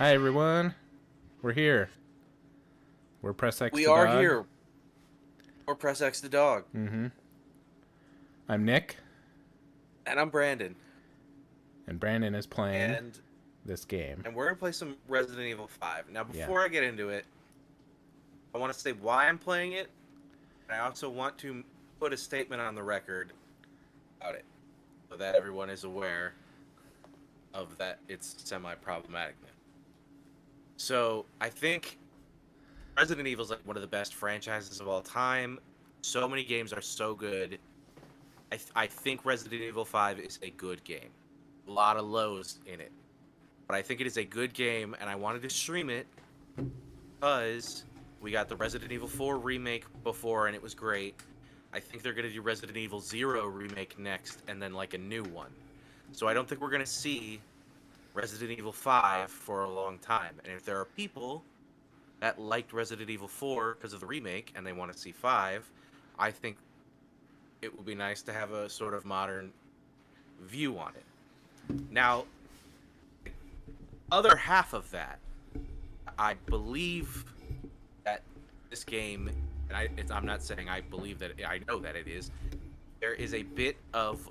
Hi everyone, we're here. We're Press X We the are dog. here. Or Press X the dog. Mm-hmm. I'm Nick, And I'm Brandon. and Brandon is playing And this game. and we're gonna play some Resident Evil 5. Now Yeah, before I get into it, I want to say why I'm playing it. And I also want to put a statement on the record about it. So that everyone is aware of that it's semi problematic now. So I think Resident Evil is like one of the best franchises of all time. So many games are so good. I think Resident Evil 5 is a good game. A lot of lows in it. But I think it is a good game, and I wanted to stream it because we got the Resident Evil 4 remake before, and it was great. I think they're going to do Resident Evil 0 remake next, and then like a new one. So I don't think we're going to see Resident Evil 5 for a long time. And if there are people that liked Resident Evil 4 because of the remake, and they want to see 5, I think it would be nice to have a sort of modern view on it. Now, other half of that, I believe that this game, and I'm not saying I believe that, I know that it is, there is a bit of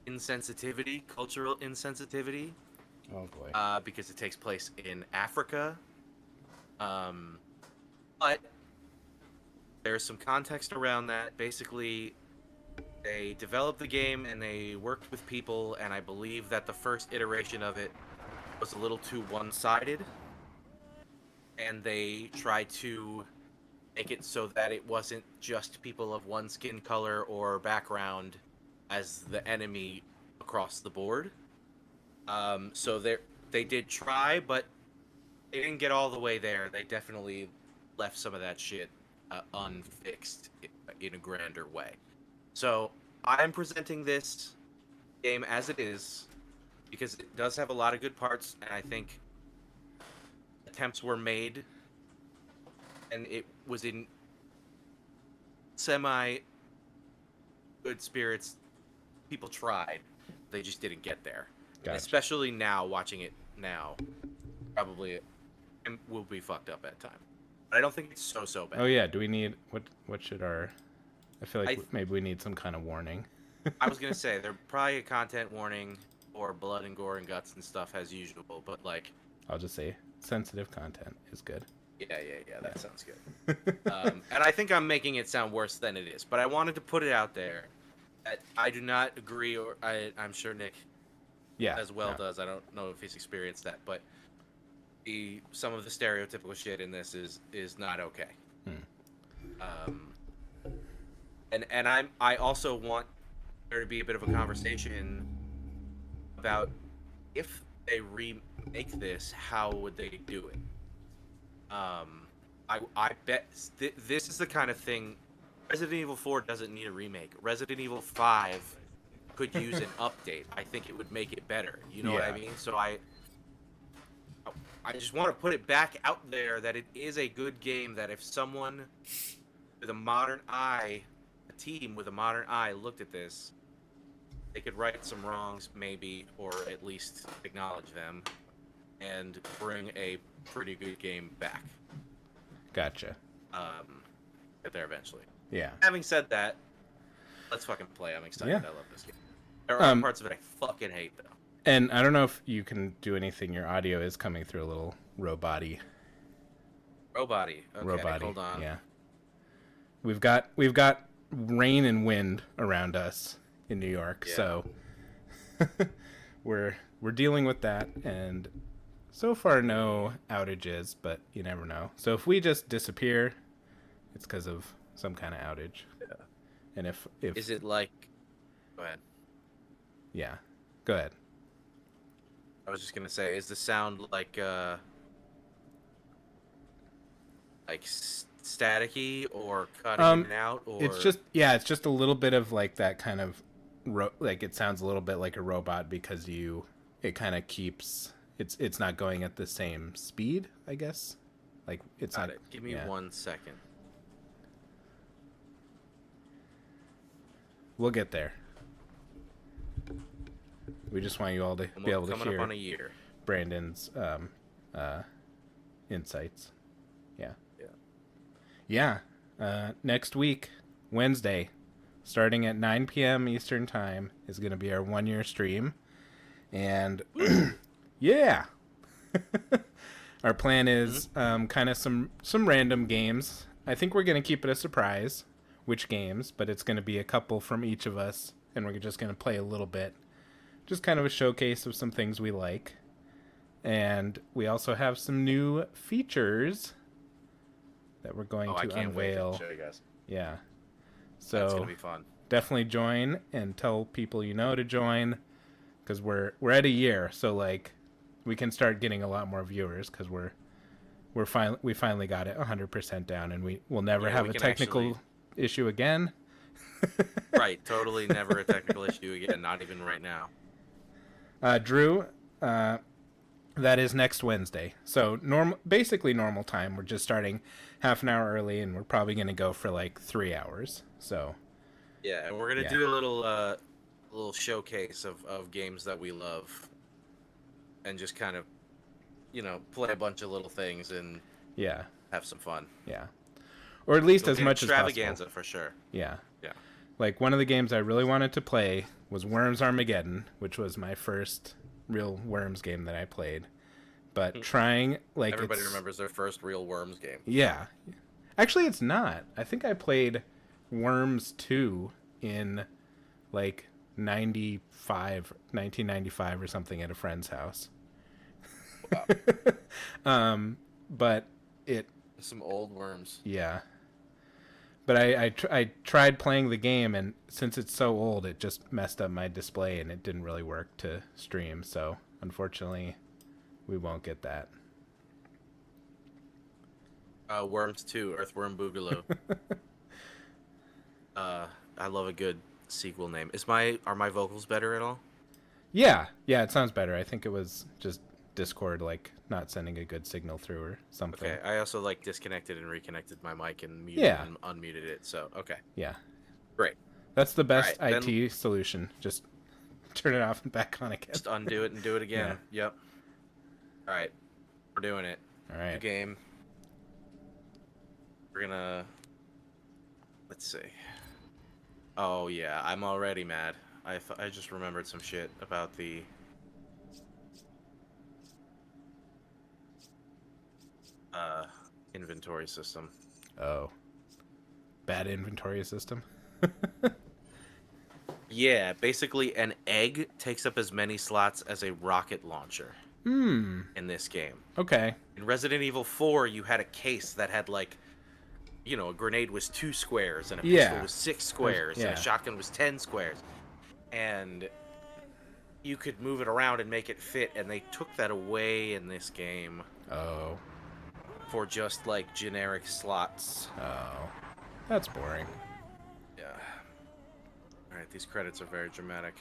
insensitivity, cultural insensitivity, oh boy. because it takes place in Africa. Um, but there's some context around that. Basically, they developed the game and they worked with people, and I believe that the first iteration of it was a little too one-sided, and they tried to make it so that it wasn't just people of one skin color or background as the enemy across the board. So they did try, but they didn't get all the way there. They definitely left some of that shit unfixed in a grander way. So I'm presenting this game as it is because it does have a lot of good parts, and I think attempts were made, and it was in semi good spirits. People tried, they just didn't get there. And Gotcha. especially now, watching it now, probably will be fucked up at time. But I don't think it's so Oh bad. yeah, do we need what should our? I feel like I maybe we need some kind of warning. I was gonna say there probably a content warning or blood and gore and guts and stuff as usual, but like, I'll just say sensitive content is good. yeah, Yeah. that sounds good. And I think I'm making it sound worse than it is, but I wanted to put it out there that I do not agree, or I'm sure Nick Yeah. as well No. does. I don't know if he's experienced that, but some of the stereotypical shit in this is not okay. Hmm. Um, and I also want there to be a bit of a conversation about if they remake this, how would they do it? I bet this is the kind of thing. Resident Evil 4 doesn't need a remake. Resident Evil 5 could use an update. I think it would make it better. You know what I Yeah. mean? So I just want to put it back out there that it is a good game. That if someone with a modern eye, a team with a modern eye, looked at this, they could right some wrongs, maybe, or at least acknowledge them, and bring a pretty good game back. Gotcha. Get there eventually. Yeah. Having said that, let's fucking play. I'm excited. Yeah. I love this game. There are Um, parts of it I fucking hate, though. and I don't know if you can do anything. Your audio is coming through a little Robot-y. Okay, robot-y. hold on. Yeah. We've got rain and wind around us in New York, Yeah. so we're dealing with that, and so far no outages, but you never know. So if we just disappear, it's because of some kind of outage. Yeah. And if Is it like... Go ahead. yeah, go ahead. I was just gonna say, is the sound like staticky or cutting in and out, or It's just a little bit of like that kind of like it sounds a little bit like a robot because it kind of keeps it's not going at the same speed, I guess. Like it's got not. it. Give me Yeah. 1 second. We'll get there. We just want you all to be able to Coming up hear on a year. Brandon's uh, insights. Yeah. Yeah. Yeah. Next week, Wednesday, starting at 9 p.m. Eastern Time, is going to be our 1 year stream. And yeah, our plan is kind of some random games. I think we're going to keep it a surprise which games, but it's going to be a couple from each of us, and we're just going to play a little bit. Just kind of a showcase of some things we like. And we also have some new features that we're going Oh, I to can't unveil. wait to show you guys. Yeah. That's So gonna be fun. definitely join and tell people you know to join, because we're at a year, so like we can start getting a lot more viewers because we finally got it 100% down, and we will never have we a can technical issue again. Right, totally never a technical issue again, not even right now. Drew, that is next Wednesday. So basically normal time. We're just starting half an hour early, and we're probably going to go for like 3 hours. So Yeah, and we're gonna do a little showcase of games that we love, and just kind of, play a bunch of little things and yeah, have some fun. yeah, or at least It'll as be an much as possible. extravaganza for sure. Yeah. Yeah. Like one of the games I really wanted to play was Worms Armageddon, which was my first real Worms game that I played. But trying like everybody remembers their first real Worms game. Yeah. Actually, it's not. I think I played Worms 2 in like 1995 or something at a friend's house. Wow. But it Some old Worms. Yeah. But I tried playing the game, and since it's so old, it just messed up my display, and it didn't really work to stream. So unfortunately, we won't get that. Worms 2, Earthworm Boogaloo. I love a good sequel name. Are my vocals better at all? Yeah, it sounds better. I think it was just Discord like not sending a good signal through or something. Okay, I also disconnected and reconnected my mic and muted and unmuted it. So okay. Yeah. Great. That's the best right, IT solution. Just turn it off and back on again. Just undo it and do it again. Yeah. Yep. All right, we're doing it. All right. New game. We're gonna. Let's see. Oh yeah, I'm already mad. I just remembered some shit about the. Inventory system. Oh. Bad inventory system? Yeah, basically an egg takes up as many slots as a rocket launcher. In this game. Okay. In Resident Evil 4, you had a case that had a grenade was 2 squares, and a pistol was 6 squares, and a shotgun was 10 squares. And you could move it around and make it fit, and they took that away in this game. Oh. For just generic slots. Oh. That's boring. Yeah. Alright, these credits are very dramatic.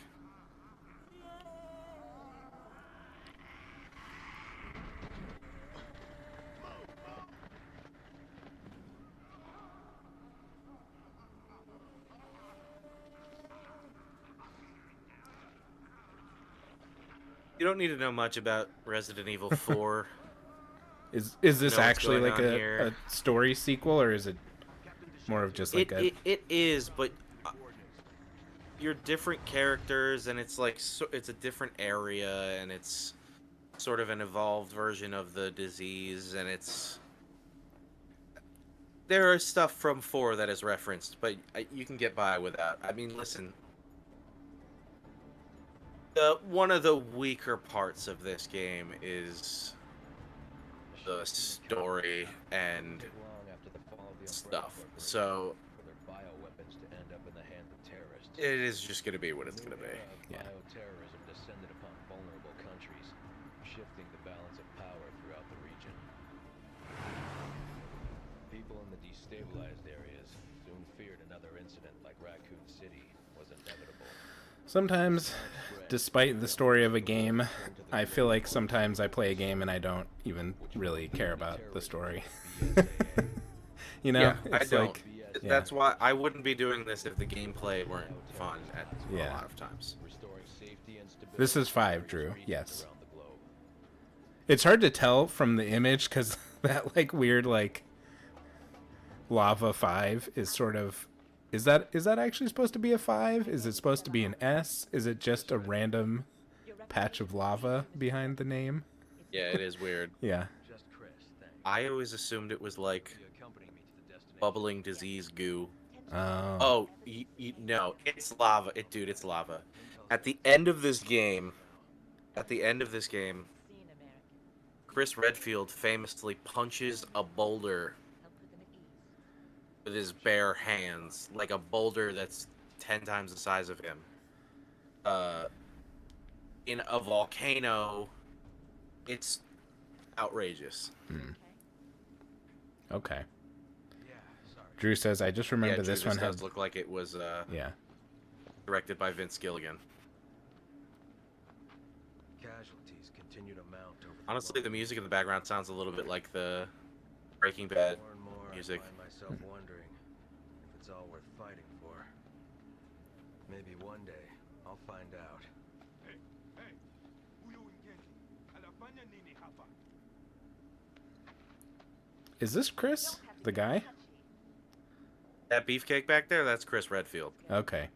You don't need to know much about Resident Evil 4. Is this actually like a story sequel, or is it more of just like it is, but you're different characters, and it's it's a different area, and it's sort of an evolved version of the disease, and there is stuff from 4 that is referenced, but you can get by without. I mean, listen. One of the weaker parts of this game is the story and stuff. So it is just going to be what it's going to be. Yeah. Bioterrorism descended upon vulnerable countries, shifting the balance of power throughout the region. People in the destabilized areas soon feared another incident like Raccoon City was inevitable. Sometimes, despite the story of a game, I feel like sometimes I play a game and I don't even really care about the story. Yeah, it's I don't. That's why I wouldn't be doing this if the gameplay weren't fun at a lot of times. This is 5, Drew. Yes. It's hard to tell from the image because that like weird like lava 5 is sort of is that actually supposed to be a 5? Is it supposed to be an S? Is it just a random patch of lava behind the name? Yeah, it is weird. Yeah. Just Chris, thanks. I always assumed it was like You accompany me to the destination. bubbling disease goo. Oh. Oh, no, it's lava. Dude, it's lava. At the end of this game, Chris Redfield famously punches a boulder with his bare hands, like a boulder that's 10 times the size of him. In a volcano, it's outrageous. Okay. Yeah, sorry. Drew says, I just remember Drew, this one does has. look like it was Yeah. directed by Vince Gilligan. Casualties continue to mount over the Honestly, the music in the background sounds a little bit like the Breaking Bad more and more music. I find myself wondering if it's all worth fighting for. Maybe one day I'll find out. Is this Chris, the guy? That beefcake back there, that's Chris Redfield. Okay.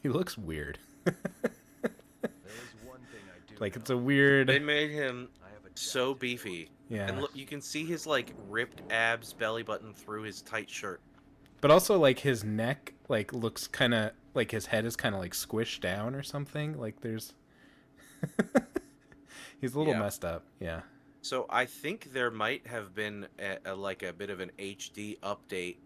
He looks weird. There is one thing I do Like know. it's a weird. They made him I have a so job to do. beefy. Yeah. And look, you can see his like ripped abs, belly button through his tight shirt. But also like his neck like looks kind of like his head is kind of like squished down or something. Like there's. He's a little Yeah. messed up. Yeah. So I think there might have been a bit of an HD update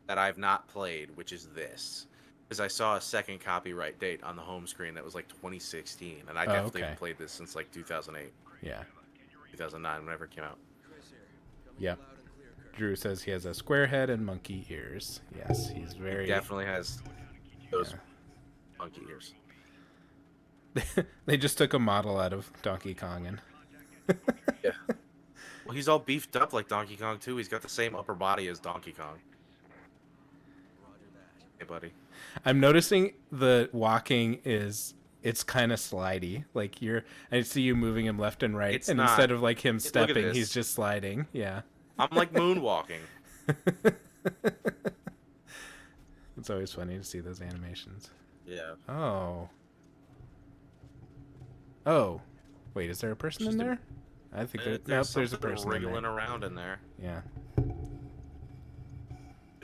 that I've not played, which is this. Because I saw a second copyright date on the home screen that was like 2016, and I definitely okay. haven't played this since like 2008, Yeah. 2009, whenever it came out. Yep. Drew says he has a square head and monkey ears. Yes, he's very. He definitely has those monkey ears. They just took a model out of Donkey Kong and. Yeah. Well, he's all beefed up like Donkey Kong too. He's got the same upper body as Donkey Kong. Hey, buddy. I'm noticing the walking it's kind of slidey. Like I see you moving him left and right, It's and not. instead of like him Look at stepping, this. he's just sliding. Yeah. I'm like moonwalking. It's always funny to see those animations. Yeah. Oh. Oh. Wait, is there a person in Just a- there? I think There's there's a something person in wriggling there. around in there. Yeah. I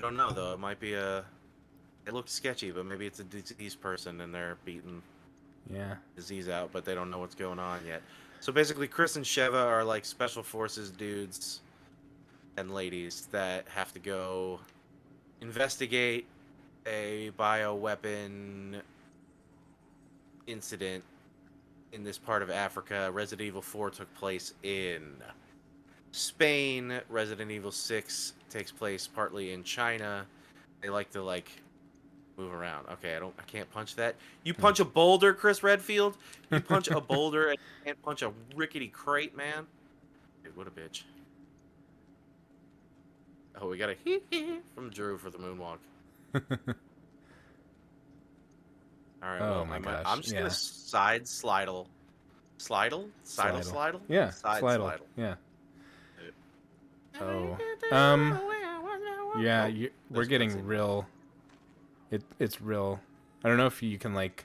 don't know though. It might be a. It looked sketchy, but maybe it's a diseased person and they're beating Yeah. disease out, but they don't know what's going on yet. So basically, Chris and Sheva are like special forces dudes and ladies that have to go investigate a bioweapon incident in this part of Africa. Resident Evil 4 took place in Spain. Resident Evil 6 takes place partly in China. They like to like move around. Okay, I can't punch that. You punch a boulder, Chris Redfield? You punch a boulder and you can't punch a rickety crate, man? Dude, what a bitch. Oh, we got a hee hee from Drew for the moonwalk. Alright, Oh well, my I'm gosh, just yeah. gonna side slidle. Slidle? Sidle? Yeah. Side Slidle. slidle. Yeah. Oh. Yeah. We're There's getting cutscene. real. It's real. I don't know if you can like.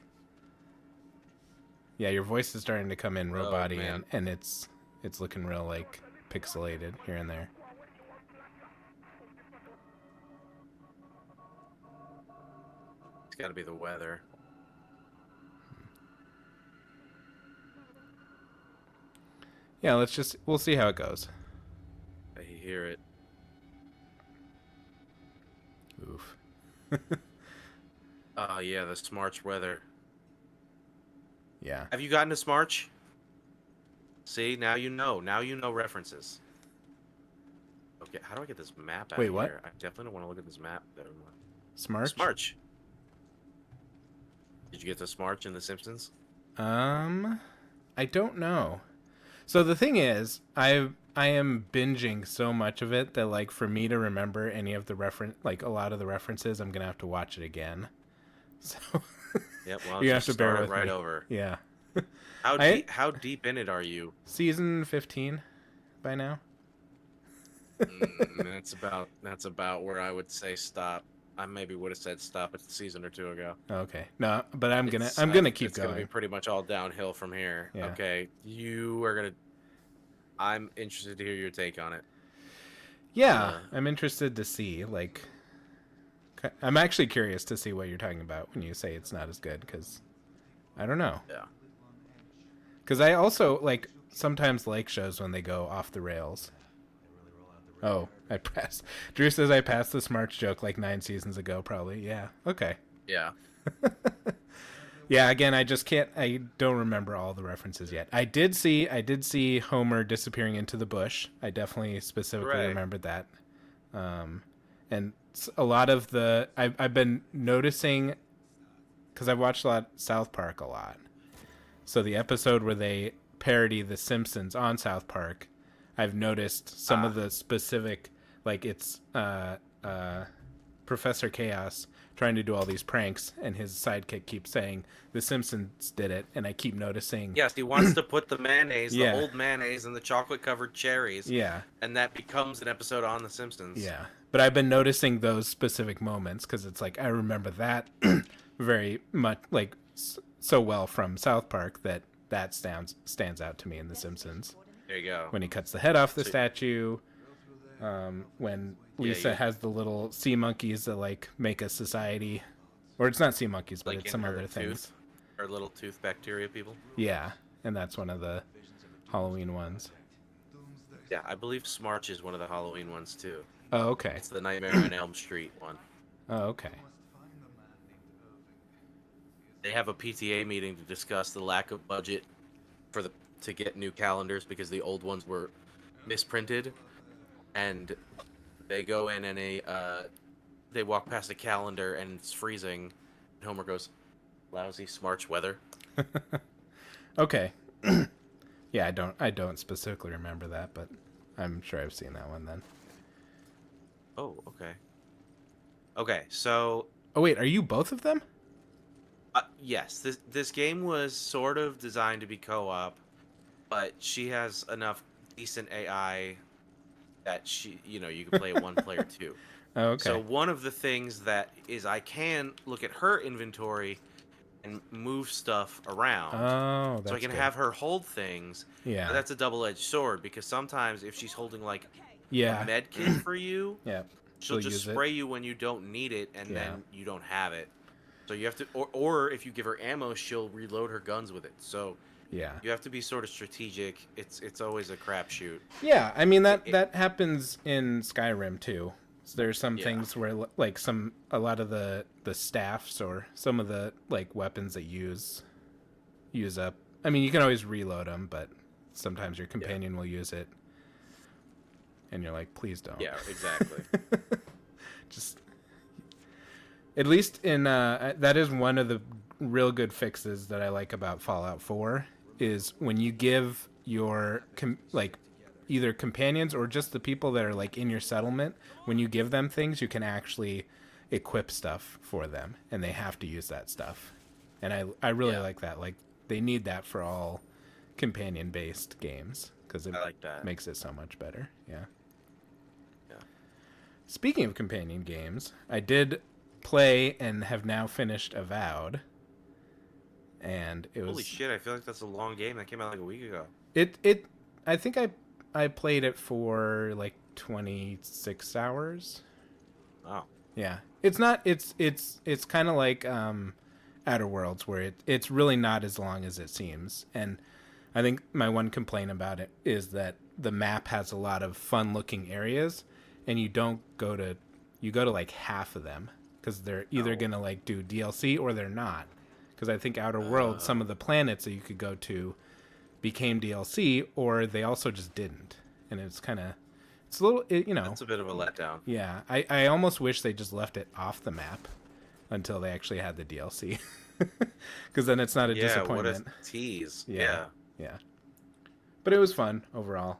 Yeah, your voice is starting to come in real Oh, body, man. and it's looking real like pixelated here and there. It's gotta be the weather. Yeah, we'll see how it goes. I hear it. Oof. Oh, yeah, the Smarch weather. Yeah. Have you gotten to Smarch? See, now you know. Now you know references. Okay, how do I get this map out Wait, of what? here? I definitely don't want to look at this map. Smart. Smarch. Did you get to Smarch in The Simpsons? I don't know. So the thing is, I am binging so much of it that like for me to remember any of the a lot of the references, I'm gonna have to watch it again. So Yep, well, You you have to bear start with right me. over. yeah. I How deep in it are you? season 15 by now. That's about where I would say stop. I maybe would have said stop a season or two ago. Okay. No, but It's I'm I gonna think keep it's gonna be going. pretty much all downhill from here. Yeah. Okay, you are gonna. I'm interested to hear your take on it. Yeah, Uh, I'm interested to see like I'm actually curious to see what you're talking about when you say it's not as good cuz I don't know. yeah. Cuz I also like sometimes like shows when they go off the rails. Oh, I passed. Drew says I passed the smarts joke like 9 seasons ago probably. Yeah. Okay. Yeah. Yeah, again, I just can't. I don't remember all the references yet. I did see Homer disappearing into the bush. I definitely specifically Right. remembered that. And a lot of the I've been noticing because I've watched a lot South Park a lot. So the episode where they parody The Simpsons on South Park, I've noticed some of the specific like it's Professor Chaos trying to do all these pranks, and his sidekick keeps saying The Simpsons did it, and I keep noticing. Yes, he wants to put the mayonnaise, the Yeah. old mayonnaise, and the chocolate-covered cherries, Yeah, and that becomes an episode on The Simpsons. yeah. But I've been noticing those specific moments because it's like I remember that very much, like so well from South Park that stands out to me in The Simpsons There you go. when he cuts the head off the So- statue. When Yeah, Lisa you- has the little sea monkeys that like make a society, or it's not sea monkeys, but Like it's in some her other things. tooth, or little tooth bacteria people. Yeah, and that's one of the Halloween ones. Yeah, I believe Smarch is one of the Halloween ones too. Oh, okay. It's the Nightmare on Elm Street one. Oh, okay. They have a PTA meeting to discuss the lack of budget for to get new calendars because the old ones were misprinted, and they go in and they walk past a calendar and it's freezing. And Homer goes, "Lousy Smarch weather." Okay. Yeah, I don't specifically remember that, but I'm sure I've seen that one then. Oh, okay. Okay, so Oh wait, are you both of them? yes, this game was sort of designed to be co-op, but she has enough decent AI that you can play it one player too. Oh, okay. So one of the things that is I can look at her inventory and move stuff around. Oh, that's So I can good. have her hold things. Yeah. But that's a double-edged sword because sometimes if she's holding like Yeah. a med kit for you, Yeah. she'll She'll just use it. spray you when you don't need it, and Yeah. then you don't have it. So you have to, or if you give her ammo, she'll reload her guns with it. So Yeah. you have to be sort of strategic. It's always a crapshoot. Yeah, I mean that happens in Skyrim too. So there's some Yeah. things where like a lot of the staffs or some of the like weapons that use up. I mean, you can always reload them, but sometimes your companion will use it, and you're like, please don't. Yeah, exactly. Just at least in that is one of the real good fixes that I like about Fallout 4 is when you give your like either companions or just the people that are like in your settlement, when you give them things, you can actually equip stuff for them, and they have to use that stuff. And I really Yeah. like that. Like they need that for all companion based games because it I like that. makes it so much better. Yeah. Yeah. Speaking of companion games, I did play and have now finished Avowed, and it was Holy shit! I feel like that's a long game that came out like a week ago. it I think I played it for like 26 hours. Oh, Yeah, it's not it's kind of like Outer Worlds where it's really not as long as it seems. And I think my one complaint about it is that the map has a lot of fun looking areas, and you go to like half of them because they're either gonna like do DLC or they're not. Because I think Outer Worlds, some of the planets that you could go to became DLC, or they also just didn't, and it's a little that's a bit of a letdown. yeah. I almost wish they just left it off the map until they actually had the DLC, because then it's not a Yeah, what disappointment. a tease. Yeah. Yeah. But it was fun overall.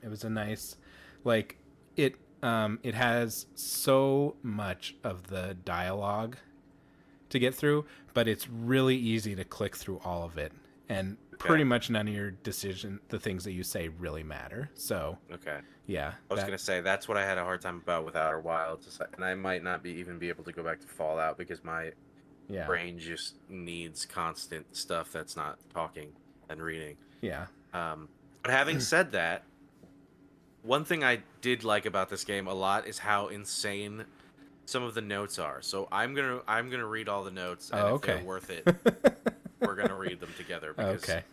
It was a nice, like it has so much of the dialogue to get through, but it's really easy to click through all of it. and Okay. pretty much none of your the things that you say really matter. So Okay. yeah, I was gonna say that's what I had a hard time about with Outer Wilds, and I might not even be able to go back to Fallout because my yeah, brain just needs constant stuff that's not talking and reading. yeah. But having said that, one thing I did like about this game a lot is how insane some of the notes are. So I'm gonna read all the notes, and Oh, if they're okay. worth it, we're gonna read them together because Okay.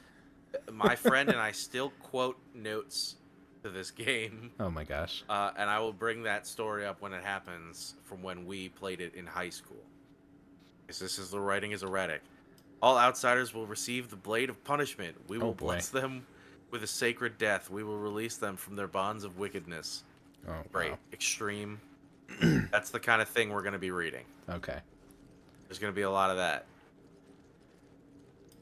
my friend and I still quote notes to this game. Oh my gosh. And I will bring that story up when it happens from when we played it in high school. Because this is the writing is erratic. All outsiders will receive the blade of punishment. We Oh will boy. bless them with a sacred death. We will release them from their bonds of wickedness. Oh Great. wow. Extreme. That's the kind of thing we're going to be reading. Okay. There's going to be a lot of that.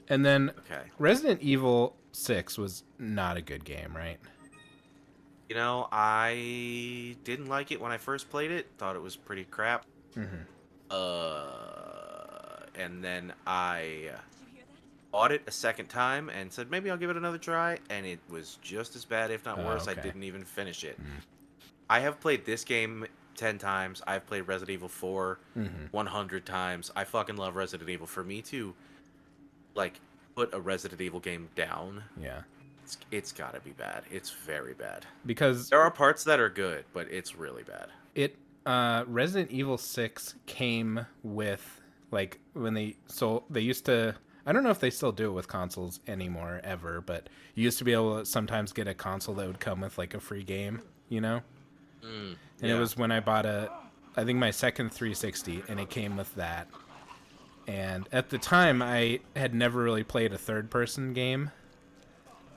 And then Okay. Resident Evil 6 was not a good game, right? You know, I didn't like it when I first played it. Thought it was pretty crap. Mm-hmm. And then I bought it a second time and said maybe I'll give it another try, and it was just as bad, if not Oh, worse. okay. I didn't even finish it. Mm. I have played this game 10 times. I've played Resident Evil 4 Mm-hmm. 100 times. I fucking love Resident Evil. For me to like put a Resident Evil game down, Yeah. it's got to be bad. It's very bad. Because There are parts that are good, but it's really bad. Resident Evil 6 came with, like, when they used to, I don't know if they still do it with consoles anymore ever, but you used to be able to sometimes get a console that would come with like a free game, you know? And yeah. it was when I bought I think my second 360, and it came with that. And at the time I had never really played a third person game.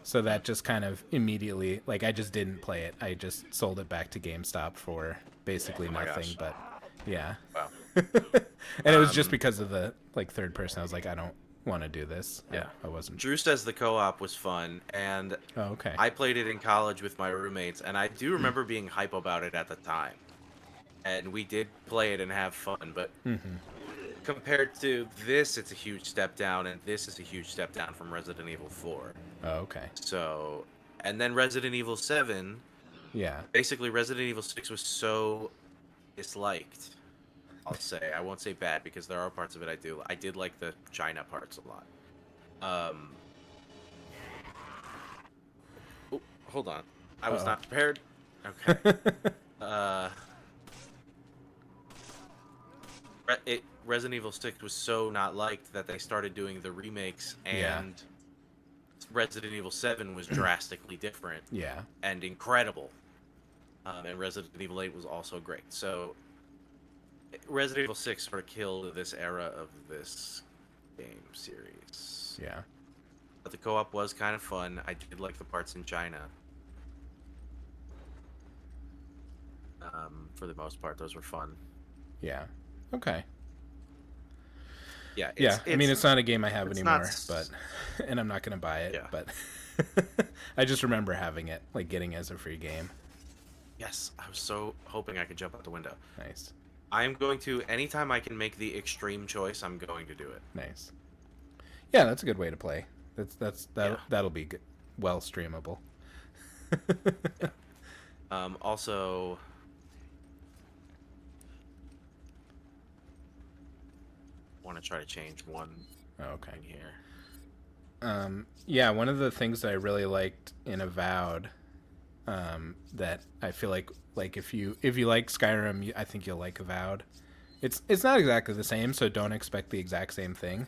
So that just kind of immediately, like, I just didn't play it. I just sold it back to GameStop for basically my nothing. gosh. But yeah, Wow. and it was just because of the like third person. I was like, I don't want to do this. Yeah. I wasn't. Drew says the co-op was fun, and Oh, okay. I played it in college with my roommates, and I do remember being hype about it at the time. And we did play it and have fun, but compared to this, it's a huge step down, and this is a huge step down from Resident Evil 4. Oh, okay. So, and then Resident Evil 7, Yeah. basically Resident Evil 6 was so disliked. I'll say, I won't say bad because there are parts of it I did like the China parts a lot. Oh, hold on. I was Uh-oh. not prepared. Okay. Resident Evil 6 was so not liked that they started doing the remakes, and Yeah. Resident Evil 7 was drastically different Yeah. and incredible. And Resident Evil 8 was also great. So Resident Evil 6 sort of killed this era of this game series. Yeah. But the co-op was kind of fun. I did like the parts in China. For the most part, those were fun. Yeah. Okay. Yeah. Yeah. I mean, it's not a game I have it's anymore, not but and I'm not gonna buy it. Yeah. But I just remember having it, like getting it as a free game. Yes, I was so hoping I could jump out the window. Nice. I'm going to, anytime I can make the extreme choice, I'm going to do it. Nice. Yeah, that's a good way to play. Yeah. That'll be good. Well streamable. Also, want to try to change one Oh, okay. thing here. Yeah, one of the things that I really liked in Avowed, that I feel like if you like Skyrim, I think you'll like Avowed. It's not exactly the same, so don't expect the exact same thing.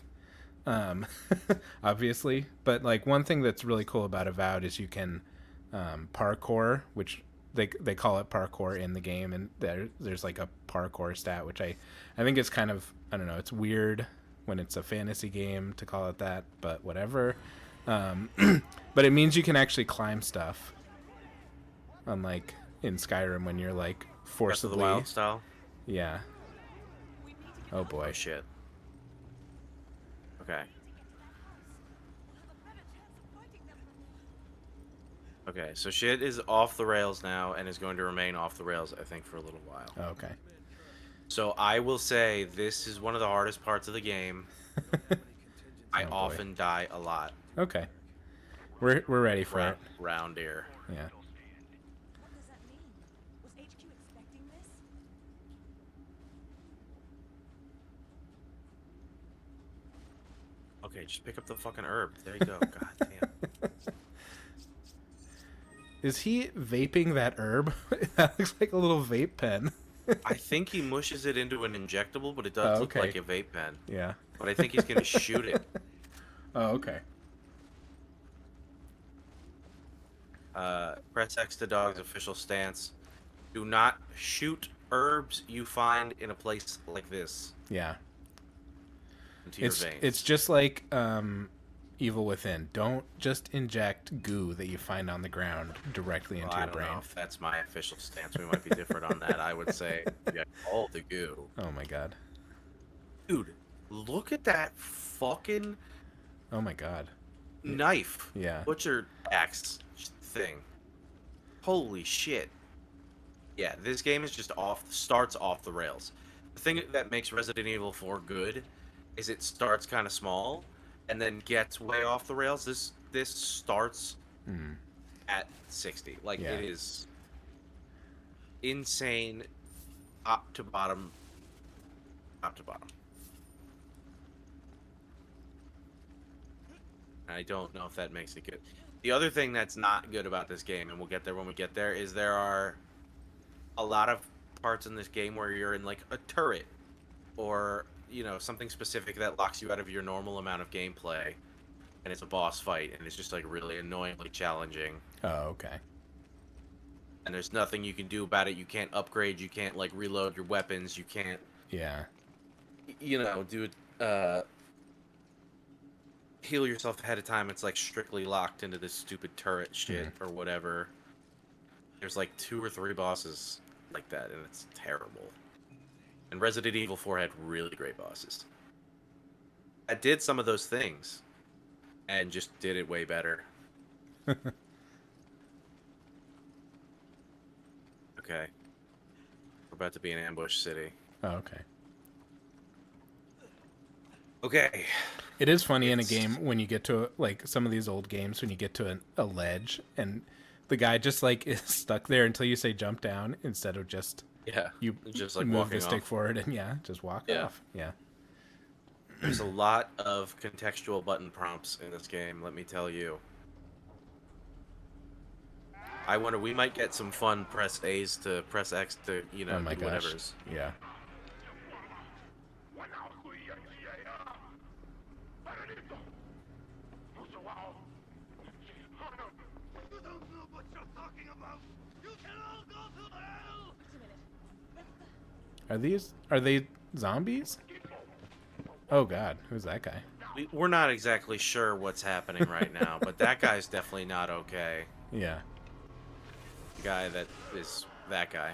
Obviously, but like one thing that's really cool about Avowed is you can parkour, which they call it parkour in the game, and there's like a parkour stat, which I think it's kind of, I don't know, it's weird when it's a fantasy game to call it that, but whatever. But it means you can actually climb stuff, unlike in Skyrim when you're like Breath of forcibly. the Wild style. Yeah. Oh boy. Oh shit. Okay. Okay, so shit is off the rails now and is going to remain off the rails, I think, for a little while. Oh, okay. So I will say this is one of the hardest parts of the game. I Oh, boy. often die a lot Okay. We're ready for it. round here. Yeah. What does that mean? Was HQ expecting this? Okay, just pick up the fucking herb. There you go. God damn. Is he vaping that herb? That looks like a little vape pen. I think he mushes it into an injectable, but it does Oh, look okay. like a vape pen. Yeah. But I think he's gonna shoot it. Oh, okay. Press X to dog's official stance. Do not shoot herbs you find in a place like this Yeah. into your veins. It's just like Evil Within. Don't just inject goo that you find on the ground directly into Well, I your don't brain. know if that's my official stance. We might be different on that. I would say yeah, all the goo. Oh my god. Dude, look at that fucking Oh my god. knife. Yeah. Butcher axe thing. Holy shit. Yeah, this game is just starts off the rails. The thing that makes Resident Evil 4 good is it starts kind of small and then gets way off the rails. This starts at 60. Like Yeah. it is insane top to bottom. Top to bottom. I don't know if that makes it good. The other thing that's not good about this game, and we'll get there when we get there, is there are a lot of parts in this game where you're in like a turret or, you know, something specific that locks you out of your normal amount of gameplay, and it's a boss fight, and it's just like really annoyingly challenging. Oh, okay. And there's nothing you can do about it. You can't upgrade, you can't like reload your weapons, you can't, Yeah. you know, do heal yourself ahead of time. It's like strictly locked into this stupid turret shit or whatever. There's like 2 or 3 bosses like that, and it's terrible. And Resident Evil 4 had really great bosses. I did some of those things, and just did it way better. Okay. We're about to be in Ambush City. Oh, okay. Okay. It is funny in a game when you get to like some of these old games when you get to a ledge and the guy just like is stuck there until you say jump down instead of just Yeah. you just like move walking the stick off. forward and just walk Yeah. off. Yeah. There's a lot of contextual button prompts in this game, let me tell you. I wonder, we might get some fun press A's to press X to, you know, Oh my do gosh. whatever's. Yeah. Are they zombies? Oh god, who's that guy? We're not exactly sure what's happening right now, but that guy's definitely not okay. Yeah. The guy that is that guy.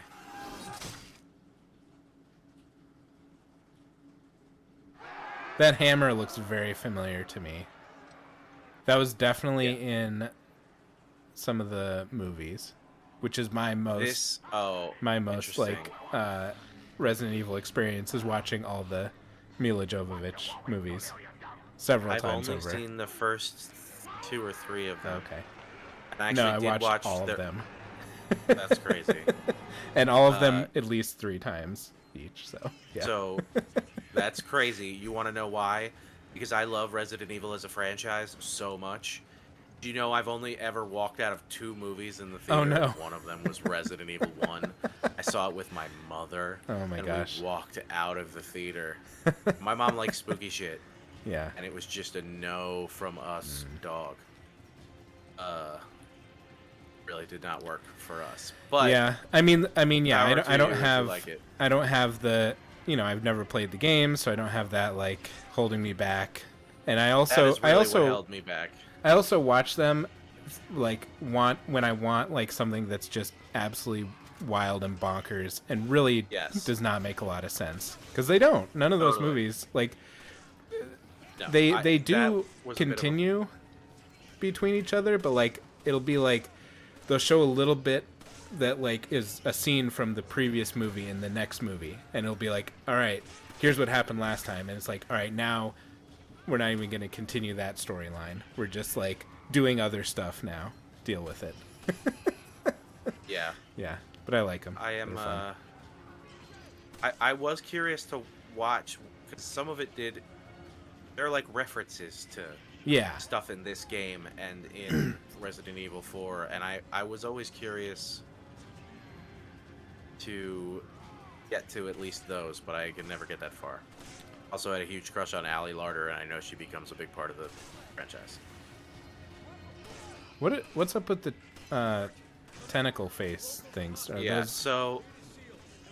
That hammer looks very familiar to me. That was definitely in some of the movies, which is my most my most like interesting. Resident Evil experience is watching all the Mila Jovovich movies several I've times only over. seen the first 2 or 3 of them. Okay. And I No, I actually did watched watch all of them. That's crazy. And all of them at least 3 times each, so yeah. So that's crazy. You want to know why? Because I love Resident Evil as a franchise so much. Do you know I've only ever walked out of 2 movies in the theater? Oh, no. One of them was Resident Evil 1. I saw it with my mother. Oh, my and gosh. we walked out of the theater. My mom likes spooky shit. Yeah. And it was just a no from us, dog. Really did not work for us. But yeah, I mean, yeah, power I to don't you if you have, like it. I don't have the, you know, I've never played the game, so I don't have that like holding me back. And I that also, is really what held me back. I also watch them, like when I want like something that's just absolutely wild and bonkers and really Yes. does not make a lot of sense because they don't. None of those Totally. movies like No, they that do was a bit of a- continue between each other, but like it'll be like they'll show a little bit that like is a scene from the previous movie in the next movie, and it'll be like, all right, here's what happened last time, and it's like, all right, now we're not even going to continue that storyline. We're just like doing other stuff now. Deal with it. Yeah. Yeah, but I like them. I am. I was curious to watch because some of it did. They're like references to Yeah. stuff in this game and in Resident Evil 4, and I was always curious to get to at least those, but I could never get that far. Also had a huge crush on Allie Larder, and I know she becomes a big part of the franchise. What's up with the tentacle face things? Are Yeah, those... so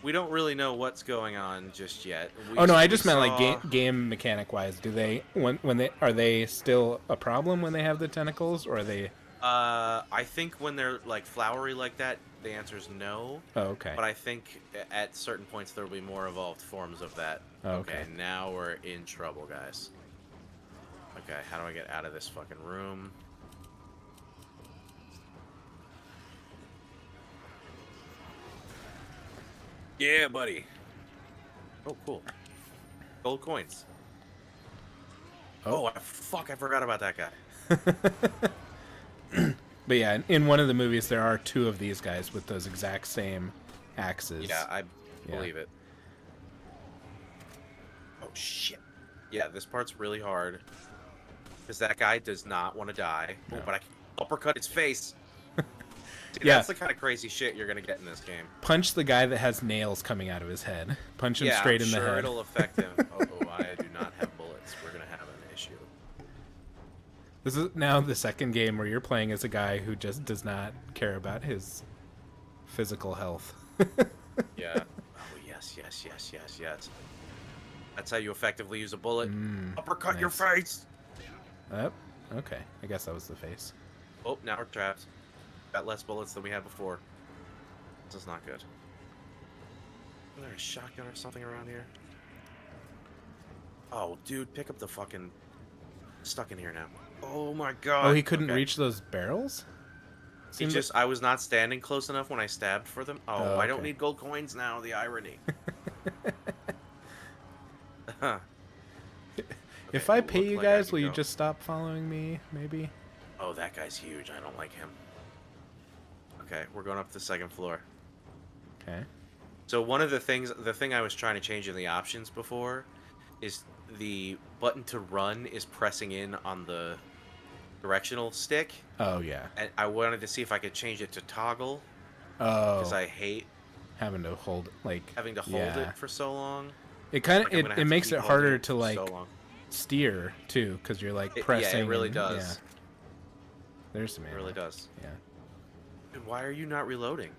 we don't really know what's going on just yet. Oh no, I just we meant saw- like game mechanic wise. Do they when they are they still a problem when they have the tentacles, or are they? I think when they're like flowery like that, the answer is no. Oh, okay. But I think at certain points there will be more evolved forms of that. Oh, okay. Now we're in trouble, guys. Okay, how do I get out of this fucking room? Yeah, buddy. Oh, cool. Gold coins. Oh, fuck, I forgot about that guy. But yeah, in one of the movies there are two of these guys with those exact same axes. Yeah, I Yeah. believe it. Oh, shit. Yeah, this part's really hard. Because that guy does not want to die. No. Oh, but I can uppercut his face. See, Yeah. That's the kind of crazy shit you're going to get in this game. Punch the guy that has nails coming out of his head. Punch him Yeah, straight I'm in sure the head. it'll affect him. Oh, I do not have bullets. We're going to have an issue. This is now the second game where you're playing as a guy who just does not care about his physical health. Yeah. Oh, yes, yes, yes, yes, yes. That's how you effectively use a bullet. Uppercut your nice. face! Oh, okay. I guess that was the face. Oh, now we're trapped. Got less bullets than we had before. This is not good. Is there a shotgun or something around here? Oh, dude, pick up the fucking... Stuck in here now. Oh my god. Oh, he couldn't Okay. reach those barrels? He Seemed just... I was not standing close enough when I stabbed for them. Oh, Oh, I don't okay. need gold coins now. The irony. Huh. If Okay, I it pay looked you like I guys, could will you go. just stop following me, maybe? Oh, that guy's huge. I don't like him. Okay, we're going up to the second floor. Okay. So one of the thing I was trying to change in the options before is the button to run is pressing in on the directional stick. Oh, yeah. And I wanted to see if I could change it to toggle Oh, because I hate having to hold, like... having to hold yeah. it for so long. It kind Like, I'm of, gonna it have to makes keep it holding harder it to, for like, so long. steer, too, because you're, like, pressing. Yeah, it really and- does. Yeah. There's some It ammo. really does. Yeah. Dude, why are you not reloading?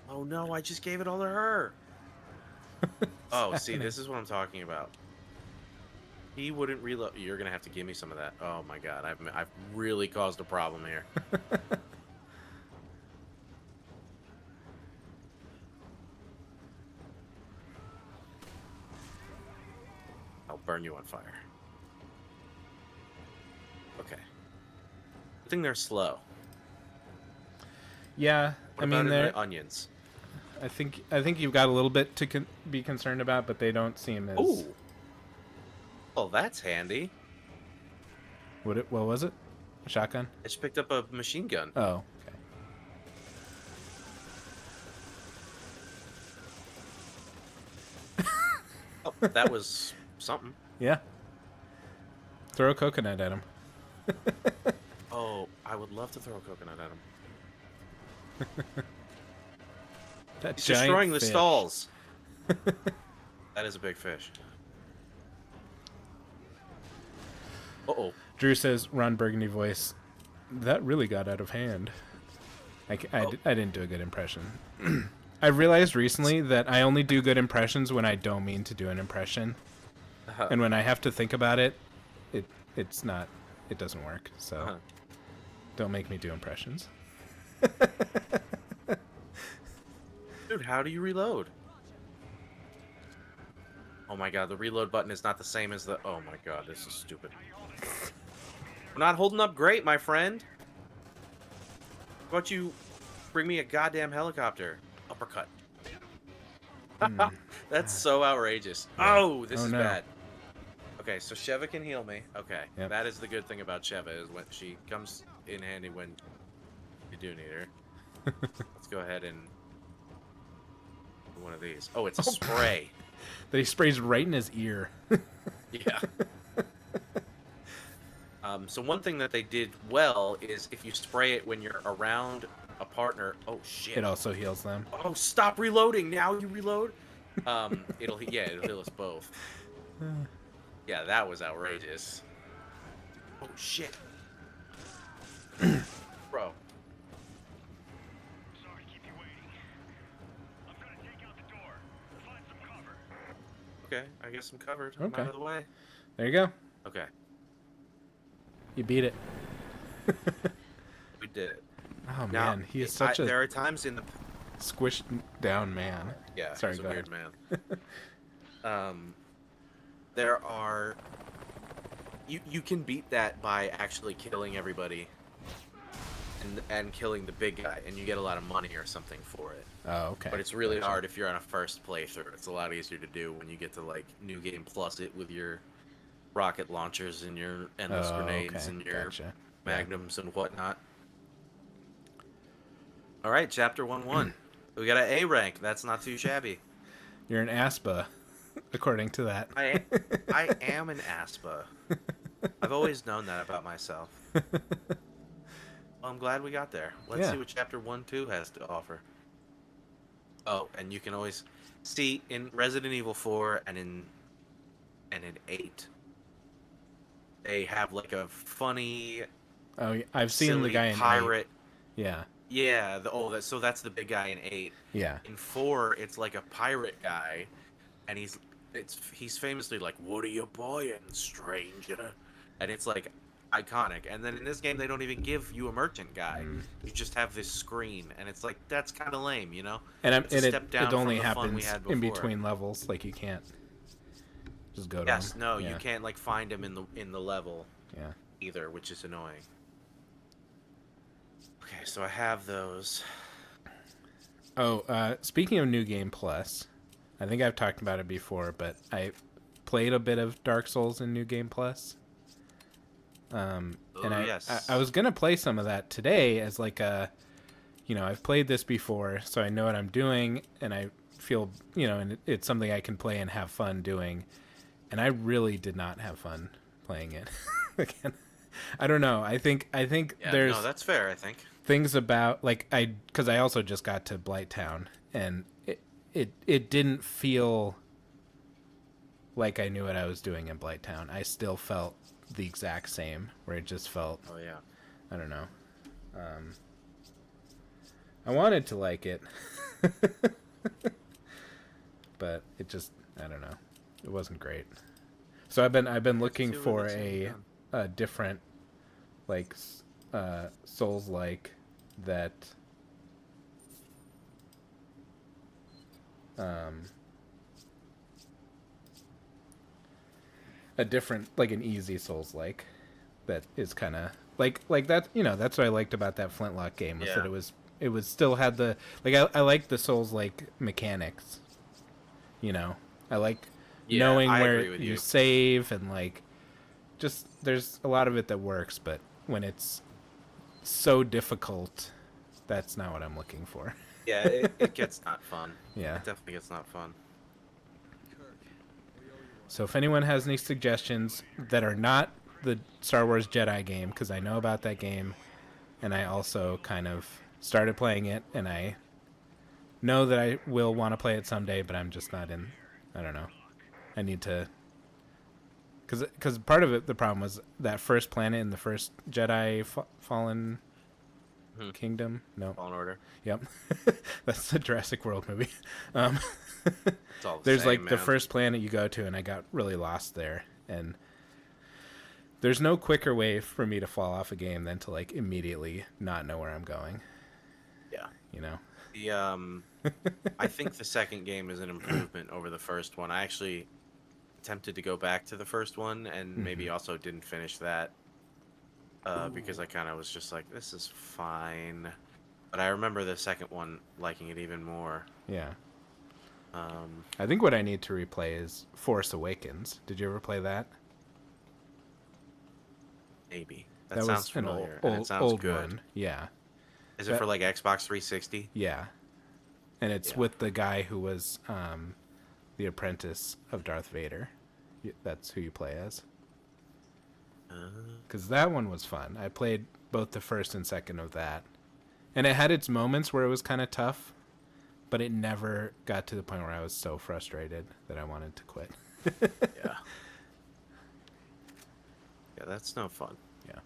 Oh no, I just gave it all to her. Oh, see, this is what I'm talking about. He wouldn't reload. You're gonna have to give me some of that. Oh my god, I've really caused a problem here. I'll burn you on fire. Okay. I think they're slow. Yeah, What I mean, about in they're... the onions? I think you've got a little bit to be concerned about, but they don't seem as... Ooh. Oh, that's handy. What was it? A shotgun? I just picked up a machine gun. Oh, okay. Oh, that was something. Yeah. Throw a coconut at him. Oh, I would love to throw a coconut at him. That He's giant destroying the fish. stalls. That is a big fish. Uh-oh. Drew says, Ron Burgundy voice, that really got out of hand. I didn't do a good impression. I realized recently that I only do good impressions when I don't mean to do an impression. And when I have to think about it, it doesn't work. So Uh-huh. don't make me do impressions. Dude, how do you reload? Oh my god, the reload button is not the same as the... Oh my god, this is stupid. We're not holding up great, my friend. Why don't you bring me a goddamn helicopter? Uppercut. That's so outrageous. Yeah. Oh, this Oh, is no. bad. Okay, so Sheva can heal me. Okay, Yep. that is the good thing about Sheva is when she comes in handy when you do need her. Let's go ahead and do one of these. Oh, it's a spray. That he sprays right in his ear. Yeah. So one thing that they did well is if you spray it when you're around a partner. Oh shit. It also heals them. Oh, stop reloading. Now you reload. It'll heal us both. Yeah, that was outrageous. Oh shit. Bro. Sorry to keep you waiting. I'm gonna take out the door. Find some cover. Okay, I guess I'm covered. I'm Okay. out of the way. There you go. Okay, You beat it. we did it. Oh Now, man, he is such a there are times in the squished down man. yeah, Sorry, he's a go weird ahead. man. There are you can beat that by actually killing everybody and killing the big guy, and you get a lot of money or something for it. Oh, okay. But it's really hard if you're on a first playthrough. It's a lot easier to do when you get to like New Game Plus it with your rocket launchers and your endless grenades okay. and your Gotcha. magnums and whatnot. All right, chapter 1-1. We got an A rank. That's not too shabby. You're an ASPA, according to that. I am an ASPA. I've always known that about myself. Well, I'm glad we got there. Let's Yeah. see what chapter 1-2 has to offer. Oh, and you can always see in Resident Evil 4 and in 8, they have like a funny, Oh, I've seen the silly guy in pirate. 8. Yeah. Yeah, so that's the big guy in 8. Yeah. In 4, it's like a pirate guy, and he's famously like, "What are you buying, stranger?" And it's like iconic. And then in this game, they don't even give you a merchant guy. You just have this screen, and it's like that's kind of lame, you know? And, It's a step down it only from the fun we happens had in before. between levels. Like you can't just go to Yes, him. no, Yeah. you can't like find him in the level Yeah. either, which is annoying. Okay, so I have those. Oh, speaking of New Game Plus, I think I've talked about it before, but I played a bit of Dark Souls in New Game Plus. And Yes. I was gonna play some of that today as like a, I've played this before, so I know what I'm doing, and I feel, and it's something I can play and have fun doing. And I really did not have fun playing it again. I don't know. I think Yeah, there's no, that's fair, I think. things about like because I also just got to Blighttown, and it didn't feel like I knew what I was doing in Blighttown. I still felt the exact same, where it just felt, Oh yeah. I don't know. I wanted to like it, but it just, I don't know. It wasn't great. So I've been looking see what for it's a different like Souls like that a different, like an easy Souls like that is kind of like that, that's what I liked about that Flintlock game, was that Yeah. it was still had the, like, I like the Souls like mechanics, I like Yeah, knowing I where agree with you you. save, and like just there's a lot of it that works, but when it's so difficult, that's not what I'm looking for. Yeah, it gets not fun. Yeah. It definitely gets not fun. So if anyone has any suggestions that are not the Star Wars Jedi game, because I know about that game, and I also kind of started playing it, and I know that I will want to play it someday, but I'm just not in. I don't know. I need to. Because part of it, the problem was that first planet in the first Jedi Fallen Kingdom. No. Fallen Order. Yep. That's the Jurassic World movie. It's all the There's same, like the man. first planet you go to, and I got really lost there, and there's no quicker way for me to fall off a game than to like immediately not know where I'm going. Yeah. The I think the second game is an improvement over the first one. I actually attempted to go back to the first one, and maybe also didn't finish that because I kind of was just like, this is fine. But I remember the second one liking it even more. Yeah. I think what I need to replay is Force Awakens. Did you ever play that? Maybe That sounds was an familiar, and it sounds old good. one. Yeah. Is it That- for like Xbox 360? Yeah. And it's Yeah. with the guy who was the apprentice of Darth Vader. That's who you play as. Because that one was fun. I played both the first and second of that. And it had its moments where it was kind of tough, but it never got to the point where I was so frustrated that I wanted to quit. Yeah. Yeah, that's no fun. Yeah.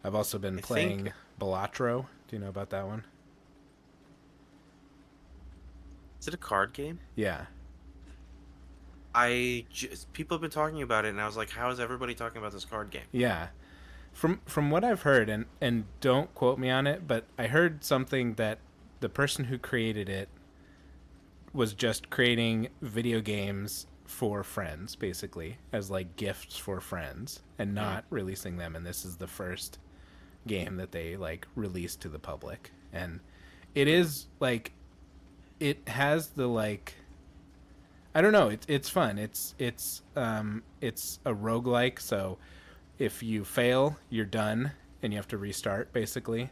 I've also been I playing think- Balatro. Do you know about that one? Is it a card game? Yeah. People have been talking about it, and I was like, how is everybody talking about this card game? Yeah. From what I've heard, and don't quote me on it, but I heard something that the person who created it was just creating video games for friends, basically, as like gifts for friends, and not releasing them. And this is the first game that they like released to the public. And it is like, it has the like, I don't know, it's fun. It's a roguelike, so if you fail, you're done and you have to restart basically.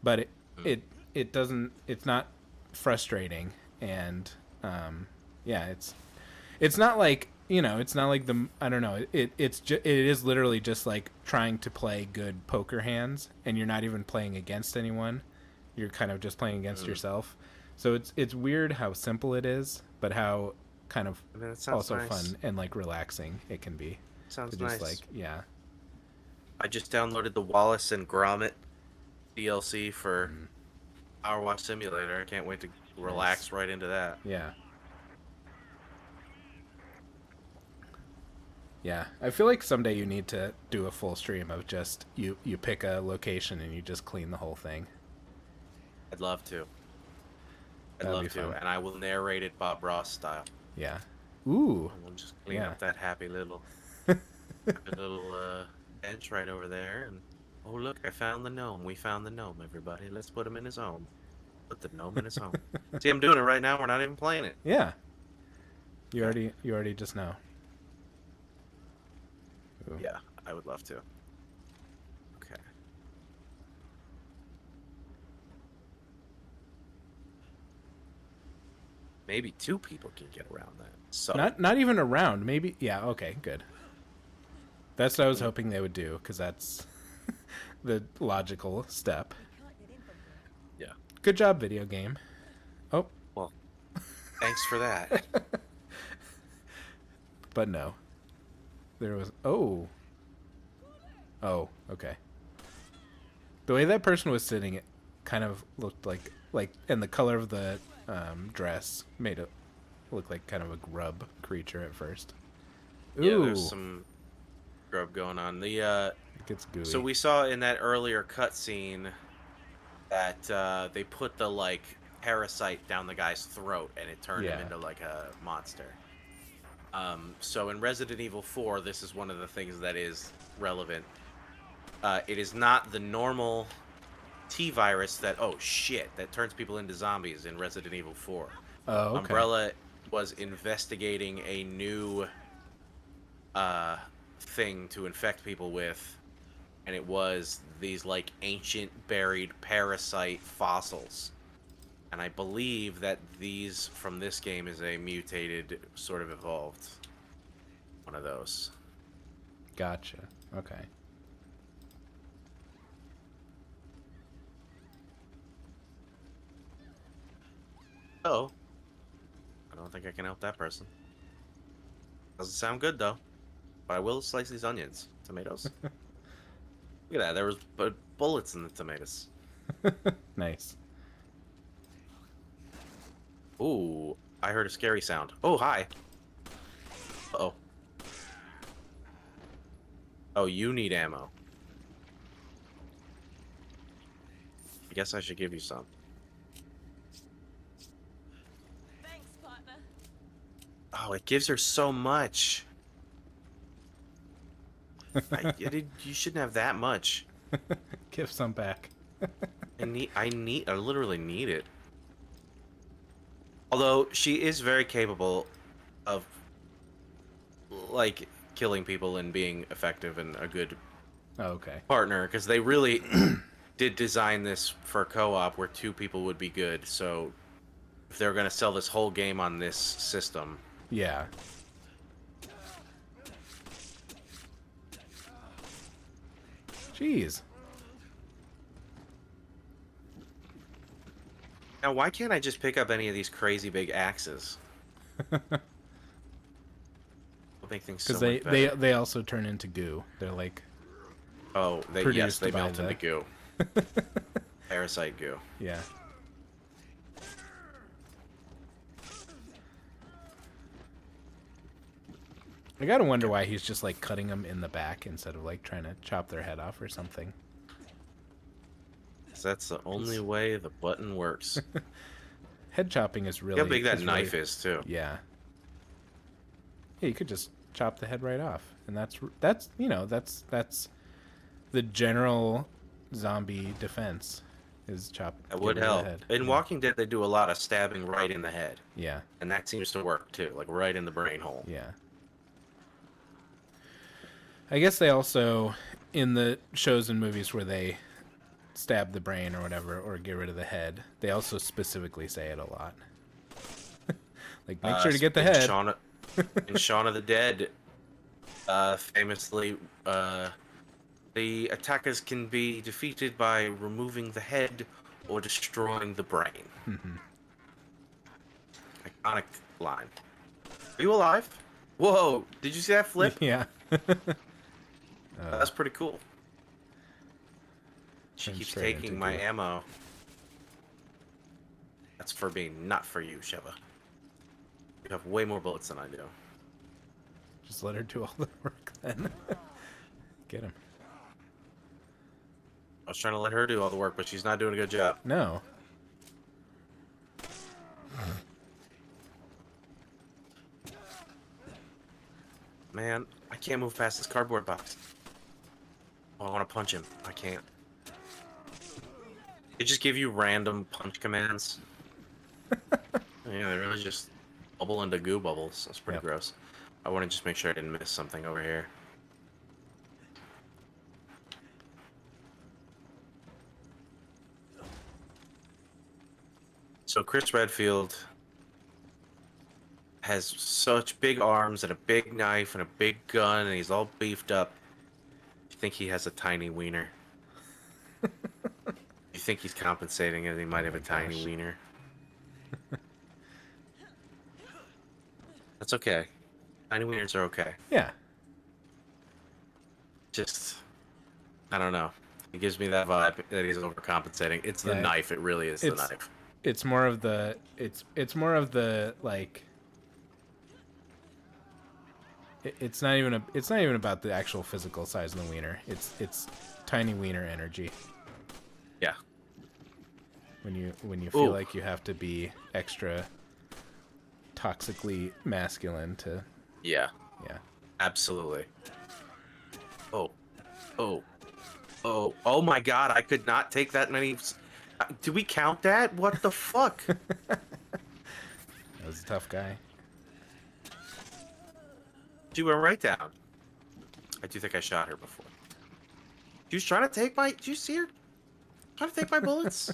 But it doesn't, it's not frustrating, and yeah, it's not like, you know, it's not like the, I don't know, it is literally just like trying to play good poker hands, and you're not even playing against anyone. You're kind of just playing against yourself. So it's weird how simple it is, but how kind of I mean, it sounds also nice. fun and like relaxing it can be. Sounds To just nice. like, yeah. I just downloaded the Wallace and Gromit DLC for Power Wash Simulator. I can't wait to relax right into that. Yeah. Yeah. I feel like someday you need to do a full stream of just you pick a location and you just clean the whole thing. I'd love to. I'd That'd be love to, fun. and I will narrate it Bob Ross style. Yeah. Ooh. And we'll just clean Yeah. up that happy little bench right over there. And oh look, I found the gnome. We found the gnome, everybody. Let's put him in his home. Put the gnome in his home. See, I'm doing it right now. We're not even playing it. Yeah. You already just know. Ooh. Yeah, I would love to. Okay. Maybe two people can get around that. So Not even around. Maybe, yeah, okay, good. That's what I was hoping they would do, because that's the logical step. Can't get in from here. yeah. Good job, video game. Oh, Well, thanks for that. but no. There was, oh, okay. The way that person was sitting, it kind of looked like, and the color of the dress made it look like kind of a grub creature at first. Ooh, Yeah, there's some grub going on. The it gets gooey. so we saw in that earlier cutscene that they put the like parasite down the guy's throat and it turned him Yeah. into like a monster. So in Resident Evil 4, this is one of the things that is relevant. It is not the normal T virus that that turns people into zombies in Resident Evil 4. Oh, okay. Umbrella was investigating a new thing to infect people with, and it was these like ancient buried parasite fossils. And I believe that these from this game is a mutated, sort of evolved one of those. Gotcha. Okay. Oh, I don't think I can help that person. Doesn't sound good though, but I will slice these onions, tomatoes. Look at that, there was bullets in the tomatoes. Nice. Ooh, I heard a scary sound. Oh, hi. Uh-oh. Oh, you need ammo. I guess I should give you some. Thanks, partner. Oh, it gives her so much. You shouldn't have that much. Give some back. I literally need it. Although she is very capable of like killing people and being effective and a good Oh, okay. partner, because they really did design this for co-op where two people would be good. So if they're gonna sell this whole game on this system, Yeah. Jeez. now why can't I just pick up any of these crazy big axes? It'll make things so Because much better. they also turn into goo. They're like Oh, yes, produced they by melt into goo. Parasite goo. yeah. I gotta wonder why he's just like cutting them in the back instead of like trying to chop their head off or something. 'Cause that's the only way the button works. Head chopping is really Look how big that is knife really, is too. Yeah. Yeah, you could just chop the head right off, and that's that's the general zombie defense is That get would rid of the help. head. In Yeah. Walking Dead, they do a lot of stabbing right in the head, Yeah. and that seems to work too, like right in the brain hole. Yeah. I guess they also, in the shows and movies where they stab the brain or whatever, or get rid of the head, they also specifically say it a lot. Like, make sure to get the In head. in Shaun of the Dead, famously, the attackers can be defeated by removing the head or destroying the brain. Iconic line. Are you alive? Whoa! Did you see that flip? Yeah. That's pretty cool. She Turns keeps straight taking into my goo. ammo. That's for being not for you, Sheva. You have way more bullets than I do. Just let her do all the work then. Get him. I was trying to let her do all the work, but she's not doing a good job. No. Man, I can't move past this cardboard box. Oh, I want to punch him. I can't. They just give you random punch commands. Yeah, they really just bubble into goo bubbles. That's pretty Yep. gross. I want to just make sure I didn't miss something over here. So Chris Redfield has such big arms and a big knife and a big gun, and he's all beefed up. You think he has a tiny wiener? You think he's compensating and he might have a tiny gosh. wiener? That's okay. Tiny wieners are okay. Yeah. Just, I don't know. It gives me that vibe that he's overcompensating. It's the Yeah, knife. It really is the it's- knife. It's more of the more of the like it's not even about the actual physical size of the wiener. It's tiny wiener energy. Yeah. When you feel Ooh. like you have to be extra toxically masculine to Yeah. yeah. Absolutely. Oh. Oh. Oh. Oh my god, I could not take that many. Do we count that? What the fuck? That was a tough guy. She went right down. I do think I shot her before. She was trying to take my. Did you see her? Trying to take my bullets?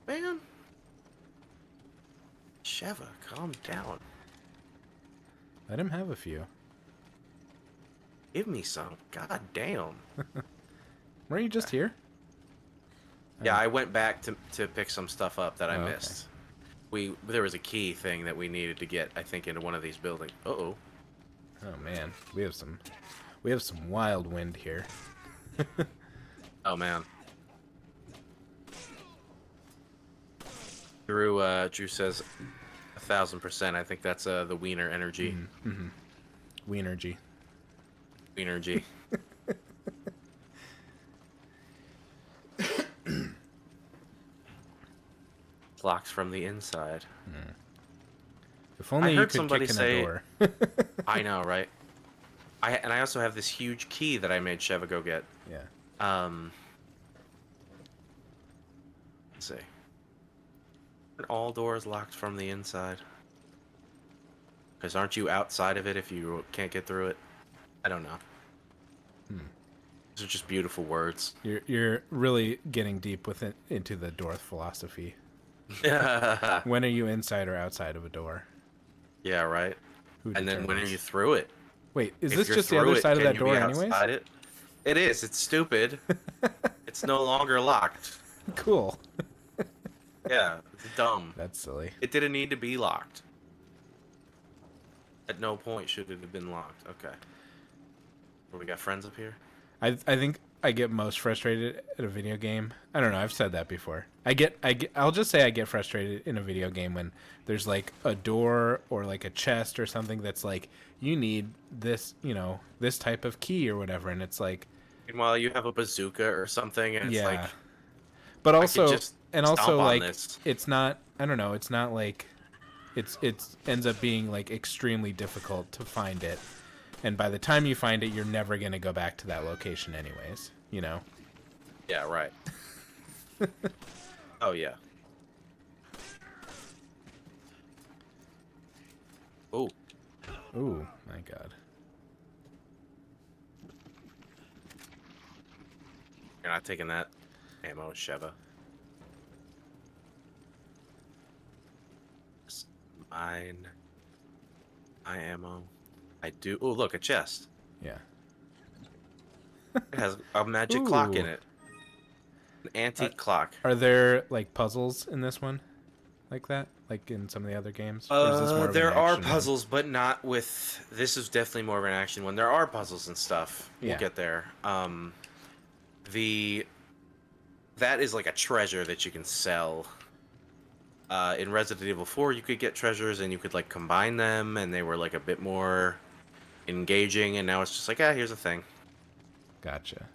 Man. Sheva, calm down. Let him have a few. Give me some. God damn. Weren't you just here? Yeah, I went back to pick some stuff up that I Oh, okay. missed. There was a key thing that we needed to get, I think, into one of these buildings. Uh-oh. Oh man, we have some wild wind here. Oh man. Drew says 1,000%. I think that's the wiener energy. Wienergy. Wienergy. Locks from the inside. If only I you heard could somebody kick in say- a door. I know, right? I also have this huge key that I made Sheva go get. Yeah. Let's see. Are all doors locked from the inside? Because aren't you outside of it if you can't get through it? I don't know. These are just beautiful words. You're really getting deep with it into the door philosophy. When are you inside or outside of a door? Yeah, right. Who And then when are determines? you through it? Wait, is If this you're just the through other it, side of can that you door be anyways? outside it? It is. It's stupid. It's no longer locked. Cool. Yeah, it's dumb. That's silly. It didn't need to be locked. At no point should it have been locked. Okay. Well, we got friends up here? I think I get most frustrated at a video game. I don't know. I've said that before. I'll just say I get frustrated in a video game when there's like a door or like a chest or something that's like you need this, this type of key or whatever, and it's like Meanwhile, you have a bazooka or something, and it's yeah. like, But I also could just and stomp also on like this. it's not. I don't know. It's not like it's ends up being like extremely difficult to find it. And by the time you find it, you're never going to go back to that location anyways, Yeah, right. Oh, yeah. Oh, Ooh, my God. you're not taking that ammo, Sheva. It's mine. My ammo. I do. Oh, look, a chest. Yeah. It has a magic clock in Ooh. it. An antique clock. Are there like puzzles in this one? Like that? Like in some of the other games? Or is this more of an There are action one? puzzles, but not with. This is definitely more of an action one. There are puzzles and stuff. We'll Yeah. get there. That is like a treasure that you can sell. In Resident Evil 4, you could get treasures and you could like combine them, and they were like a bit more engaging. And now it's just like, here's a thing. Gotcha.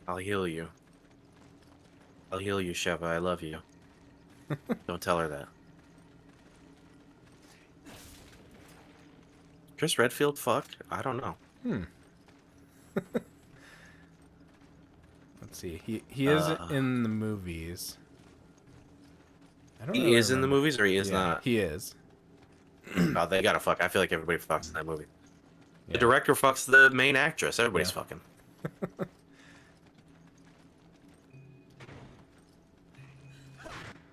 I'll heal you. I'll heal you, Sheva. I love you. Don't tell her that. Chris Redfield, fuck? I don't know. Let's see. He is in the movies. I don't He really is in the remember. movies, or he is Yeah, not? He is. Oh, they gotta fuck. I feel like everybody fucks in that movie. Yeah. The director fucks the main actress. Everybody's Yeah. fucking.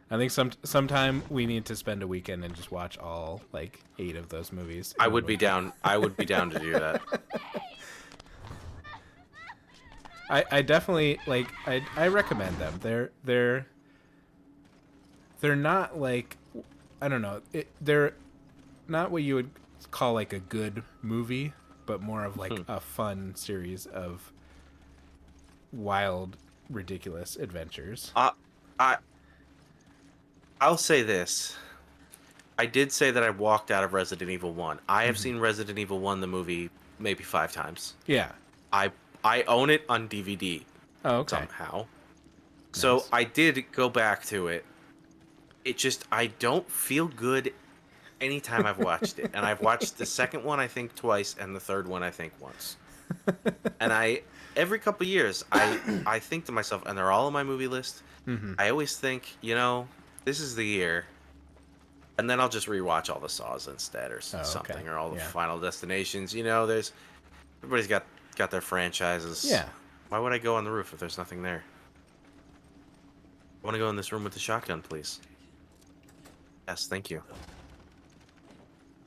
I think sometime we need to spend a weekend and just watch all like 8 of those movies. I in would one be weekend. down. I would be down to do that. I definitely like I recommend them. They're not like I don't know. They're not what you would call like a good movie, but more of like a fun series of wild, ridiculous adventures. I'll say this. I did say that I walked out of Resident Evil 1. I have seen Resident Evil 1, the movie, maybe 5 times. Yeah. I own it on DVD Oh, okay. somehow. So Nice. I did go back to it. It just, I don't feel good anytime I've watched it. And I've watched the second one, I think, twice, and the third one, I think, once. And every couple years, I think to myself, and they're all on my movie list, I always think, this is the year. And then I'll just rewatch all the Saws instead, or okay. something, or all the Yeah. Final Destinations. Everybody's got their franchises. Yeah. Why would I go on the roof if there's nothing there? I want to go in this room with the shotgun, please. Yes, thank you.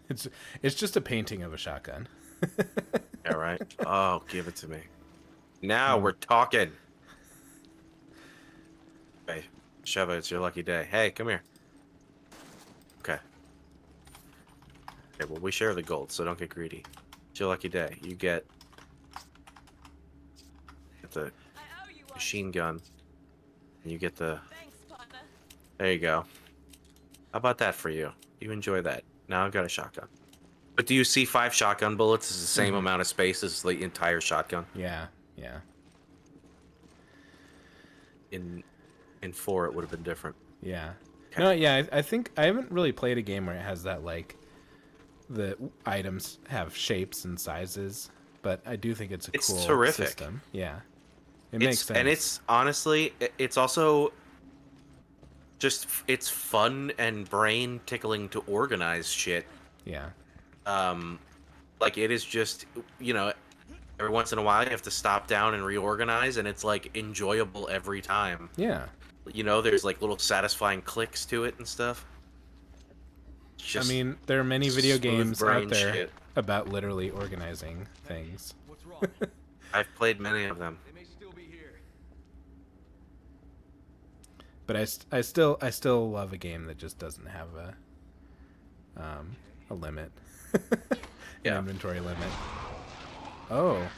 It's just a painting of a shotgun. Yeah, right? Oh, give it to me. Now we're talking. Hey, Sheva, it's your lucky day. Hey, come here. Okay. Okay, well, we share the gold, so don't get greedy. It's your lucky day. You get the I owe you one. machine gun, and you get the... Thanks, partner. There you go. How about that for you? You enjoy that. Now I've got a shotgun. But do you see 5 shotgun bullets is the same amount of space as the entire shotgun? Yeah. Yeah. In 4, it would have been different. Yeah. Okay. No, yeah, I think I haven't really played a game where it has that like the items have shapes and sizes, but I do think it's a It's cool terrific. system. Yeah, it makes sense. And it's honestly, it's also just it's fun and brain tickling to organize shit. yeah, Like it is just, every once in a while you have to stop down and reorganize, and it's like enjoyable every time. yeah. There's like little satisfying clicks to it and stuff. It's I just mean, there are many video smooth games brain out there shit. about literally organizing things. What's wrong? I've played many of them. They may still be here. But I still love a game that just doesn't have a limit, an Yeah. inventory limit. Oh,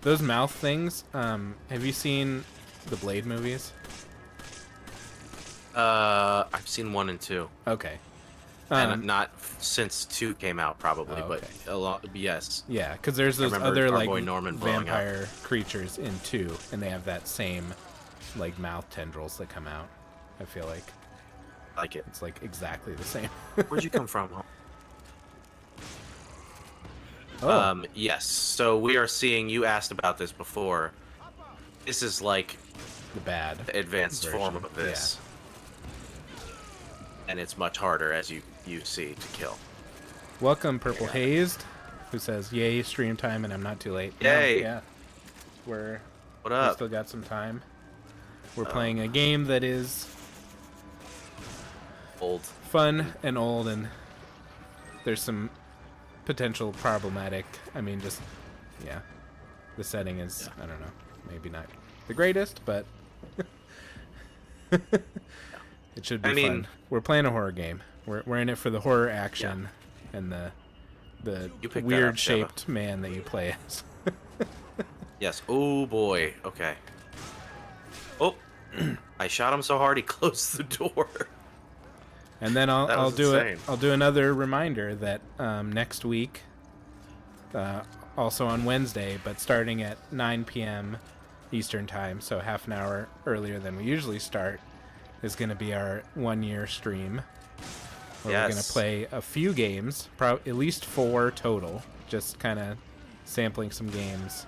those mouth things. Have you seen the Blade movies? I've seen 1 and 2, Okay. and not since 2 came out, probably, Oh, but okay. a lot. Yes. Yeah, because there's those remember other our like boy Norman blowing up. vampire creatures in 2, and they have that same like mouth tendrils that come out. I feel like Like it. it's like exactly the same. Where'd you come from? Oh, Yes. So we are seeing. You asked about this before. This is like the bad. the advanced form version, of this, and it's much harder, as you see, to kill. Welcome, Purple Hazed, who says, "Yay, stream time, and I'm not too late." No, Yay. yeah, we're What we up? still got some time. We're playing a game that is Old. fun and old, and there's some potential problematic. I mean, just yeah, the setting is I don't know, maybe not the greatest, but it should be I mean- fun. We're playing a horror game. We're in it for the horror action and the You picked that up, weird Sheva. shaped man that you play as. Yes. Oh boy. Okay. Oh, I shot him so hard he closed the door. And then That I'll was do it. insane. I'll do another reminder that next week, also on Wednesday, but starting at 9 p.m. Eastern time, so half an hour earlier than we usually start, is going to be our 1-year stream. Where we're going to Yes. play a few games, at least 4 total, just kind of sampling some games,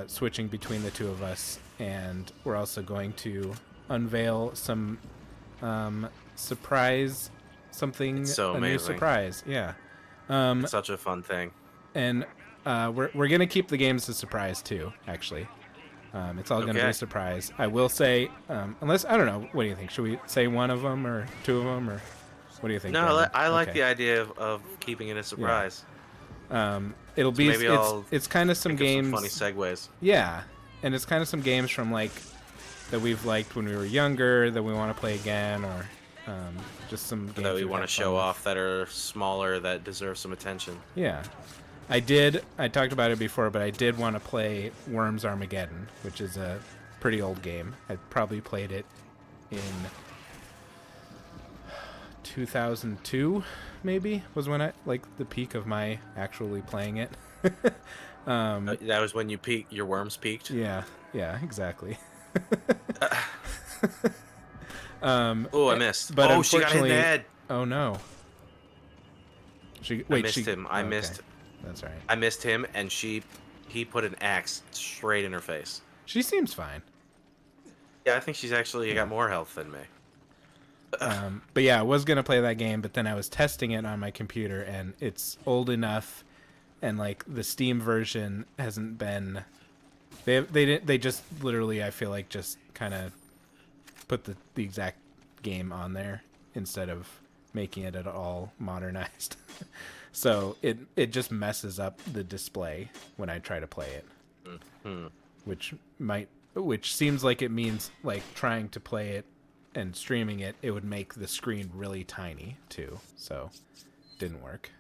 switching between the two of us, and we're also going to unveil some surprise something, It's so a new amazing. surprise. Yeah. It's such a fun thing. And we're gonna keep the games a surprise too. Actually, it's all gonna be Okay. a surprise. I will say, unless I don't know. What do you think? Should we say one of them or 2 of them, or what do you think? No, Brandon? I like Okay. the idea of keeping it a surprise. It'll be maybe I'll it's kind of some Think of games. some funny segues. Yeah, and it's kind of some games from like that we've liked when we were younger that we want to play again, or just some games That we we've want to had show fun with. off that are smaller that deserve some attention. Yeah. I talked about it before, but I did want to play Worms Armageddon, which is a pretty old game. I probably played it in 2002, maybe, was when the peak of my actually playing it. That was when your worms peaked. Yeah, exactly. Oh, I missed. but Oh, she got hit in unfortunately- the head. Oh no. I missed him. I okay. missed. That's right. I missed him, and he put an axe straight in her face. She seems fine. Yeah, I think she's actually got more health than me. But yeah, I was gonna play that game, but then I was testing it on my computer, and it's old enough, and like the Steam version hasn't been. They just literally, I feel like, just kind of put the exact game on there instead of making it at all modernized. So it just messes up the display when I try to play it, which seems like it means like trying to play it and streaming it, it would make the screen really tiny too. So didn't work.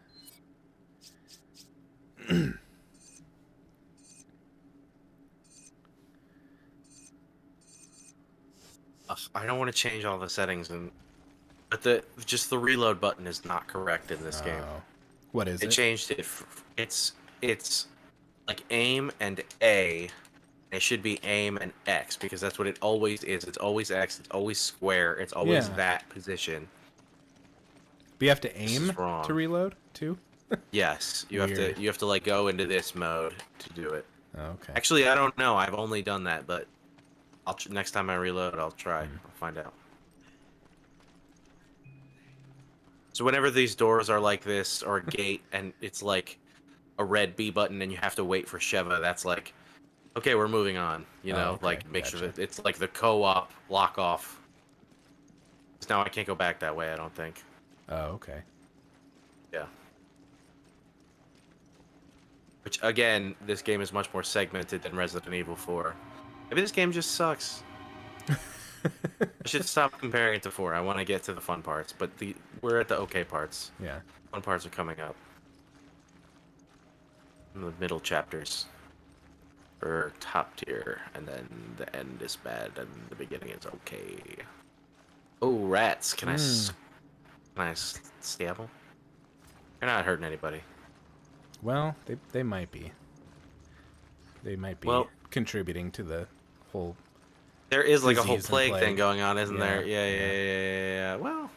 Ugh, I don't want to change all the settings, but just the reload button is not correct in this game. Oh. What is It it? changed it. It's like aim and A. It should be aim and X because that's what it always is. It's always X. It's always square. It's always Yeah. that position. But you have to This aim is wrong. to reload too. Yes, you Weird. have to like go into this mode to do it. Oh, okay. Actually, I don't know. I've only done that, but next time I reload, I'll try. I'll find out. So whenever these doors are like this or a gate and it's like a red B button and you have to wait for Sheva, that's like, okay, we're moving on. You know, okay. like make sure Gotcha. that it's like the co-op lock off. 'Cause now I can't go back that way, I don't think. Oh, okay. Yeah. Which again, this game is much more segmented than Resident Evil 4. Maybe this game just sucks. I should stop comparing it to 4. I want to get to the fun parts, but we're at the okay parts. Yeah. Fun parts are coming up. In the middle chapters. Or top tier, and then the end is bad, and the beginning is okay. Oh, rats! Can I stab them? They're not hurting anybody. Well, they might be. They might be Well, contributing to the whole. there is like a whole Disease and plague plague. thing going on, isn't there? Yeah, Yeah. Well.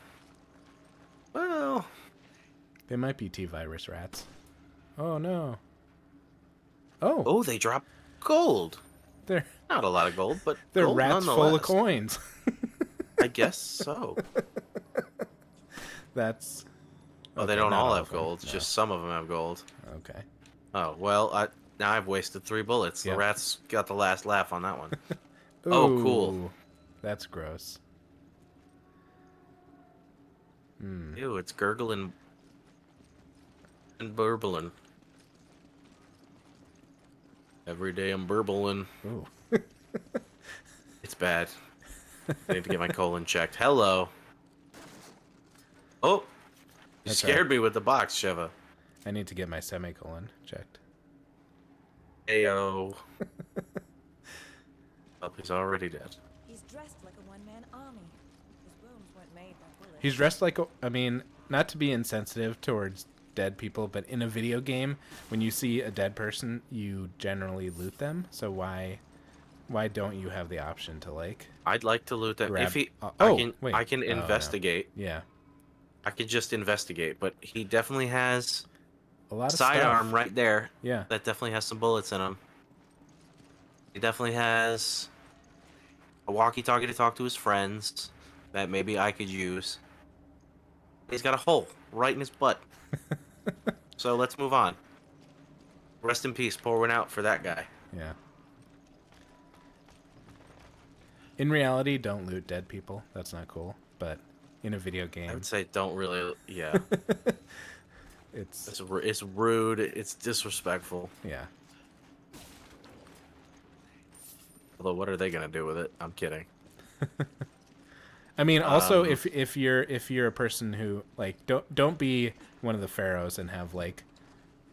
They might be T-virus rats. Oh no. Oh, Oh, they drop gold. they're Not a lot of gold, but they're gold rats full of nonetheless. coins. I guess so. That's. Oh, okay, they don't not all of have them. gold. No. Just some of them have gold. Okay. Oh well, now I've wasted 3 bullets. Yep. The rats got the last laugh on that one. Oh, cool. Ooh, that's gross. Hmm. Ew, it's gurgling and burbling. Every day I'm burbling. Ooh. It's bad. I need to get my colon checked. Hello. Oh, you That's scared right. me with the box, Sheva. I need to get my semicolon checked. Ayo. Oh, he's already dead. He's dressed like a one-man army. His wounds weren't made by bullets. He's dressed like I mean, not to be insensitive towards dead people, but in a video game, when you see a dead person, you generally loot them. So why don't you have the option to like? I'd like to loot them. Grab- If he, wait. I can Oh, no. investigate. Yeah, I could just investigate, but he definitely has a lot of sidearm stuff. right there. Yeah, That definitely has some bullets in him. He definitely has a walkie-talkie to talk to his friends that maybe I could use. He's got a hole right in his butt. So let's move on. Rest in peace. Pour one out for that guy. yeah. In reality, don't loot dead people. That's not cool. But in a video I game, would say don't really. Yeah, it's it's rude. It's disrespectful. yeah. Although, what are they gonna do with it? I'm kidding. I mean, also Um, if you're a person who like don't be one of the pharaohs and have like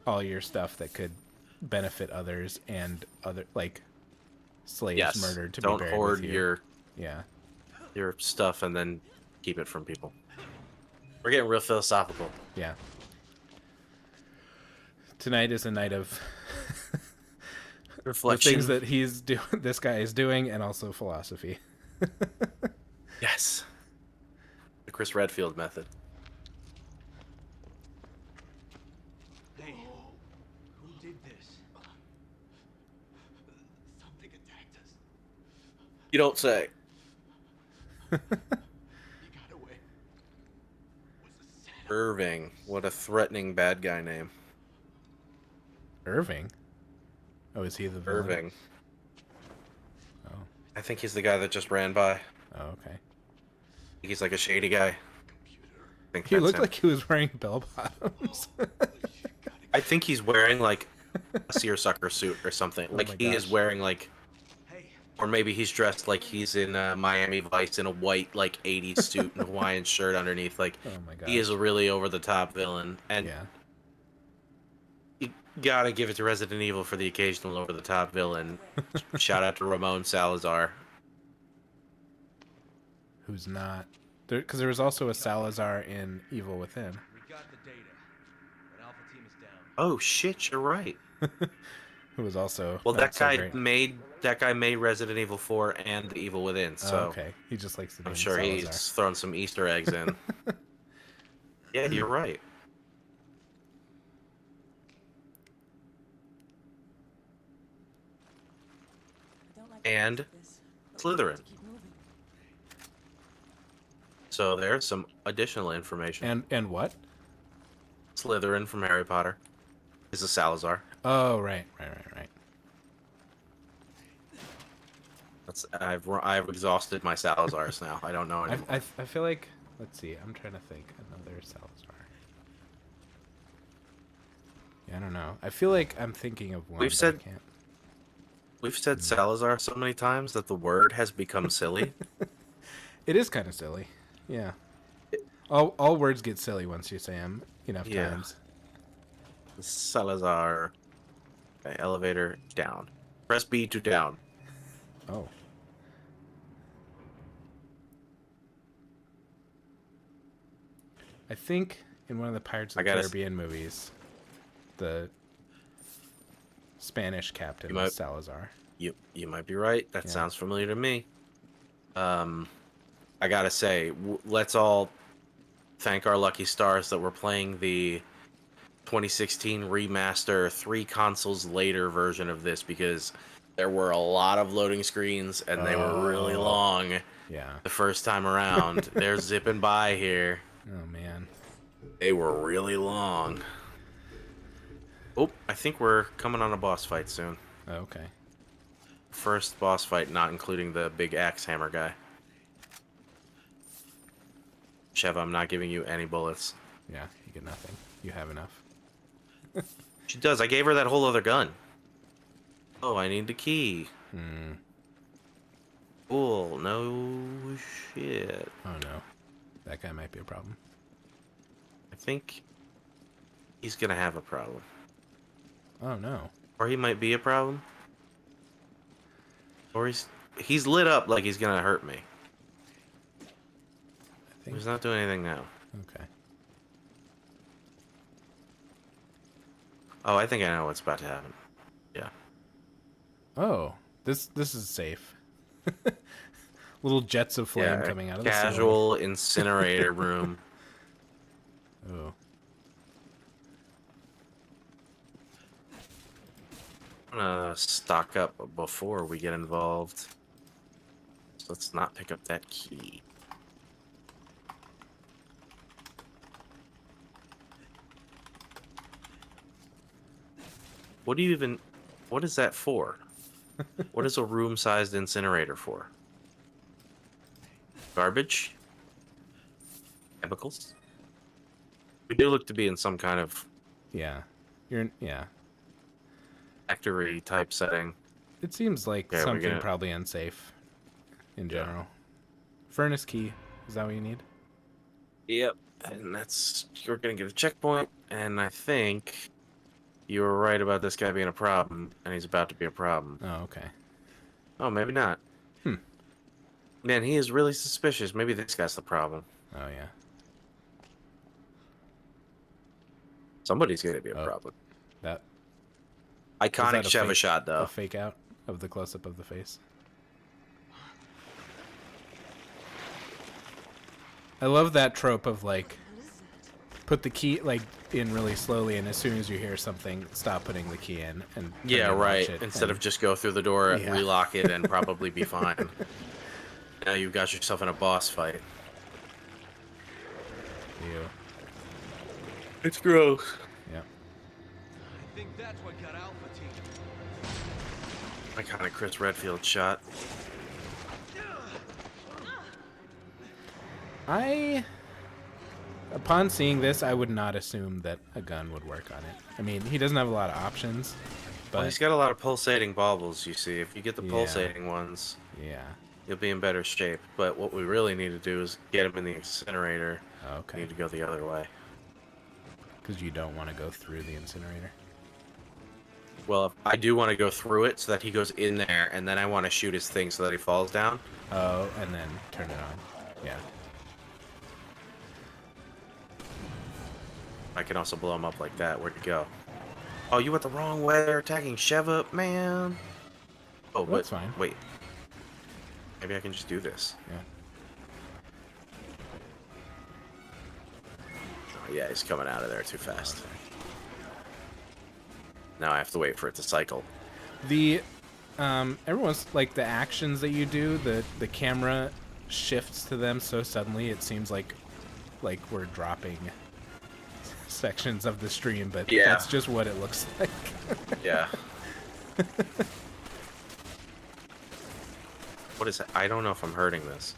all your stuff that could benefit others and other like slaves Yes. murdered to Don't be buried hoard with you. your Yeah, stuff and then keep it from people. We're getting real philosophical. yeah. Tonight is a night of the Reflection. things that this guy is doing, and also philosophy. Yes. The Chris Redfield method. Hey, who did this? Something attacked us. You don't say. He got away. Was a setup. Irving. What a threatening bad guy name. Irving. Oh, is he the villain? Irving. Oh, I think he's the guy that just ran by. oh, okay. He's like a shady guy. Computer. I think He that's looked him. like he was wearing bell bottoms. I think he's wearing like a seersucker suit or something. Oh Like my he is gosh. wearing like, Hey, or maybe he's dressed like he's in Miami Vice in a white like '80s suit and a Hawaiian shirt underneath. Like Oh my god. he is a really over the top villain, and Yeah. you gotta give it to Resident Evil for the occasional over the top villain. Shout out to Ramon Salazar. Who's not there? Because there was also a Salazar in Evil Within. We got the data. An alpha team is down. Oh shit, you're right. who was also Well, not that so guy great. made Resident Evil 4 and The Evil Within, Oh, so okay. He just likes the I'm name sure Salazar. he's thrown some Easter eggs in. Yeah, you're right. I don't like And the look of this, but we have Slytherin. to keep moving. So there's some additional information. And what? Slytherin from Harry Potter is a Salazar. Oh, right. I've exhausted my Salazars now. I don't know I, anymore. I feel like, let's see, I'm trying to think. Another Salazar. Yeah, I don't know. I feel like I'm thinking of one, We've but said- I can't. We've said Salazar so many times that the word has become silly. It is kind of silly. Yeah. All words get silly once you say them enough Yeah. times. Salazar. Okay, elevator down. Press B to down. Oh. I think in one of the Pirates of I the gotta Caribbean movies, the Spanish captain You was might- Salazar. You might be right. That Yeah. sounds familiar to me. I gotta say, let's all thank our lucky stars that we're playing the 2016 remaster 3 consoles later version of this, because there were a lot of loading screens and they were really Oh. long Yeah. the first time around. They're zipping by here. Oh man. They were really long. Oh, I think we're coming on a boss fight soon. Oh, okay. First boss fight, not including the big axe hammer guy. Chev, I'm not giving you any bullets. Yeah, you get nothing. You have enough. She does. I gave her that whole other gun. Oh, I need the key. Hmm. Cool. No shit. Oh no. That guy might be a problem. I think he's gonna have a problem. Oh no. Or he might be a problem. Or he's lit up like he's gonna hurt me. I think. He's not doing anything now. Okay. Oh, I think I know what's about to happen. Yeah. Oh, this is safe. Little jets of flame coming out of the casual incinerator room. ceiling. Oh. I'm gonna stock up before we get involved. So let's not pick up that key. What do you even... What is that for? What is a room-sized incinerator for? Garbage? Chemicals? We do look to be in some kind of Yeah. Yeah. factory type setting. It seems like Yeah, we're something gonna- probably unsafe in Yeah. general. Furnace key. Is that what you need? Yep. And that's... You're gonna get a checkpoint, and I think... You were right about this guy being a problem, and he's about to be a problem. Oh, okay. Oh, maybe not. Man, he is really suspicious. Maybe this guy's the problem. Oh yeah. Somebody's gonna be a Oh. problem. That Iconic that a Sheva fake- shot, a though. fake out of the close up of the face. I love that trope of like What is that? put the key like in really slowly, and as soon as you hear something, stop putting the key in and Yeah, and watch right. it, Instead and- of just go through the door, Yeah. relock it, and probably be fine. Now you've got yourself in a boss fight. you. It's gross. Yeah. I think that's what got Alpha Team. Iconic Chris Redfield shot. Upon seeing this, I would not assume that a gun would work on it. I mean, he doesn't have a lot of options, but Well, he's got a lot of pulsating baubles, you see. If you get the Yeah. pulsating ones, yeah. you'll be in better shape. But what we really need to do is get him in the incinerator. We Okay. need to go the other way. Because you don't want to go through the incinerator. Well, I do want to go through it so that he goes in there, and then I want to shoot his thing so that he falls down. Oh, and then turn it on. Yeah. I can also blow him up like that. Where'd he go? Oh, you went the wrong way. They're attacking Sheva, man. Oh, Well, but that's fine. wait. Maybe I can just do this. Yeah. Oh, yeah, he's coming out of there too fast. Now I have to wait for it to cycle. The everyone's like the actions that you do, the camera shifts to them so suddenly it seems like we're dropping sections of the stream, but Yeah. that's just what it looks like. Yeah. What is that? I don't know if I'm hurting this.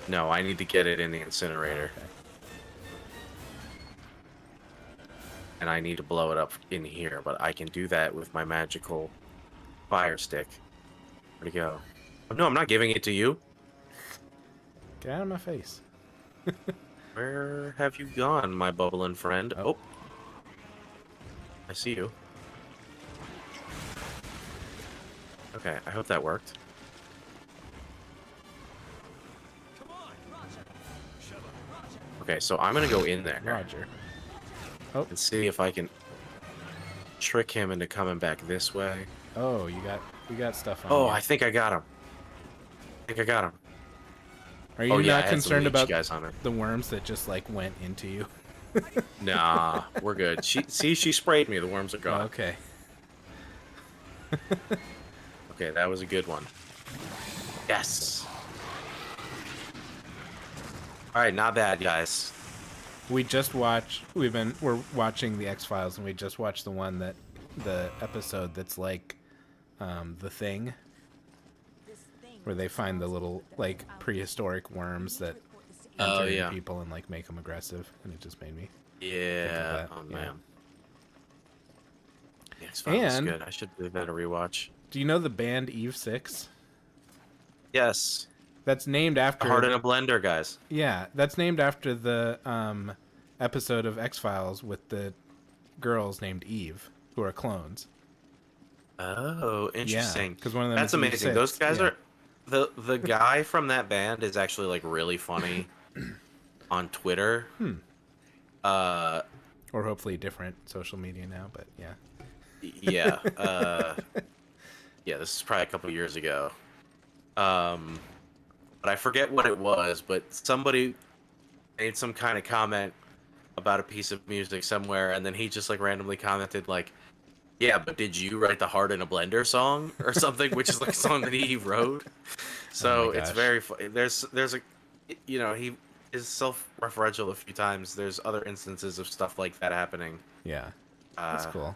No, I need to get it in the incinerator. Okay. And I need to blow it up in here, but I can do that with my magical fire stick. Where'd it go? Oh, no, I'm not giving it to you. Get out of my face. Where have you gone, my bubbling friend? Oh. Oh. I see you. Okay, I hope that worked. Okay, so I'm gonna go in there Roger. and see if I can trick him into coming back this way. Oh, you got stuff on Oh, you. I think I got him. I think I got him. Are you Oh, yeah, I not had some concerned leech about guys on it. the worms that just like went into you? Nah, we're good. She sprayed me. The worms are gone. Okay. Okay, that was a good one. Yes. All right, not bad, guys. We're watching the X-Files, and we just watched the episode that's like the Thing, where they find the little like prehistoric worms that Oh, enter yeah. people and like make them aggressive, and it just made me. Yeah. that, Oh yeah. man. The X-Files is And- good. I should give that a rewatch. Do you know the band Eve 6? Yes. That's named after Heart in a blender, guys. Yeah, that's named after the episode of X-Files with the girls named Eve, who are clones. Oh, interesting. 'cause one of them That's is Eve amazing. Those 6, guys yeah. are the guy from that band is actually like really funny on Twitter. Or hopefully different social media now, but yeah. Yeah. Yeah, this is probably a couple years ago. But I forget what it was, but somebody made some kind of comment about a piece of music somewhere, and then he just like randomly commented like, "Yeah, but did you write the Heart in a Blender song or something?" Which is like a song that he wrote. So Oh my it's gosh. very funny. There's a, you know, he is self-referential a few times. There's other instances of stuff like that happening. Yeah. That's cool.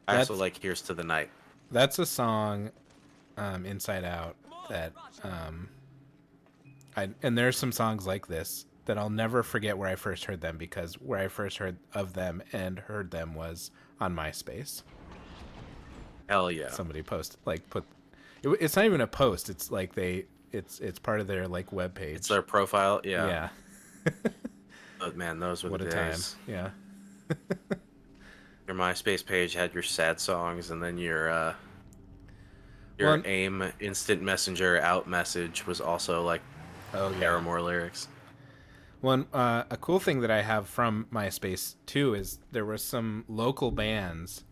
I also That's- like Here's to the Night. That's a song, Inside Out, that and there's some songs like this that I'll never forget where I first heard them, because where I first heard of them and heard them was on MySpace. Hell yeah. Somebody it's not even a post, it's like it's part of their like web page. It's their profile. Yeah. Yeah. But man, those were What the a time. days. Yeah. Your MySpace page had your sad songs, and then your Well, AIM instant messenger out message was also like Oh yeah. Paramore lyrics. One a cool thing that I have from MySpace too is there were some local bands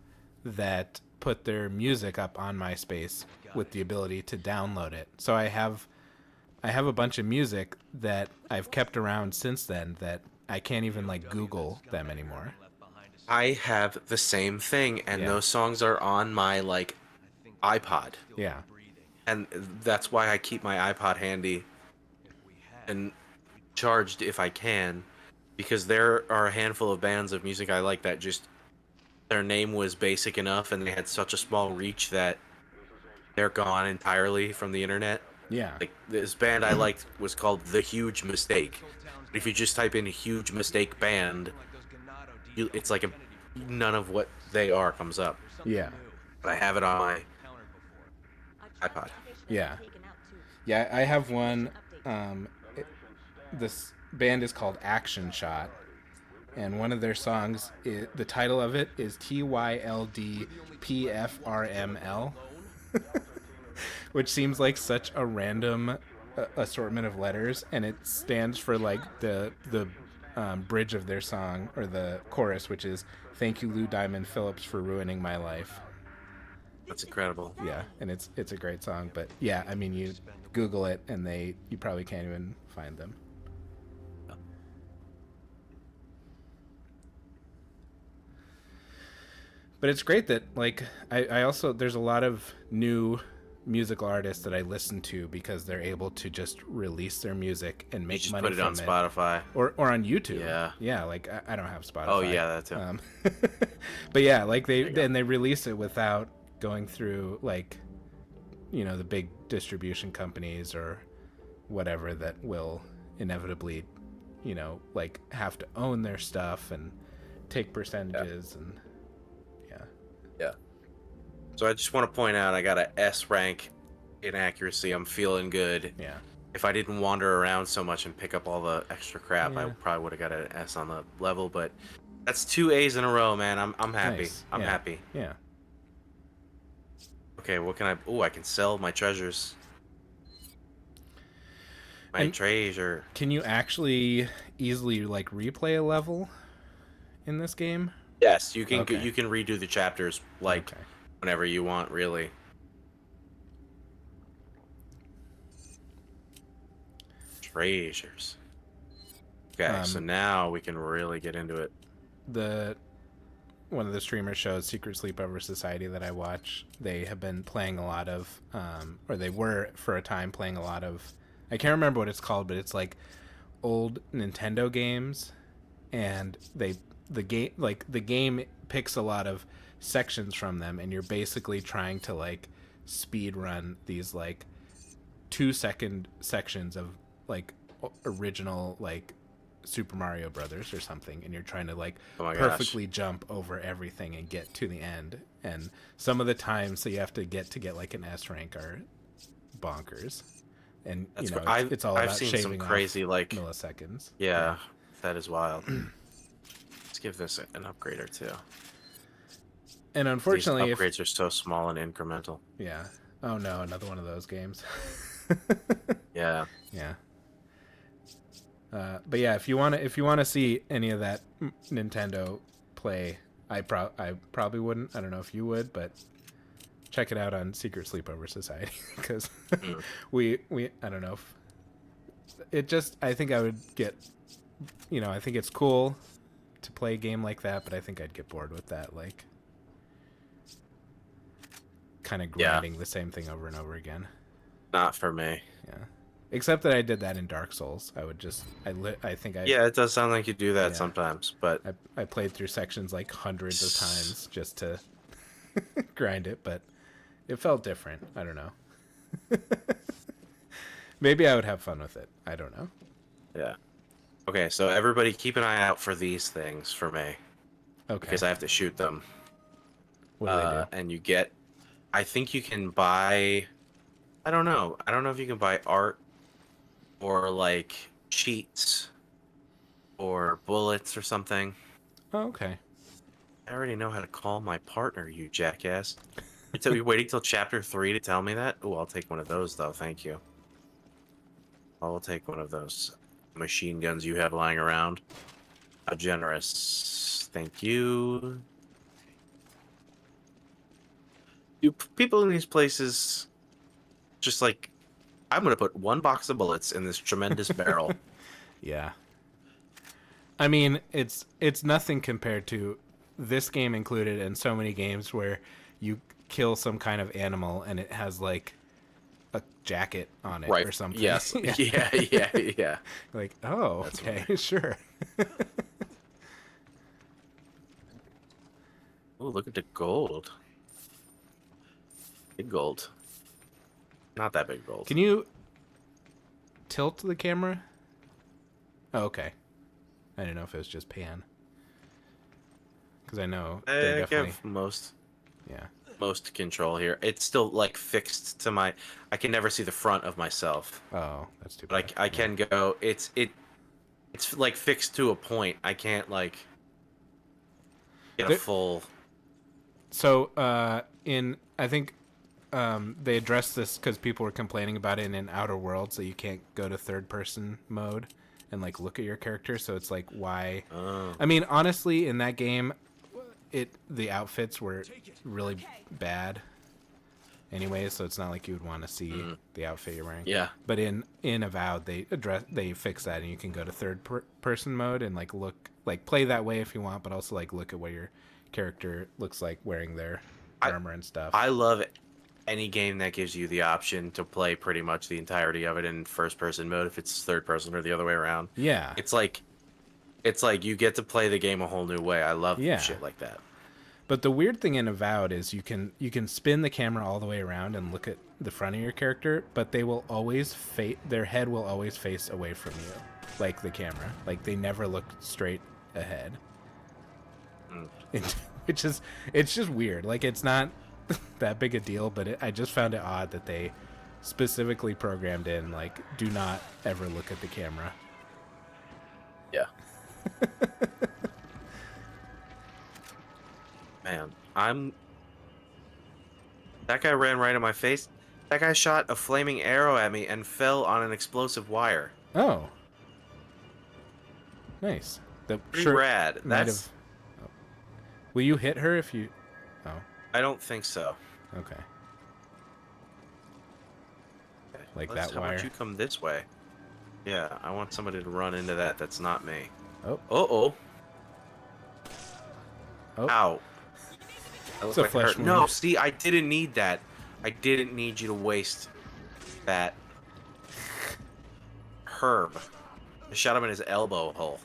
that put their music up on MySpace with the ability to download it. So I have a bunch of music that I've kept around since then that I can't even like Google them anymore. I have the same thing, and Yeah. those songs are on my like iPod, Yeah. and that's why I keep my iPod handy and charged if I can, because there are a handful of bands of music I like that just their name was basic enough and they had such a small reach that they're gone entirely from the internet. Yeah. Like this band I liked was called The Huge Mistake. But if you just type in Huge Mistake band, it's like none of what they are comes up. Yeah. But I have it on my iPod. Yeah. Yeah, I have one. This band is called Action Shot, and one of their songs, the title of it is TYLDPFRML, which seems like such a random assortment of letters, and it stands for like the bridge of their song, or the chorus, which is "Thank you, Lou Diamond Phillips, for ruining my life." That's incredible. Yeah, and it's a great song. But yeah, I mean, you Google it, and you probably can't even find them. But it's great that, like, I also, there's a lot of new musical artists that I listen to because they're able to just release their music and You make just money put it on from it. Spotify. Or on YouTube. Yeah. Yeah, like I don't have Spotify. Oh yeah, that too. But yeah, like There you go. they release it without going through, like, the big distribution companies or whatever that will inevitably, like, have to own their stuff and take percentages. And Yeah. So I just want to point out I got a S rank in accuracy. I'm feeling good. yeah. If I didn't wander around so much and pick up all the extra crap, I Yeah. probably would have got an S on the level. But that's 2 A's in a row, man. I'm happy. Nice. I'm Yeah. happy. Yeah. Okay, what can I? Oh, I can sell my treasures. My And- treasure. Can you actually easily, like, replay a level in this game? Yes, you can. Okay. You can redo the chapters like Okay. whenever you want, really. Treasures. Okay, so now we can really get into it. One of the streamers shows, Secret Sleepover Society, that I watch, they have been playing a lot of, or they were for a time playing a lot of, I can't remember what it's called, but it's like old Nintendo games, and the game picks a lot of sections from them, and you're basically trying to, like, speed run these, like, 2-second sections of, like, original, like, Super Mario Brothers or something, and you're trying to, like, Oh my perfectly jump over everything and get to the end. And some of the times that you have to get like an S rank are bonkers. And That's it's all I've about seen shaving some off crazy like milliseconds. yeah, that is wild. Let's give this an upgrade or two. And unfortunately, These upgrades are so small and incremental. yeah. Oh no, another one of those games. Yeah. Yeah. But yeah, if you want to see any of that Nintendo play, I probably wouldn't. I don't know if you would, but check it out on Secret Sleepover Society, because we I don't know if it just, I think I would get, I think it's cool to play a game like that, but I think I'd get bored with that, like, kind of grinding the same thing over and over again. Not for me. Yeah. Except that I did that in Dark Souls. I would just, I think I, Yeah, it does sound like you do that Yeah. sometimes, but I played through sections like hundreds of times just to grind it, but it felt different. I don't know. Maybe I would have fun with it. I don't know. yeah. Okay, so everybody keep an eye out for these things for me, Okay. because I have to shoot them. What do they do? And you get, I think you can buy, I don't know if you can buy art or like cheats or bullets or something. Oh, okay. I already know how to call my partner, you jackass. You're waiting till chapter 3 to tell me that? Oh, I'll take one of those though, thank you. I will take one of those machine guns you have lying around. How generous. Thank you. Do people in these places just like, I'm gonna put one box of bullets in this tremendous barrel. Yeah. I mean, it's nothing compared to this game included, and so many games where you kill some kind of animal and it has, like, a jacket on it Right. or something. Yes. Yeah. Yeah. Like, oh, That's okay, sure. Oh, look at the gold. Big gold. Not that big gold. Can you tilt the camera? Oh, okay. I didn't know if it was just pan. Because I know they I definitely... have most Yeah. control here. It's still like fixed to my. I can never see the front of myself, Oh, that's too but bad. I can go. It's like fixed to a point. I can't like get a There- full. So, I think they addressed this because people were complaining about it in Outer Worlds, that you can't go to third-person mode. and like look at your character. So it's like, why? Oh. I mean, honestly, in that game, the outfits were really bad anyway, so it's not like you would want to see the outfit you're wearing. Yeah. But in Avowed, they fix that, and you can go to person mode and like play that way if you want, but also like look at what your character looks like wearing their armor and stuff. I love any game that gives you the option to play pretty much the entirety of it in first person mode if it's third person or the other way around. Yeah. It's like you get to play the game a whole new way. I love shit like that. But the weird thing in Avowed is you can spin the camera all the way around and look at the front of your character, but they will always their head will always face away from you, like the camera. Like they never look straight ahead. It's just weird. Like it's not that big a deal, but I just found it odd that they specifically programmed in like do not ever look at the camera. Yeah. Man, that guy ran right in my face. That guy shot a flaming arrow at me and fell on an explosive wire. Oh. Nice. Pretty rad. That's... Oh. Will you hit her if you... Oh. I don't think so. Okay. Okay, Like how that wire? about you come this way? Yeah, I want somebody to run into that. That's not me. Oh. Uh-oh. Oh. Ow. That It's looked a like it flesh hurt. wound. No, see, I didn't need that. I didn't need you to waste that herb. I shot him in his elbow hole.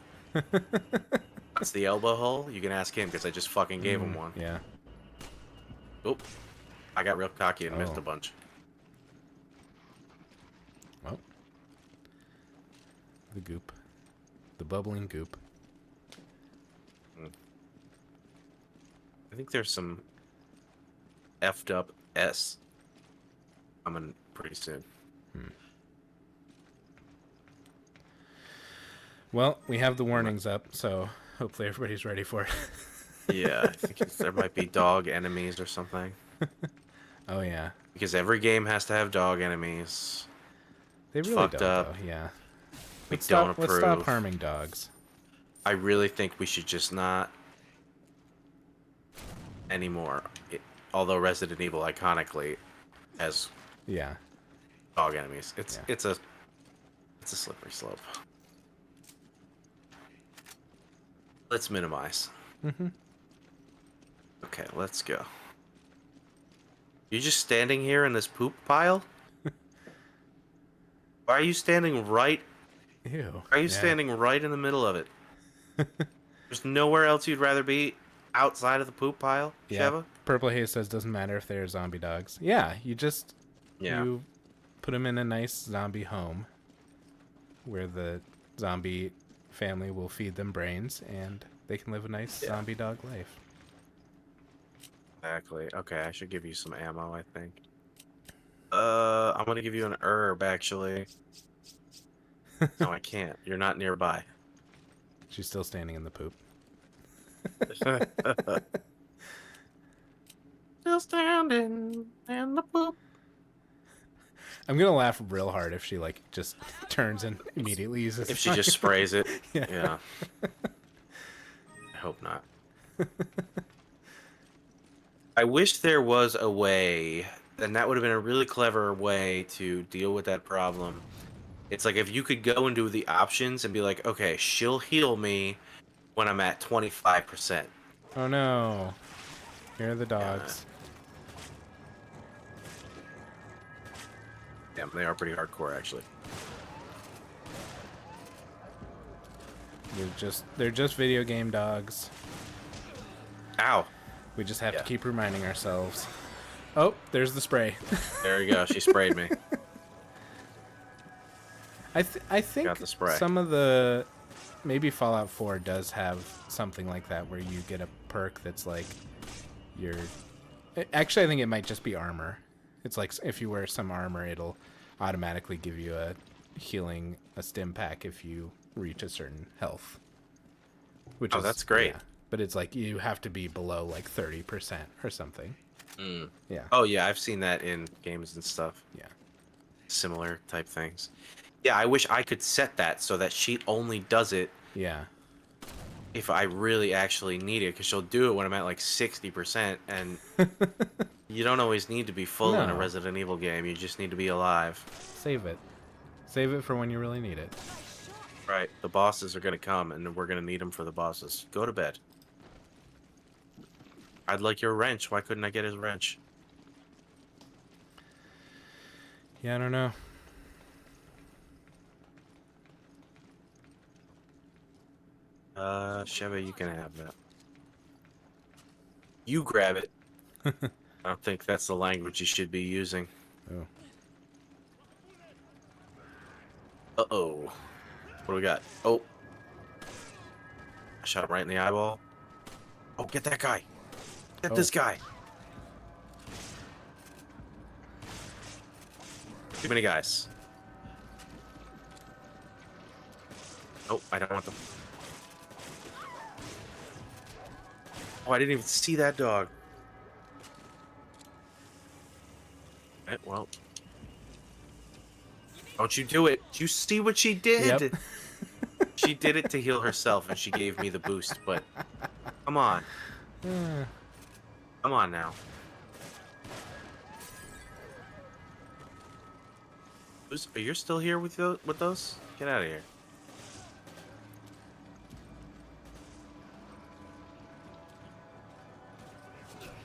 That's the elbow hole? You can ask him, because I just fucking gave him one. Yeah. Oop. I got real cocky and missed Oh. a bunch. Well. The goop. The bubbling goop. I think there's some effed up S coming pretty soon. Well, we have the warnings up, so hopefully everybody's ready for it. Yeah, I think there might be dog enemies or something. Oh, yeah. Because every game has to have dog enemies. They really fucked don't, up. though. Yeah. We Let's don't Let's stop approve. harming dogs. I really think we should just not anymore. Although Resident Evil iconically has Yeah. dog enemies, it's Yeah. it's a slippery slope. Let's minimize. Mm-hmm. Okay, let's go. You just standing here in this poop pile? Why are you standing right? Ew. Why are you Yeah. standing right in the middle of it? There's nowhere else you'd rather be outside of the poop pile, Yeah. Sheva? Purple Haze says doesn't matter if they're zombie dogs. Yeah, you put them in a nice zombie home where the zombie family will feed them brains and they can live a nice zombie dog life. Exactly. Okay, I should give you some ammo, I think. I'm gonna give you an herb, actually. No, I can't. You're not nearby. She's still standing in the poop. Still standing in the poop. I'm gonna laugh real hard if she like just turns and immediately uses. If she just sprays it. Yeah. Yeah. I hope not. I wish there was a way, and that would have been a really clever way to deal with that problem. It's like if you could go into the options and be like, okay, she'll heal me when I'm at 25%. Oh no! Here are the dogs. Damn, they are pretty hardcore, actually. They're just video game dogs. Ow. We just have Yeah. to keep reminding ourselves. Oh, there's the spray. There you go. She sprayed me. I think Got the spray. some of the maybe Fallout 4 does have something like that where you get a perk that's like your. Actually, I think it might just be armor. It's like if you wear some armor, it'll automatically give you a stim pack if you reach a certain health. Which Oh, that's great. Yeah, but it's like you have to be below like 30% or something. Mm. Yeah. Oh, yeah, I've seen that in games and stuff. Yeah. Similar type things. Yeah, I wish I could set that so that she only does it Yeah. if I really actually need it, because she'll do it when I'm at like 60%, and you don't always need to be full in a No. Resident Evil game. You just need to be alive. Save it. Save it for when you really need it. Right. The bosses are gonna come, and we're gonna need them for the bosses. Go to bed. I'd like your wrench. Why couldn't I get his wrench? Yeah, I don't know. Sheva, you can have that. You grab it. I don't think that's the language you should be using. Oh. Uh-oh. What do we got? Oh. I shot him right in the eyeball. Oh, get that guy. Get this guy. Too many guys. Oh, I don't want them. Oh, I didn't even see that dog. Well. Don't you do it. Do you see what she did? Yep. She did it to heal herself, and she gave me the boost, but... Come on. Come on now. You're still here with those? Get out of here.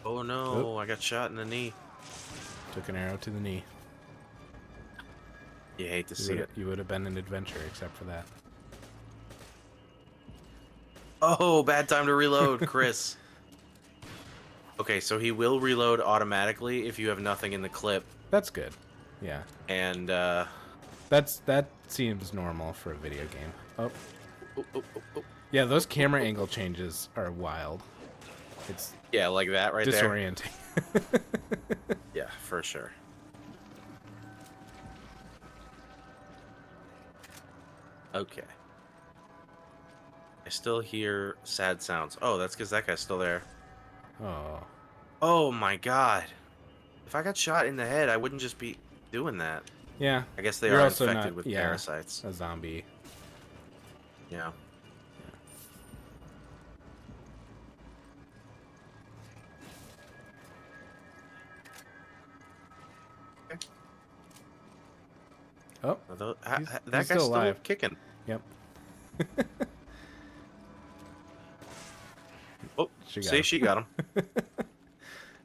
Oh no, I got shot in the knee. Took an arrow to the knee. You hate to see it. You would have been an adventure except for that. Oh, bad time to reload, Chris. Okay, so he will reload automatically if you have nothing in the clip. That's good. Yeah. And, that seems normal for a video game. Oh. Yeah, those camera angle changes are wild. It's yeah, like that right there. disorienting. Yeah, for sure. Okay. I still hear sad sounds. Oh, that's because that guy's still there. Oh. Oh my god. If I got shot in the head, I wouldn't just be doing that. Yeah. I guess they You're are also infected not, with yeah, parasites. a zombie. Yeah. Okay. Oh. That He's guy's still still alive. kicking. Yep. Oh, she got him.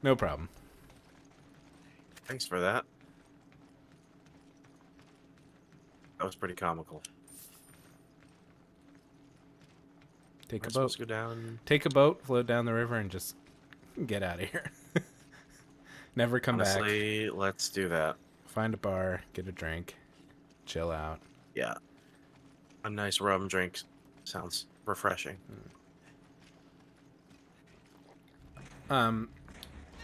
No problem. Thanks for that. That was pretty comical. Take Am I a supposed boat. to go down? Take a boat, float down the river, and just get out of here. Never come back. Honestly, let's do that. Find a bar, get a drink, chill out. Yeah. A nice rum drink sounds refreshing.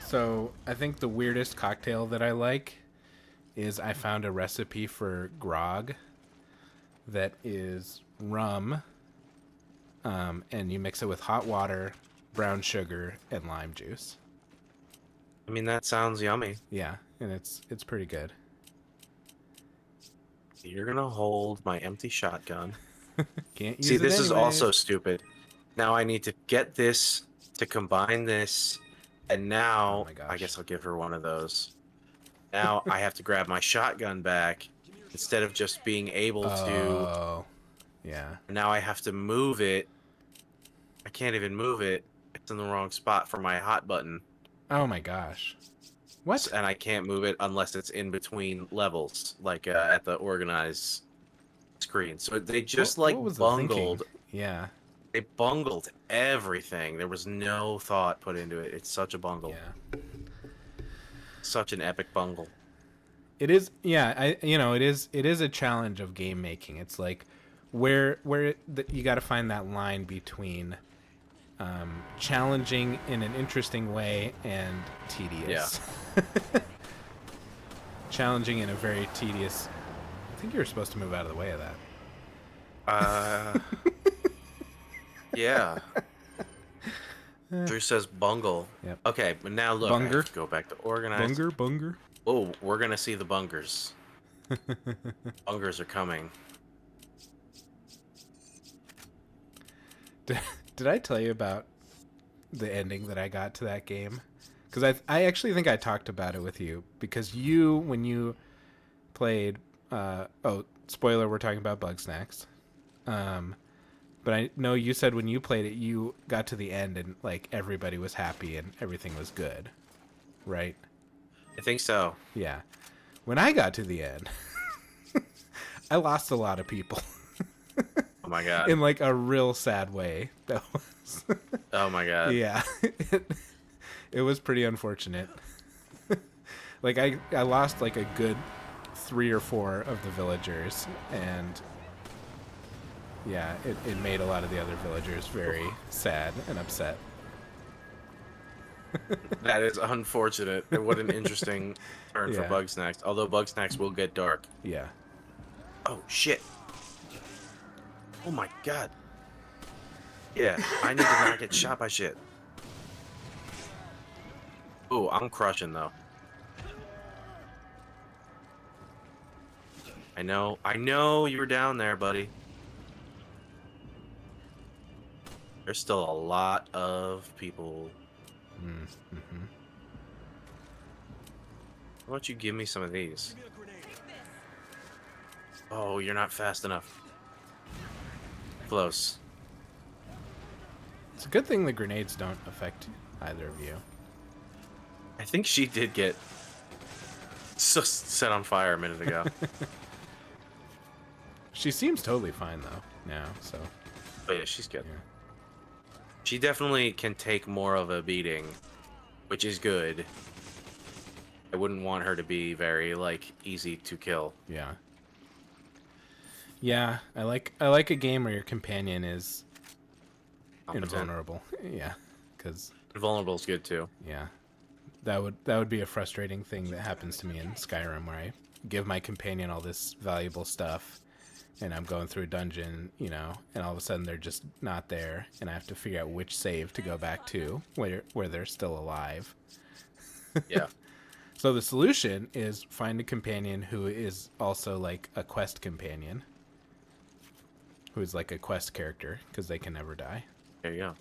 So I think the weirdest cocktail that I like is I found a recipe for grog that is rum, and you mix it with hot water, brown sugar, and lime juice. I mean, that sounds yummy. Yeah, and it's pretty good. You're gonna hold my empty shotgun. Can't use See, it this is anyways. also stupid. Now I need to get this to combine this, and now Oh my gosh. I guess I'll give her one of those. Now I have to grab my shotgun back instead of just being able to. Oh, yeah. Now I have to move it. I can't even move it. It's in the wrong spot for my hot button. Oh my gosh. What? And I can't move it unless it's in between levels, like at the organized screen. So they just What was the thinking? bungled. Yeah. They bungled everything. There was no thought put into it. It's such a bungle. Yeah. Such an epic bungle. It is, yeah. It is a challenge of game making. It's like where you got to find that line between challenging in an interesting way and tedious. Yeah. Challenging in a very tedious. I think you were supposed to move out of the way of that. Yeah. Drew says bungle. Yep. Okay, but now look. I Bunger. have to go back to organized. Bunger. Oh, we're gonna see the bungers. Bungers are coming. Did I tell you about the ending that I got to that game? Because I actually think I talked about it with you. Because you, when you played... oh, spoiler, we're talking about Bug Snacks. But I know you said when you played it, you got to the end and, like, everybody was happy and everything was good. Right? I think so. Yeah. When I got to the end, I lost a lot of people. Oh my god. In, like, a real sad way. That was... Oh my god. Yeah. It was pretty unfortunate. Like, I lost, like, a good 3 or 4 of the villagers, and... Yeah, it made a lot of the other villagers very sad and upset. That is unfortunate. What an interesting turn for Yeah. Bug Snacks. Although Bug Snacks will get dark. Yeah. Oh shit. Oh my god. Yeah, I need to not get shot by shit. Oh, I'm crushing though. I know you're down there, buddy. There's still a lot of people. Mm-hmm. Why don't you give me some of these? Oh, you're not fast enough. Close. It's a good thing the grenades don't affect either of you. I think she did get set on fire a minute ago. She seems totally fine, though, now, so... But yeah, she's good. Yeah. She definitely can take more of a beating, which is good. I wouldn't want her to be very, like, easy to kill. Yeah. Yeah, I like a game where your companion is Competent. invulnerable. Yeah, because... Invulnerable is good, too. Yeah. That would be a frustrating thing that happens to me in Skyrim, where I give my companion all this valuable stuff, and I'm going through a dungeon, you know, and all of a sudden they're just not there, and I have to figure out which save to go back to, where they're still alive. Yeah. So the solution is find a companion who is also like a quest companion, who is like a quest character, because they can never die. There you go.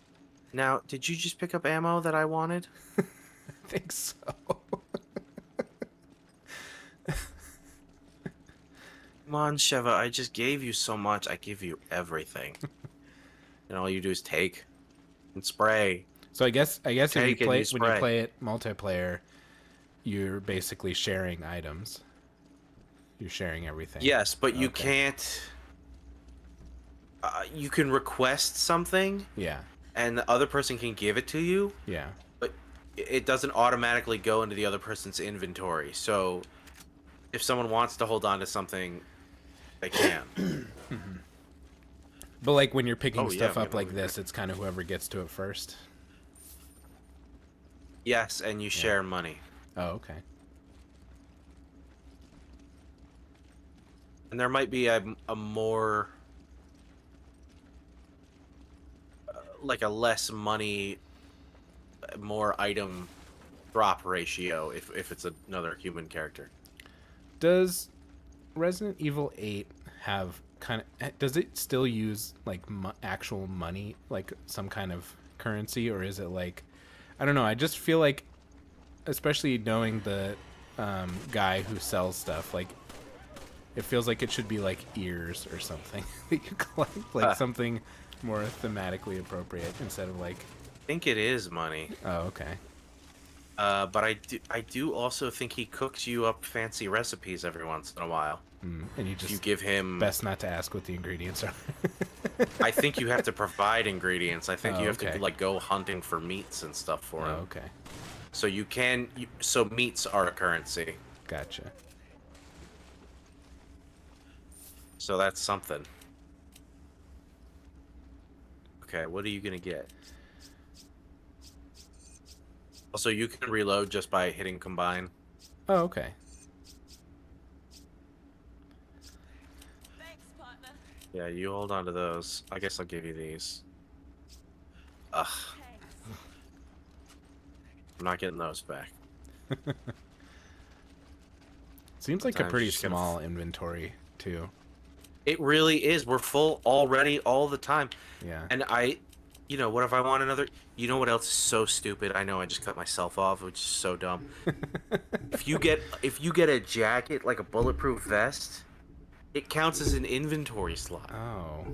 Now, did you just pick up ammo that I wanted? I think so. Come on, Sheva, I just gave you so much. I give you everything. And all you do is take and spray. So I guess if you Take it, play you when you spray. play it multiplayer, you're basically sharing items. You're sharing everything. Yes, but you Okay. can't... you can request something, Yeah. and the other person can give it to you, Yeah. but it doesn't automatically go into the other person's inventory. So if someone wants to hold on to something, they can. But like when you're picking Oh, yeah, stuff we up have like over this, it's kind of whoever gets to it first. Yes, and you share money. Oh, okay. And there might be a more... like a less money, more item drop ratio if it's another human character. Does Resident Evil 8 have does it still use like actual money, like some kind of currency, or is it like, I don't know, I just feel like, especially knowing the guy who sells stuff, like it feels like it should be like ears or something that you collect, like something more thematically appropriate instead of like... I think it is money. Oh, okay. But I do also think he cooks you up fancy recipes every once in a while. And you If you just give him... best not to ask what the ingredients are. I think you have to provide ingredients. I think Oh, you have okay. to like go hunting for meats and stuff for him. Oh, okay. So you can... so meats are a currency. Gotcha. So that's something. Okay, what are you gonna get? Also, you can reload just by hitting combine. Oh, okay. Thanks, partner. Yeah, you hold on to those. I guess I'll give you these. Ugh, Thanks. I'm not getting those back. Seems like a Sometimes you pretty just gotta small inventory too. It really is. We're full already all the time. Yeah. And what if I want another? You know what else is so stupid? I know I just cut myself off, which is so dumb. If you get a jacket like a bulletproof vest, it counts as an inventory slot. Oh.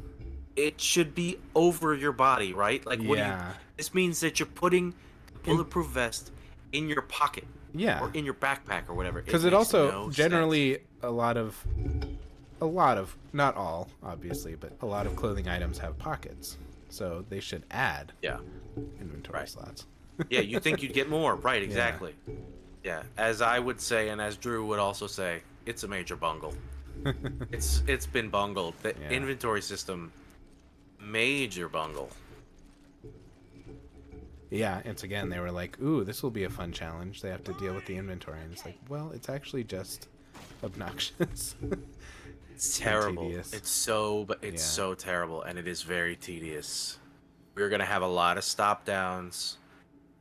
It should be over your body, right? Like what do you? Yeah. This means that you're putting the In- bulletproof vest in your pocket Yeah. or in your backpack or whatever. Because it makes also no sense. generally a lot of not all obviously, but a lot of clothing items have pockets, so they should add Yeah. inventory Right. slots. Yeah, you think you'd get more, right? Exactly. Yeah, as I would say, and as Drew would also say, it's a major bungle. It's been bungled. The Yeah. inventory system, major bungle. Yeah, it's again they were like, "Ooh, this will be a fun challenge." They have to deal with the inventory, and it's like, well, it's actually just obnoxious. It's and terrible. tedious. It's so terrible, and it is very tedious. We're gonna have a lot of stop downs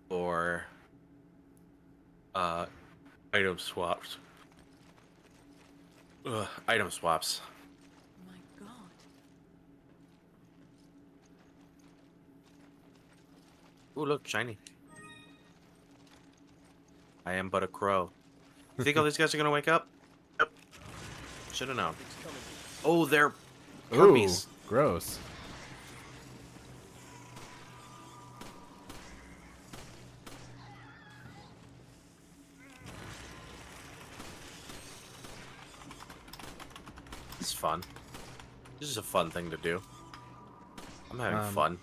or item swaps. Item swaps. My God. Ooh, look, shiny. I am but a crow. You think all these guys are gonna wake up? Yep. Should have known. Oh, they're Ooh, herpes. gross. It's fun. This is a fun thing to do. I'm having fun.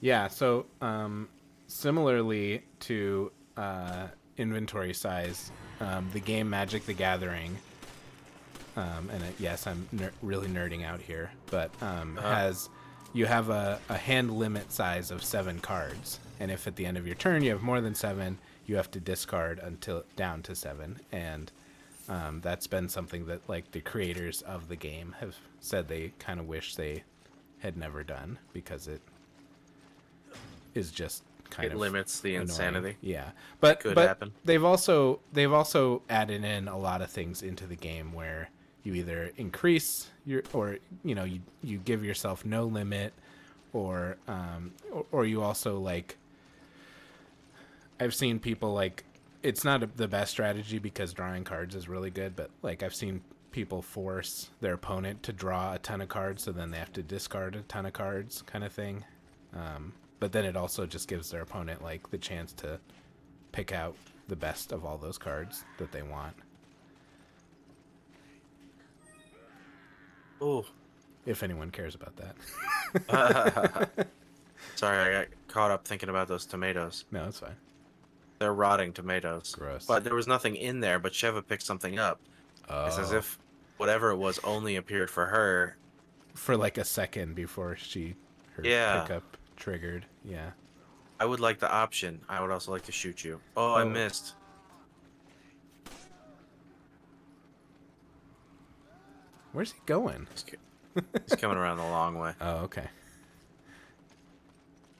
Yeah, so similarly to inventory size, the game Magic the Gathering, yes, I'm really nerding out here, but has you have a hand limit size of 7 cards, and if at the end of your turn you have more than 7, you have to discard until down to 7, and that's been something that like the creators of the game have said they kind of wish they had never done because it is just kind It of limits the annoying. insanity. Yeah, but Could but happen. they've also added in a lot of things into the game where you either increase your or you give yourself no limit, or you also like. I've seen people like it's not the best strategy because drawing cards is really good, but like I've seen people force their opponent to draw a ton of cards, so then they have to discard a ton of cards, kind of thing. But then it also just gives their opponent like the chance to pick out the best of all those cards that they want. Ooh. If anyone cares about that. Sorry, I got caught up thinking about those tomatoes. No, it's fine. They're rotting tomatoes. Gross. But there was nothing in there, but Sheva picked something up. It's as Oh. if whatever it was only appeared for her. For like a second before her Yeah. pickup triggered. Yeah. I would like the option. I would also like to shoot you. Oh, I missed. Where's he going? He's coming around the long way. Oh, okay.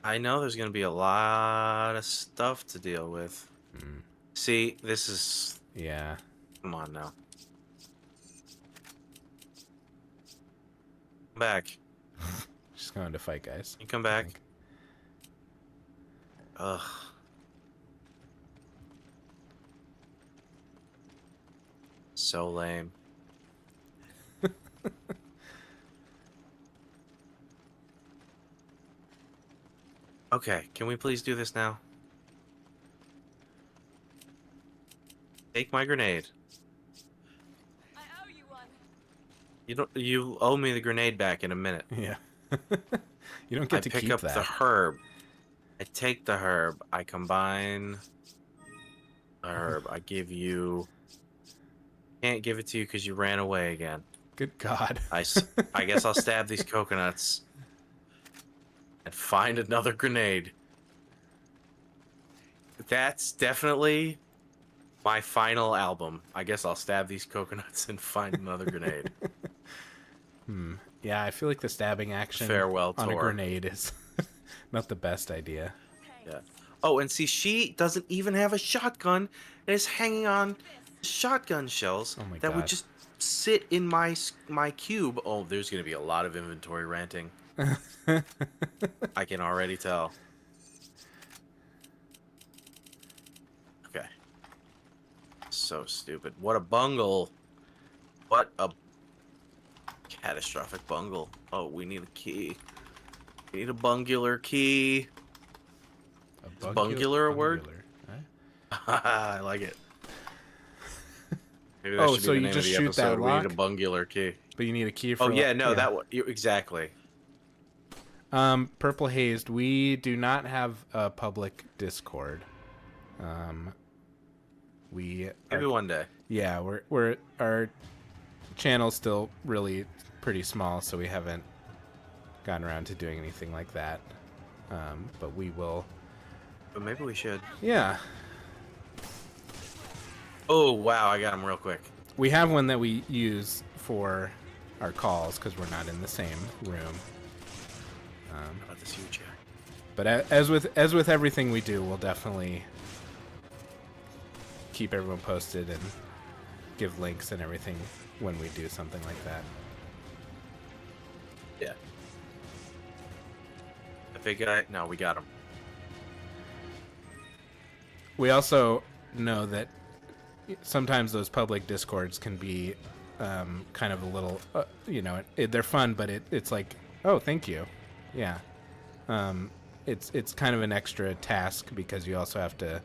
I know there's going to be a lot of stuff to deal with. Mm. See, this is... Yeah. Come on now. Come back. Just going to fight, guys. You come back. Ugh. So lame. Okay, can we please do this now? Take my grenade. I owe you one. You owe me the grenade back in a minute. Yeah. You don't get to I pick keep up that. the herb. I take the herb. I combine the herb. I give you... Can't give it to you because you ran away again. Good God. I guess I'll stab these coconuts and find another grenade. That's definitely my final album. I guess I'll stab these coconuts and find another grenade. Yeah, I feel like the stabbing action Farewell, on a Tor. grenade is not the best idea. Yeah. Oh, and see, she doesn't even have a shotgun and is hanging on the shotgun shells Oh my that would God. just sit in my cube. Oh, there's gonna be a lot of inventory ranting. I can already tell. Okay. So stupid. What a bungle. What a catastrophic bungle. Oh, we need a key. We need a bungular key. A Is bungular a word? bungular, I like it. Maybe that Oh, should be so the you name of just the shoot that episode. We need a lock, bungular key. but you need a key Oh for. yeah, no, that one. Exactly. Purple Hazed. We do not have a public Discord. We Maybe are, one day. yeah, we're our channel's still really pretty small, so we haven't gotten around to doing anything like that. But we will. But maybe we should. Yeah, Oh wow, I got him real quick. we have one that we use for our calls because we're not in the same room. How about this huge guy? But as with everything we do, we'll definitely keep everyone posted and give links and everything when we do something like that. Yeah. The big guy? No, we got him. We also know that sometimes those public discords can be kind of a little, they're fun, but it's like, oh, thank you. Yeah. It's kind of an extra task because you also have to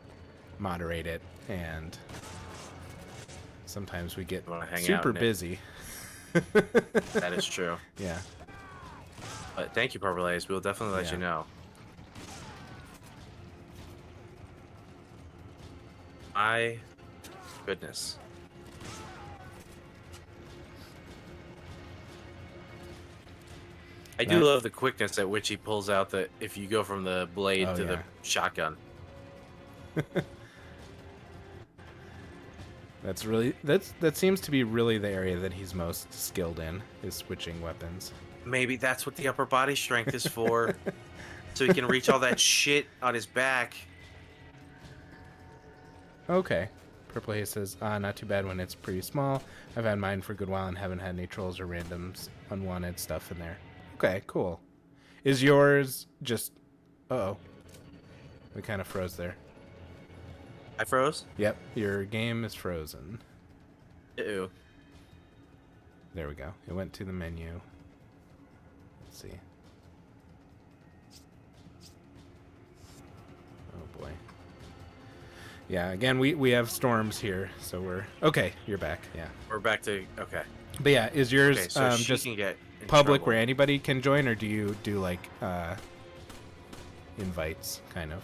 moderate it, and sometimes we get Wanna hang out, super Nick? busy. That is true. Yeah. But thank you, Purple Ace. We'll definitely let Yeah. you know. My goodness. I do That- love the quickness at which he pulls out the if you go from the blade Oh, to yeah. the shotgun. That seems to be really the area that he's most skilled in, is switching weapons. Maybe that's what the upper body strength is for. So he can reach all that shit on his back. Okay. Purple Haze says, not too bad when it's pretty small. I've had mine for a good while and haven't had any trolls or randoms unwanted stuff in there. Okay, cool. Is yours just... Uh-oh. We kind of froze there. I froze? Yep, your game is frozen. Ew. There we go. It went to the menu. Let's see. Oh boy. Yeah, again, we have storms here, so we're... Okay, you're back, yeah. We're back to okay. But yeah, is yours Okay, so she just can get in public trouble. where anybody can join, or do you do like invites, kind of?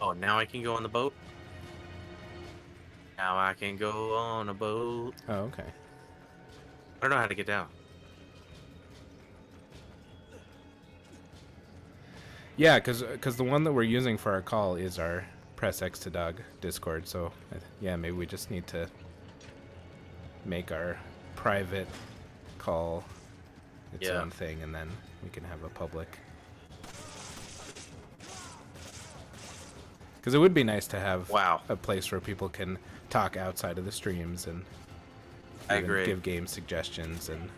Oh, now I can go on the boat? Now I can go on a boat. Oh, okay. I don't know how to get down. Yeah, because the one that we're using for our call is our Press X to Doug Discord, so yeah, maybe we just need to make our private call its Yeah. own thing, and then we can have a public. Because it would be nice to have Wow. a place where people can talk outside of the streams and I even agree. give game suggestions and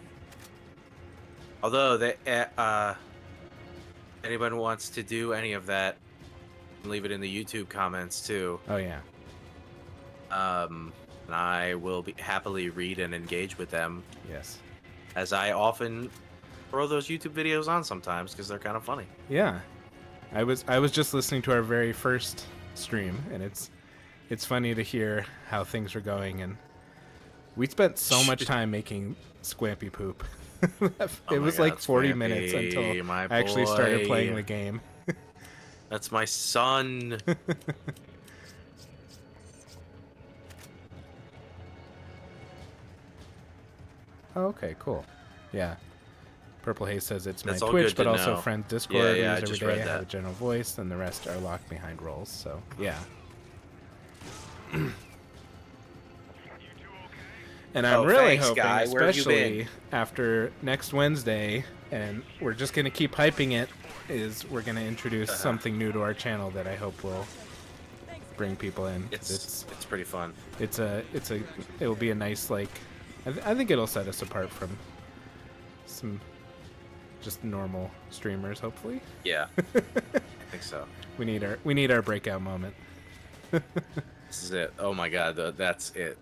Although they, anyone wants to do any of that, leave it in the YouTube comments too. oh yeah. And I will happily read and engage with them, Yes. as I often throw those YouTube videos on sometimes because they're kind of funny. Yeah. I was just listening to our very first stream, and it's funny to hear how things are going, and we spent so much time making Squampy poop. It Oh my was God, like 40 Squampy, minutes until my I actually started boy. playing the game. That's my son. Oh, okay, cool. Yeah. Purple Haze says it's That's my all Twitch, good but to also know. friend Discord. Yeah, we I use just every read day. I have that. a general voice, and the rest are locked behind roles. So yeah. You two okay? And I'm Oh, really thanks, hoping, Guy. Where have you been? especially after next Wednesday, and we're just going to keep hyping it, is we're going to introduce something new to our channel that I hope will bring people in. 'Cause It's pretty fun. it'll be a nice, like, I think it'll set us apart from some just normal streamers, hopefully. Yeah, I think so. We need our breakout moment. This is it. Oh my god, that's it.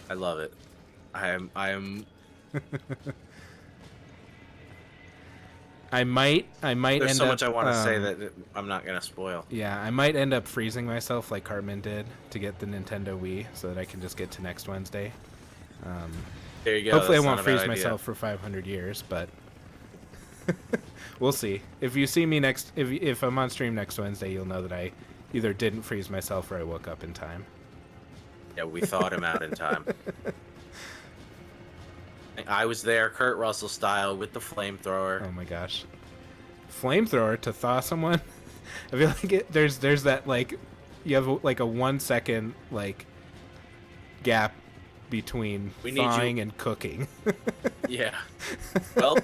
I love it. I am. I might There's end so up, much I want to say that I'm not gonna spoil. Yeah, I might end up freezing myself like Cartman did to get the Nintendo Wii, so that I can just get to next Wednesday. There you go. Hopefully, I that's won't not a bad freeze idea. myself for 500 years, but we'll see. If you see me if I'm on stream next Wednesday, you'll know that I either didn't freeze myself or I woke up in time. Yeah, we thawed him out in time. I was there, Kurt Russell style, with the flamethrower. Oh my gosh, flamethrower to thaw someone. I feel like there's that, like, you have like a 1 second like gap between We need thawing you- and cooking. Yeah. Well,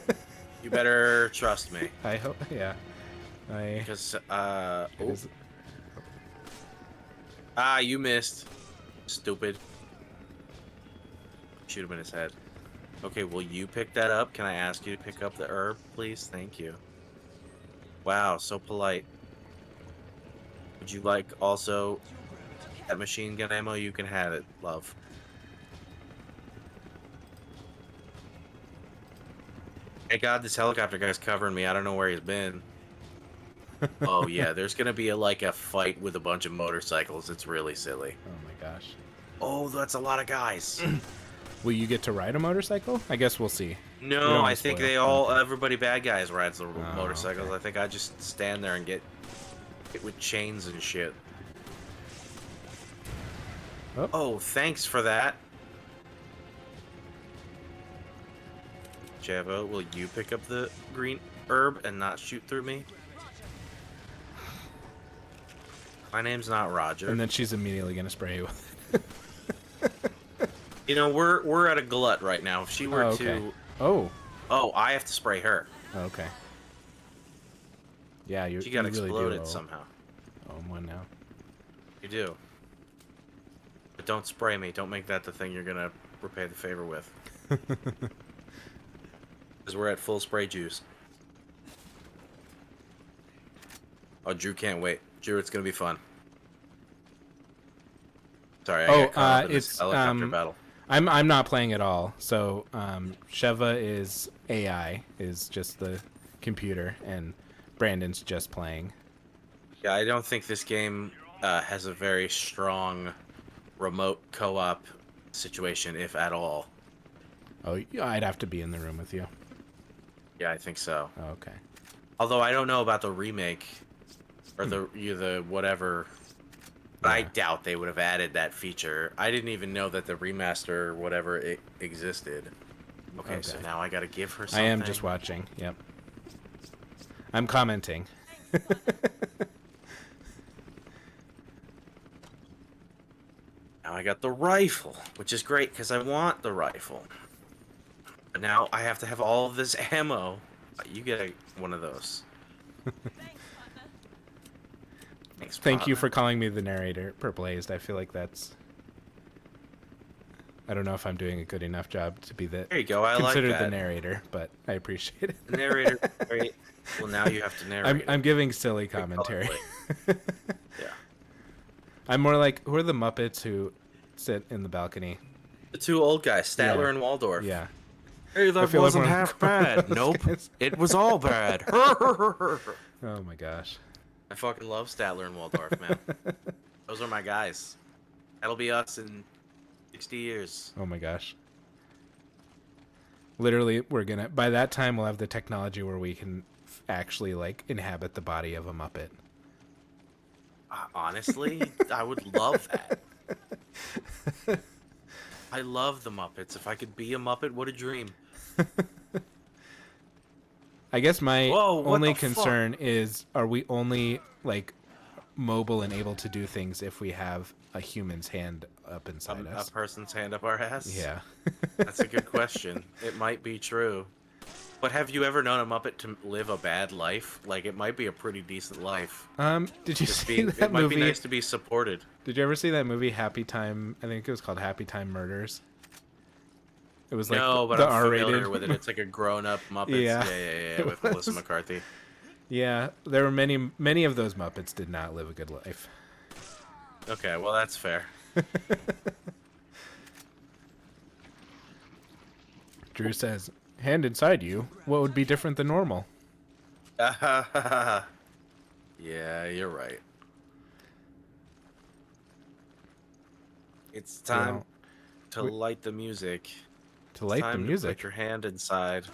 you better trust me, I hope, yeah. because it is- you missed. Stupid. Shoot him in his head. Okay, will you pick that up? Can I ask you to pick up the herb, please? Thank you. Wow, so polite. Would you like also that machine gun ammo? You can have it, love. Hey God, this helicopter guy's covering me. I don't know where he's been. Oh yeah, there's gonna be a fight with a bunch of motorcycles. It's really silly. Oh my gosh. Oh, that's a lot of guys. Will you get to ride a motorcycle? I guess we'll see. We don't No, wanna I think spoil. they all, Okay. everybody bad guys rides the Oh, motorcycles. okay. I think I just stand there and get hit with chains and shit. Oh. Oh, thanks for that. Javo, will you pick up the green herb and not shoot through me? My name's not Roger. And then she's immediately gonna spray you with it. You know, we're at a glut right now. If she were Oh, okay. to... Oh, I have to spray her. okay. Yeah, you. She got you really do exploded roll. somehow. Oh, I'm one now. You do. But don't spray me. Don't make that the thing you're gonna repay the favor with. Because we're at full spray juice. Oh, Drew can't wait. Drew, it's gonna be fun. Sorry, I got caught up in this it's helicopter battle. I'm not playing at all. So Sheva is AI, is just the computer, and Brandon's just playing. Yeah, I don't think this game has a very strong remote co-op situation, if at all. Oh, I'd have to be in the room with you. Yeah, I think so. Oh, okay. Although I don't know about the remake or the whatever. But I Yeah. doubt they would have added that feature. I didn't even know that the remaster or whatever it existed. Okay, so Okay. now I gotta give her I something. am just watching. Yep. I'm commenting. Now I got the rifle, which is great because I want the rifle. But now I have to have all of this ammo. You get one of those. Thanks, Thank you partner. for calling me the narrator, Purple Hazed. I feel like that's... I don't know if I'm doing a good enough job to be There you go. I like considered that. the narrator, but I appreciate it. The narrator. Great. Well, now you have to narrate. I'm giving silly Big commentary. colorway. Yeah. I'm more like, who are the Muppets who sit in the balcony? The two old guys, Statler Yeah. and Waldorf. Yeah. Hey, I that feel like wasn't one of half those bad. Nope. guys. It was all bad. Oh my gosh. I fucking love Statler and Waldorf, man. Those are my guys. That'll be us in 60 years. Oh my gosh. Literally, by that time, we'll have the technology where we can actually, like, inhabit the body of a Muppet. Honestly, I would love that. I love the Muppets. If I could be a Muppet, what a dream. I guess my Whoa, what only the fuck? concern is, are we only, like, mobile and able to do things if we have a human's hand up inside A us. person's hand up our ass? Yeah. That's a good question. It might be true. But have you ever known a Muppet to live a bad life? Like, it might be a pretty decent life. Did you Just see being, that it might movie? be nice to be supported. Did you ever see that movie Happy Time? I think it was called Happy Time Murders. It was like No, but the I'm R-rated. familiar with it. It's like a grown-up Muppets. Yeah. Yeah, It with Melissa was. McCarthy. Yeah, there were many of those Muppets did not live a good life. Okay, well, that's fair. Drew says, "Hand inside you. What would be different than normal?" Yeah, you're right. It's time Well, to we- light the music. to light the Time to music. put your hand inside.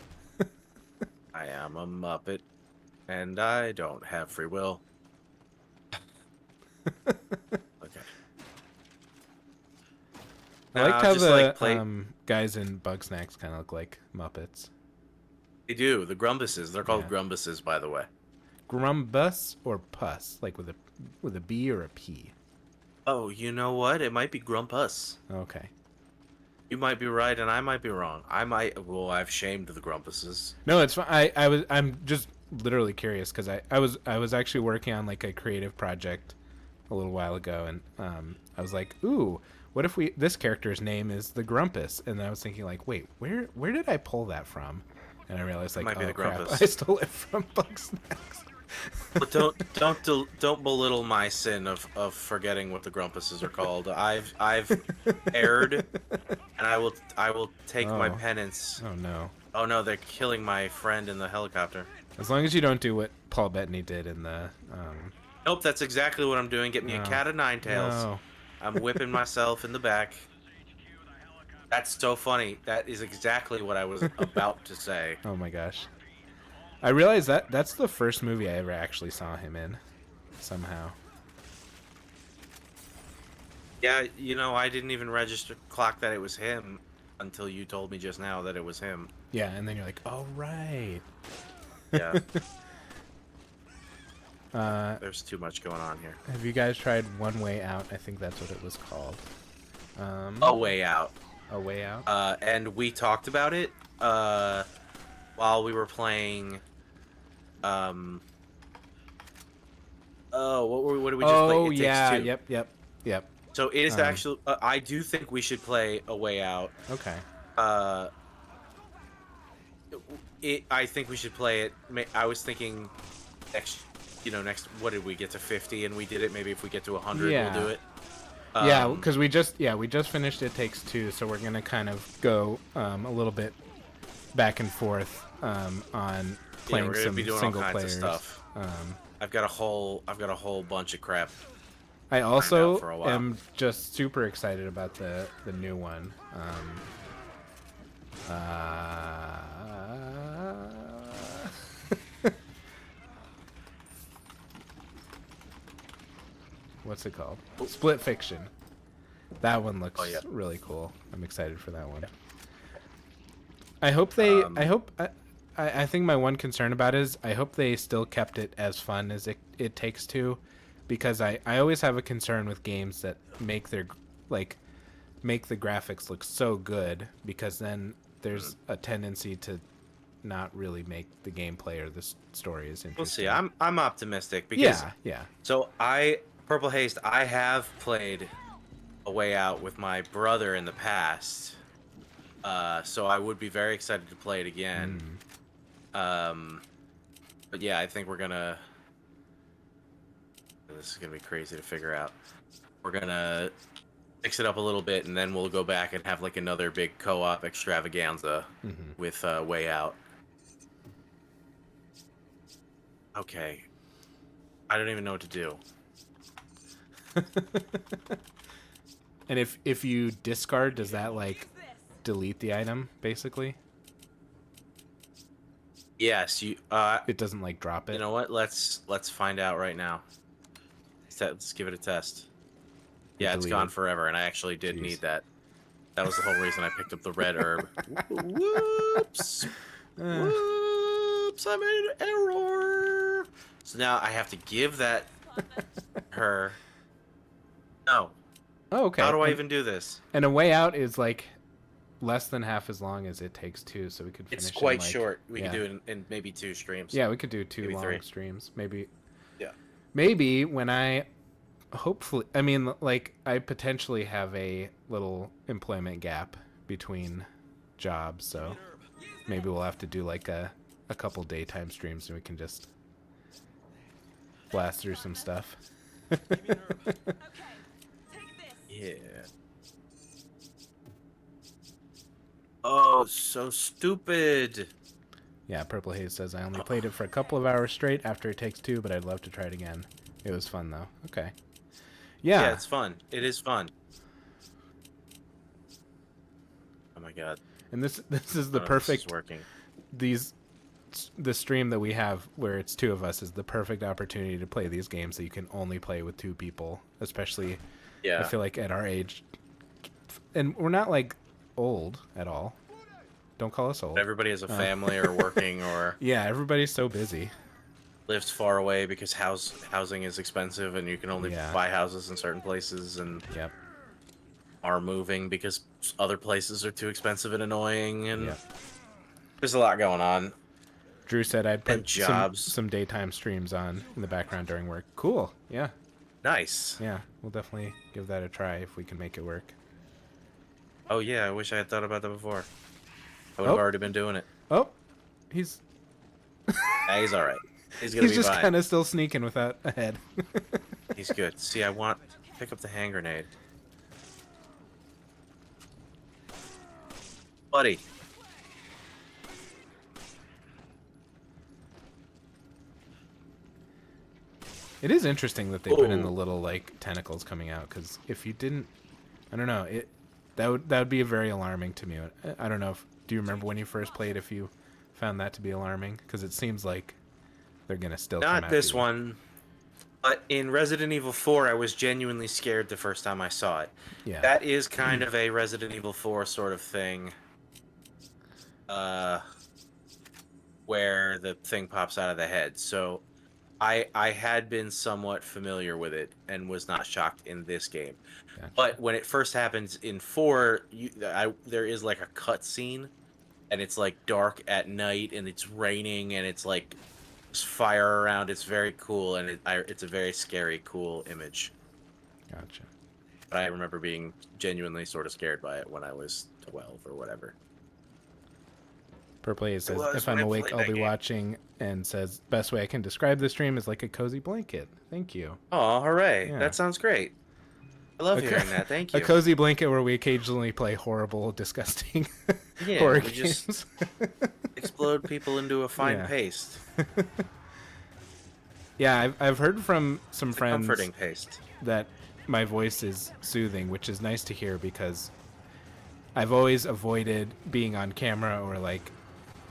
I am a Muppet, and I don't have free will. Okay. I liked Now, how just, the like, play- guys in Bugsnax kind of look like Muppets. They do. The Grumbuses. They're called Yeah. Grumbuses, by the way. Grumbus or Puss, like with a B or a P. Oh, you know what? It might be Grumpus. Okay. You might be right, and I might be wrong. Well, I've shamed the Grumpuses. No, it's fine. I'm just literally curious because I was actually working on like a creative project a little while ago, and I was like, ooh, what if this character's name is the Grumpus? And I was thinking like, wait, where did I pull that from? And I realized like, Might be oh the crap, Grumpus. I stole it from Bugsnax. But don't belittle my sin of forgetting what the Grumpuses are called. I've erred, and I will take my Oh. penance. Oh no. Oh no, they're killing my friend in the helicopter. As long as you don't do what Paul Bettany did in the Nope, that's exactly what I'm doing. Get me No. a cat of nine tails. No. I'm whipping myself in the back. That's so funny. That is exactly what I was about to say. Oh my gosh. I realized that's the first movie I ever actually saw him in. Somehow. Yeah, I didn't even clock that it was him until you told me just now that it was him. Yeah, and then you're like, oh right. Yeah. Uh, There's too much going on here. have you guys tried One Way Out? I think that's what it was called. A Way Out. A Way Out? And we talked about it while we were playing. Oh, what did we just play? Oh It Takes yeah, Two. yep. So it is actually. I do think we should play A Way Out. Okay. I think we should play it. I was thinking next. Next. What did we get to 50? And we did it. Maybe if we get to 100, Yeah. we'll do it. Yeah, because we just finished It Takes Two, so we're gonna kind of go a little bit back and forth on playing we're gonna some be doing all single kinds players. of stuff. I've got a whole bunch of crap. I out also for a while. am just super excited about the new one. What's it called? Split Fiction. That one looks yeah. really cool. I'm excited for that one. I hope they. I think my one concern about it is I hope they still kept it as fun as it Takes Two, because I always have a concern with games that make the graphics look so good, because then there's a tendency to not really make the gameplay or the story as interesting. We'll see. I'm optimistic because yeah. So Purple Haste, I have played A Way Out with my brother in the past. So I would be very excited to play it again. But yeah, I think we're gonna. This is gonna be crazy to figure out. We're gonna mix it up a little bit, and then we'll go back and have like another big co-op extravaganza with Way Out. Okay. I don't even know what to do. And if you discard, does that like delete the item basically? Yes, It doesn't like drop it. you know what? Let's find out right now. Let's give it a test. Yeah, it's gone Deleted. forever, and I actually did Jeez. need that. That was the whole reason I picked up the red herb. Whoops! Whoops! I made an error. So now I have to give that her. No, Oh, okay. How do I And- even do this? And A Way Out is like less than half as long as It Takes Two, so we could finish. It's in, quite like- short. We yeah. could do it in maybe 2 streams. Yeah, we could do 2 Maybe long 3. streams. Maybe Yeah. maybe when I hopefully I mean like I potentially have a little employment gap between jobs, so maybe we'll have to do like a couple daytime streams and we can just blast through some stuff. Okay, take this. Yeah. Oh, so stupid. Yeah, Purple Haze says I only played it for a couple of hours straight after It Takes Two, but I'd love to try it again. It was fun though. Okay. Yeah, Yeah. it's fun. It is fun. Oh my god. And this is the None of this is perfect working. the stream that we have where it's 2 of us is the perfect opportunity to play these games that you can only play with 2 people, especially Yeah. I feel like at our age. And we're not like old at all. Don't call us old. Everybody has a family or working or Yeah, everybody's so busy. lives far away because housing is expensive and you can only Yeah. buy houses in certain places and Yep. are moving because other places are too expensive and annoying and Yep. there's a lot going on. Drew said I'd And put jobs. some daytime streams on in the background during work. Cool. Yeah. Nice. Yeah. We'll definitely give that a try if we can make it work. Oh yeah, I wish I had thought about that before. I would have Oh. already been doing it. Oh, he's Nah, he's alright. He's gonna he's be just fine. kind of still sneaking without a head. He's good. See, I want pick up the hand grenade. Buddy. It is interesting that they put in the Ooh. little like tentacles coming out because if you didn't, I don't know, that would be very alarming to me. I don't know if do you remember when you first played if you found that to be alarming because it seems like they're gonna still come Not at this you. one. But in Resident Evil 4, I was genuinely scared the first time I saw it. Yeah. That is kind of a Resident Evil 4 sort of thing. Where the thing pops out of the head. So I had been somewhat familiar with it and was not shocked in this game. Gotcha. But when it first happens in 4, there is like a cut scene, and it's like dark at night, and it's raining, and it's like there's fire around. It's very cool, and it's a very scary, cool image. Gotcha. But I remember being genuinely sort of scared by it when I was 12 or whatever. Purple Haze says, was if when I'm I awake, played I'll that be game. watching, and says, best way I can describe the stream is like a cozy blanket. Thank you. Oh, hooray! Yeah. That sounds great. I love A co- hearing that. Thank you. A cozy blanket where we occasionally play horrible, disgusting Yeah, horror we just- games. Explode people into a fine Yeah. paste. Yeah, I've heard from some It's a friends comforting paste. that my voice is soothing, which is nice to hear because I've always avoided being on camera or like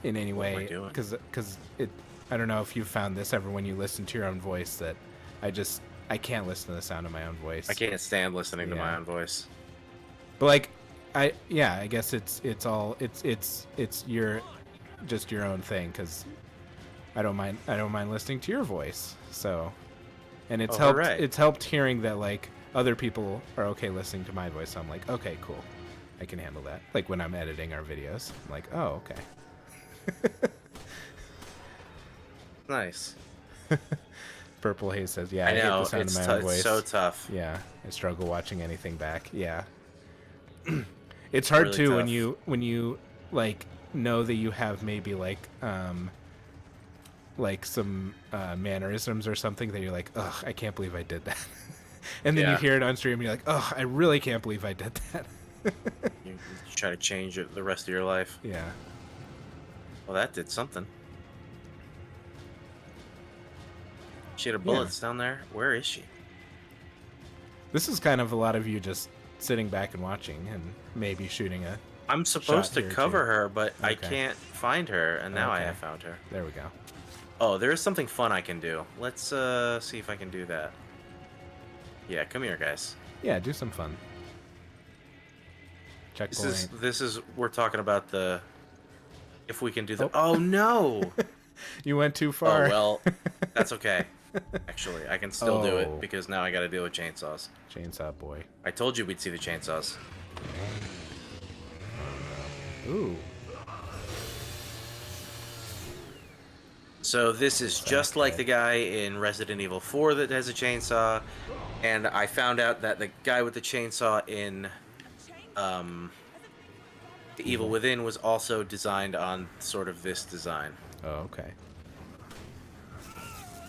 in any What am I way doing? because it. I don't know if you've found this ever when you listen to your own voice that I can't listen to the sound of my own voice. I can't stand listening to my Yeah. own voice. But like, I guess it's your just your own thing because I don't mind listening to your voice. So, and it's Oh, helped. hooray. It's helped hearing that like other people are okay listening to my voice. So I'm like, okay, cool, I can handle that. Like when I'm editing our videos, I'm like, oh, okay. Nice. Purple Haze says, yeah, I I hate know, the sound it's, of my own it's voice. so tough. Yeah, I struggle watching anything back. Yeah, it's hard Really too tough. when you like know that you have maybe like some mannerisms or something that you're like, ugh, I can't believe I did that. And then you Yeah. hear it on stream, and you're like, ugh, I really can't believe I did that. You try to change it the rest of your life. Yeah, Well, that did something. She had a bullets down there. Where is she? this is kind of a lot of you just sitting back and watching and maybe shooting a. I'm supposed Shot to here, cover too. her, but I Okay. can't find her, and now I Okay. have found her. There we go. Oh, there is something fun I can do. Let's see if I can do that. Yeah, come here, guys. Yeah, do some fun. Checkpoint. This is we're talking about the if we can do the. Oh. Oh no! You went too Oh far. well, that's okay. Actually, I can still do Oh. it because now I got to deal with chainsaws. Chainsaw boy. I told you we'd see the chainsaws. Ooh. So this is just like the guy in Resident Evil 4 that has a chainsaw, and I found out that the guy with the chainsaw in The Evil Within was also designed on sort of this design. Oh, okay.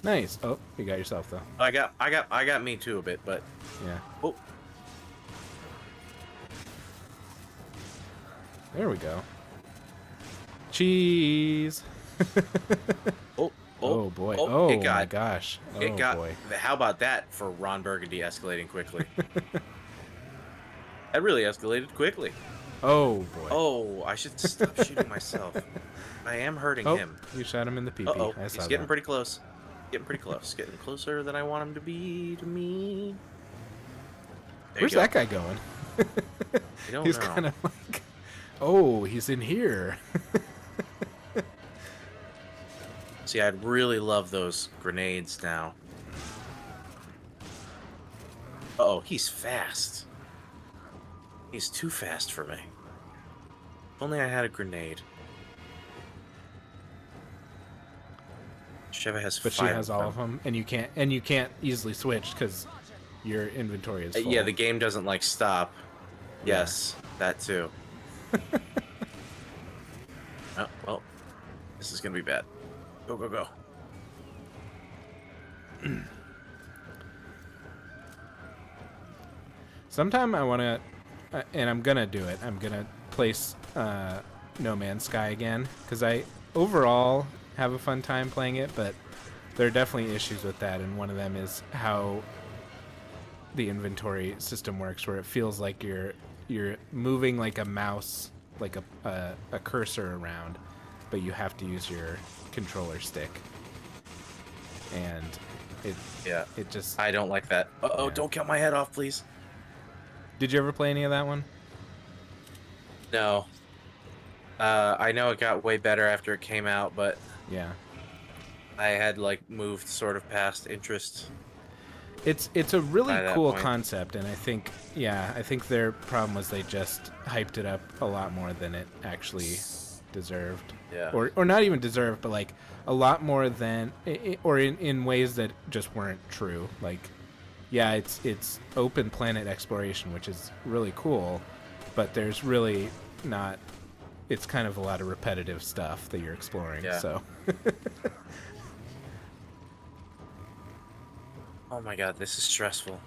Nice. Oh, you got yourself though. I got me too a bit, but Yeah. oh, There we go. Cheese. oh, Oh boy. Oh, it my got, gosh. Oh it got. boy. How about that for Ron Burgundy escalating quickly? That really escalated quickly. Oh boy. Oh, I should stop shooting myself. I am hurting Oh, him. you shot him in the pee-pee. Uh-oh, I saw he's getting that. pretty close. Getting pretty close. Getting closer than I want him to be to me. There Where's you go. that guy going? I don't He's know. kind of like, oh, he's in here. See, I'd really love those grenades now. Uh-oh, he's fast. He's too fast for me. If only I had a grenade. Sheva has But she 5 has all of them, and you can't easily switch because your inventory is full. Yeah, the game doesn't like stop. Yes, that too. Oh, well, this is gonna be bad. Go, go, go. Sometime I want to, and I'm gonna do it. I'm gonna place No Man's Sky again because I overall have a fun time playing it, but there are definitely issues with that, and one of them is how the inventory system works, where it feels like you're moving like a mouse, like a cursor around, but you have to use your controller stick, and it just. I don't like that. Uh-oh, Yeah. don't cut my head off, please. Did you ever play any of that one? No. I know it got way better after it came out, but Yeah. I had like moved sort of past interest. It's a really By that cool point. concept, and I think their problem was they just hyped it up a lot more than it actually deserved. Yeah. Or not even deserved, but like a lot more than, or in ways that just weren't true. Like, yeah, it's open planet exploration, which is really cool, but there's really not. It's kind of a lot of repetitive stuff that you're exploring. Yeah. So. Oh my god, this is stressful.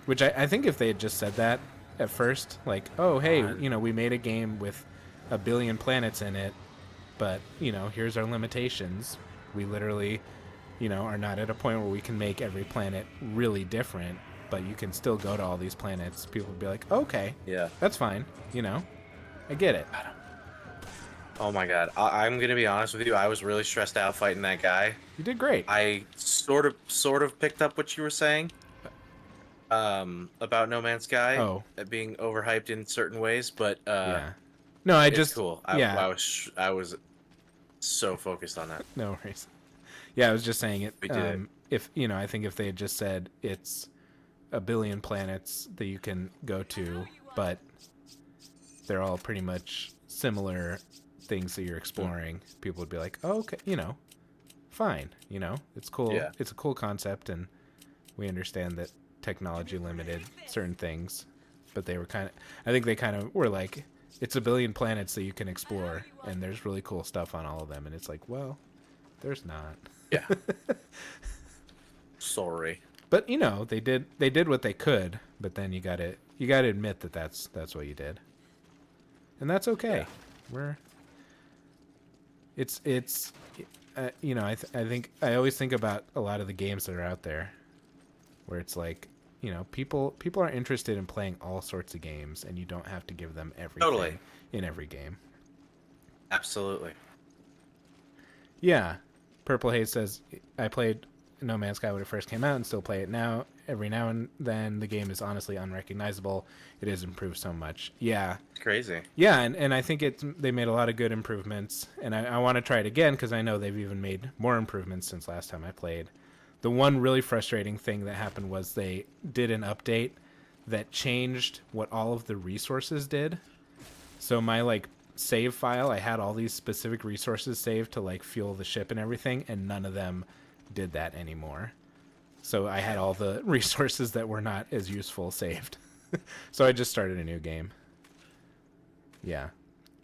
Which I think if they had just said that at first, like, oh, hey, God. we made a game with 1 billion planets in it, but, here's our limitations. We literally, are not at a point where we can make every planet really different, but you can still go to all these planets. People would be like, okay, Yeah. that's fine, I get it. Oh my god, I'm gonna be honest with you. I was really stressed out fighting that guy. You did great. I sort of picked up what you were saying. About No Man's Sky. Oh. Being overhyped in certain ways, but Yeah. No, I it's just, cool. yeah. I was so focused on that. No worries. Yeah, I was just saying it. We did. If I think if they had just said it's 1 billion planets that you can go to, but they're all pretty much similar things that you're exploring, people would be like, oh, okay, fine. It's cool. Yeah. It's a cool concept, and we understand that technology limited certain things, but they were I think they kind of were like, it's 1 billion planets that you can explore, and there's really cool stuff on all of them, and it's like, well, there's not. Yeah. Sorry. But they did what they could, but then you gotta admit that that's what you did, and that's okay. I think I always think about a lot of the games that are out there, where it's like, people are interested in playing all sorts of games, and you don't have to give them everything Totally. in every game. Absolutely. Yeah. Purple Haze says, I played No Man's Sky when it first came out and still play it now. Every now and then, the game is honestly unrecognizable. It has improved so much. Yeah. It's crazy. Yeah, and I think they made a lot of good improvements, and I want to try it again because I know they've even made more improvements since last time I played. The one really frustrating thing that happened was they did an update that changed what all of the resources did. So my like save file, I had all these specific resources saved to like fuel the ship and everything, and none of them did that anymore. So I had all the resources that were not as useful saved. So I just started a new game. Yeah.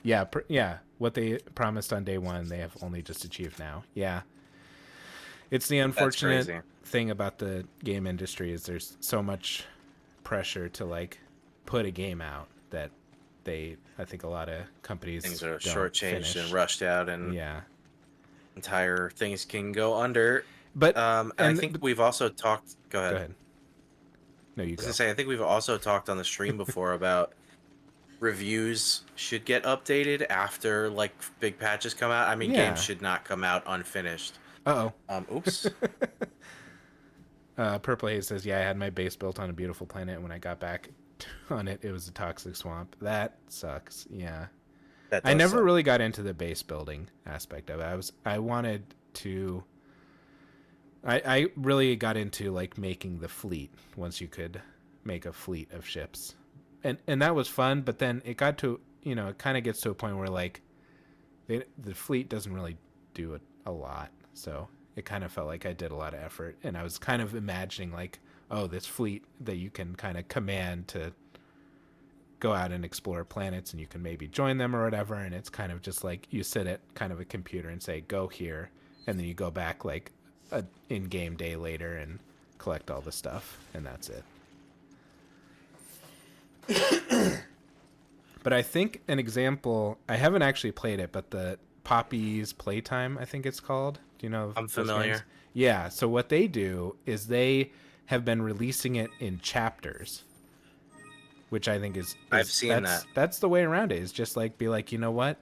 Yeah. What they promised on day one, they have only just achieved now. Yeah. It's the unfortunate thing about the game industry is there's so much pressure to like put a game out that I think a lot of companies Things are don't shortchanged finish. and rushed out, and Yeah. entire things can go under. But and I think we've also talked. Go ahead. Go ahead. No, you I was go. gonna say, I think we've also talked on the stream before about reviews should get updated after like big patches come out. I mean, Yeah. games should not come out unfinished. Uh-oh. Oops. Purple Haze says, yeah, I had my base built on a beautiful planet, and when I got back on it, it was a toxic swamp. That sucks. Yeah. That I does never suck. really got into the base building aspect of it. I wanted to... I really got into, like, making the fleet once you could make a fleet of ships. And that was fun, but then it got to, it kind of gets to a point where, like, the fleet doesn't really do a lot. So it kind of felt like I did a lot of effort. And I was kind of imagining, like, oh, this fleet that you can kind of command to go out and explore planets, and you can maybe join them or whatever. And it's kind of just like you sit at kind of a computer and say, go here. And then you go back, like, a in-game day later and collect all the stuff, and that's it. But I think an example, I haven't actually played it, but the Poppy's Playtime, I think it's called. Do you know? I'm those familiar. games? Yeah, so what they do is they have been releasing it in chapters, which I think is I've seen that. That's the way around it, is just like, be like, you know what?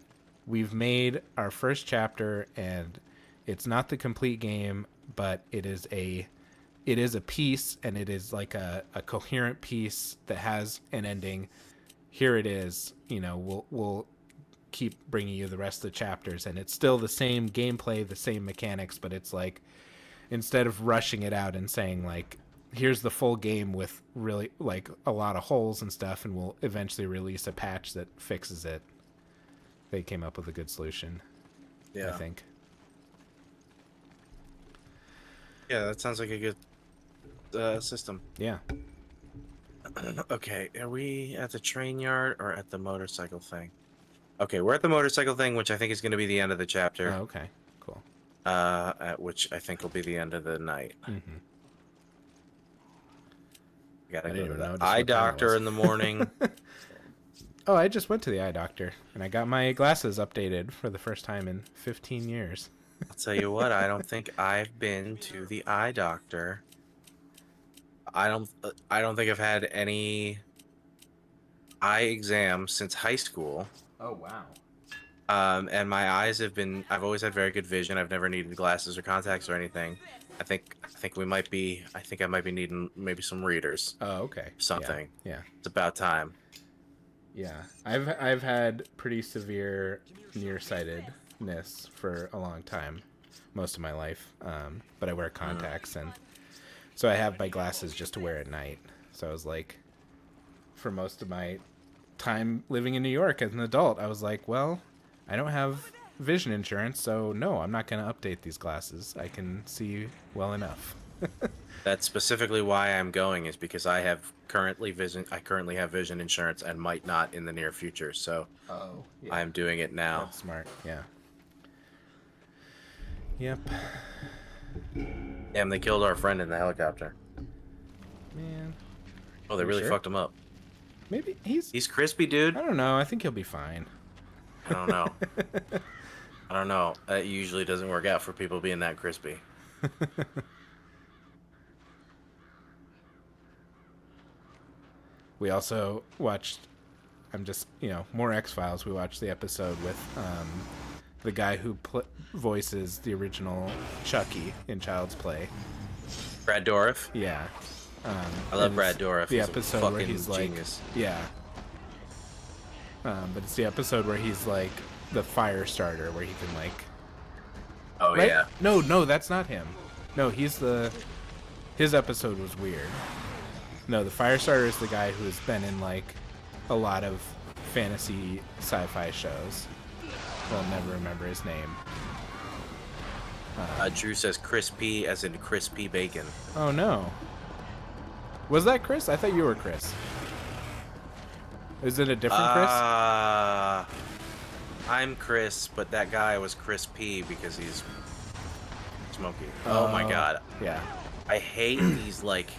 We've made our first chapter, and it's not the complete game, but it is a piece, and it is like a coherent piece that has an ending. Here it is. We'll keep bringing you the rest of the chapters, and it's still the same gameplay, the same mechanics, but it's like, instead of rushing it out and saying like, here's the full game with really like a lot of holes and stuff, and we'll eventually release a patch that fixes it, they came up with a good solution. Yeah. I think. Yeah, that sounds like a good system. Yeah. Okay, are we at the train yard or at the motorcycle thing? Okay, we're at the motorcycle thing, which I think is going to be the end of the chapter. Oh, okay. Cool. At which I think will be the end of the night. Mm-hmm. We gotta I go didn't to even the notice eye what time it doctor was. in the morning. Oh, I just went to the eye doctor, and I got my glasses updated for the first time in 15 years. I'll tell you what, I don't think I've been to the eye doctor. I don't think I've had any eye exams since high school. Oh, wow. And my eyes have been, I've always had very good vision. I've never needed glasses or contacts or anything. I think I might be needing maybe some readers. Oh, okay. Something. Yeah. It's about time. Yeah. I've had pretty severe nearsightedness for a long time, most of my life. But I wear contacts, and so I have my glasses just to wear at night. So I was like, for most of my time living in New York as an adult, I was like, well, I don't have vision insurance, so no, I'm not going to update these glasses. I can see well enough. That's specifically why I'm going, is because I currently have vision insurance and might not in the near future. So Oh, yeah. I'm doing it now. That's smart. Yeah. Yep. Damn, they killed our friend in the helicopter. Man. Oh, they You really sure? fucked him up. Maybe he's Crispy, dude. I don't know. I think he'll be fine. I don't know. I don't know. That usually doesn't work out for people being that crispy. We also watched, more X-Files. We watched the episode with the guy who voices the original Chucky in Child's Play. Brad Dourif. Yeah. I love and Brad it's Dourif. The He's a episode where fucking he's like, genius. yeah. But it's the episode where he's like the fire starter, where he can like. Oh Right? yeah. No, that's not him. No, he's the. His episode was weird. No, the fire starter is the guy who has been in like a lot of fantasy sci-fi shows. I'll never remember his name. Drew says Chris P as in crispy bacon. Oh no. Was that Chris? I thought you were Chris. Is it a different Chris? I'm Chris, but that guy was Chris P because he's smoky. Oh my god. Yeah. I hate these like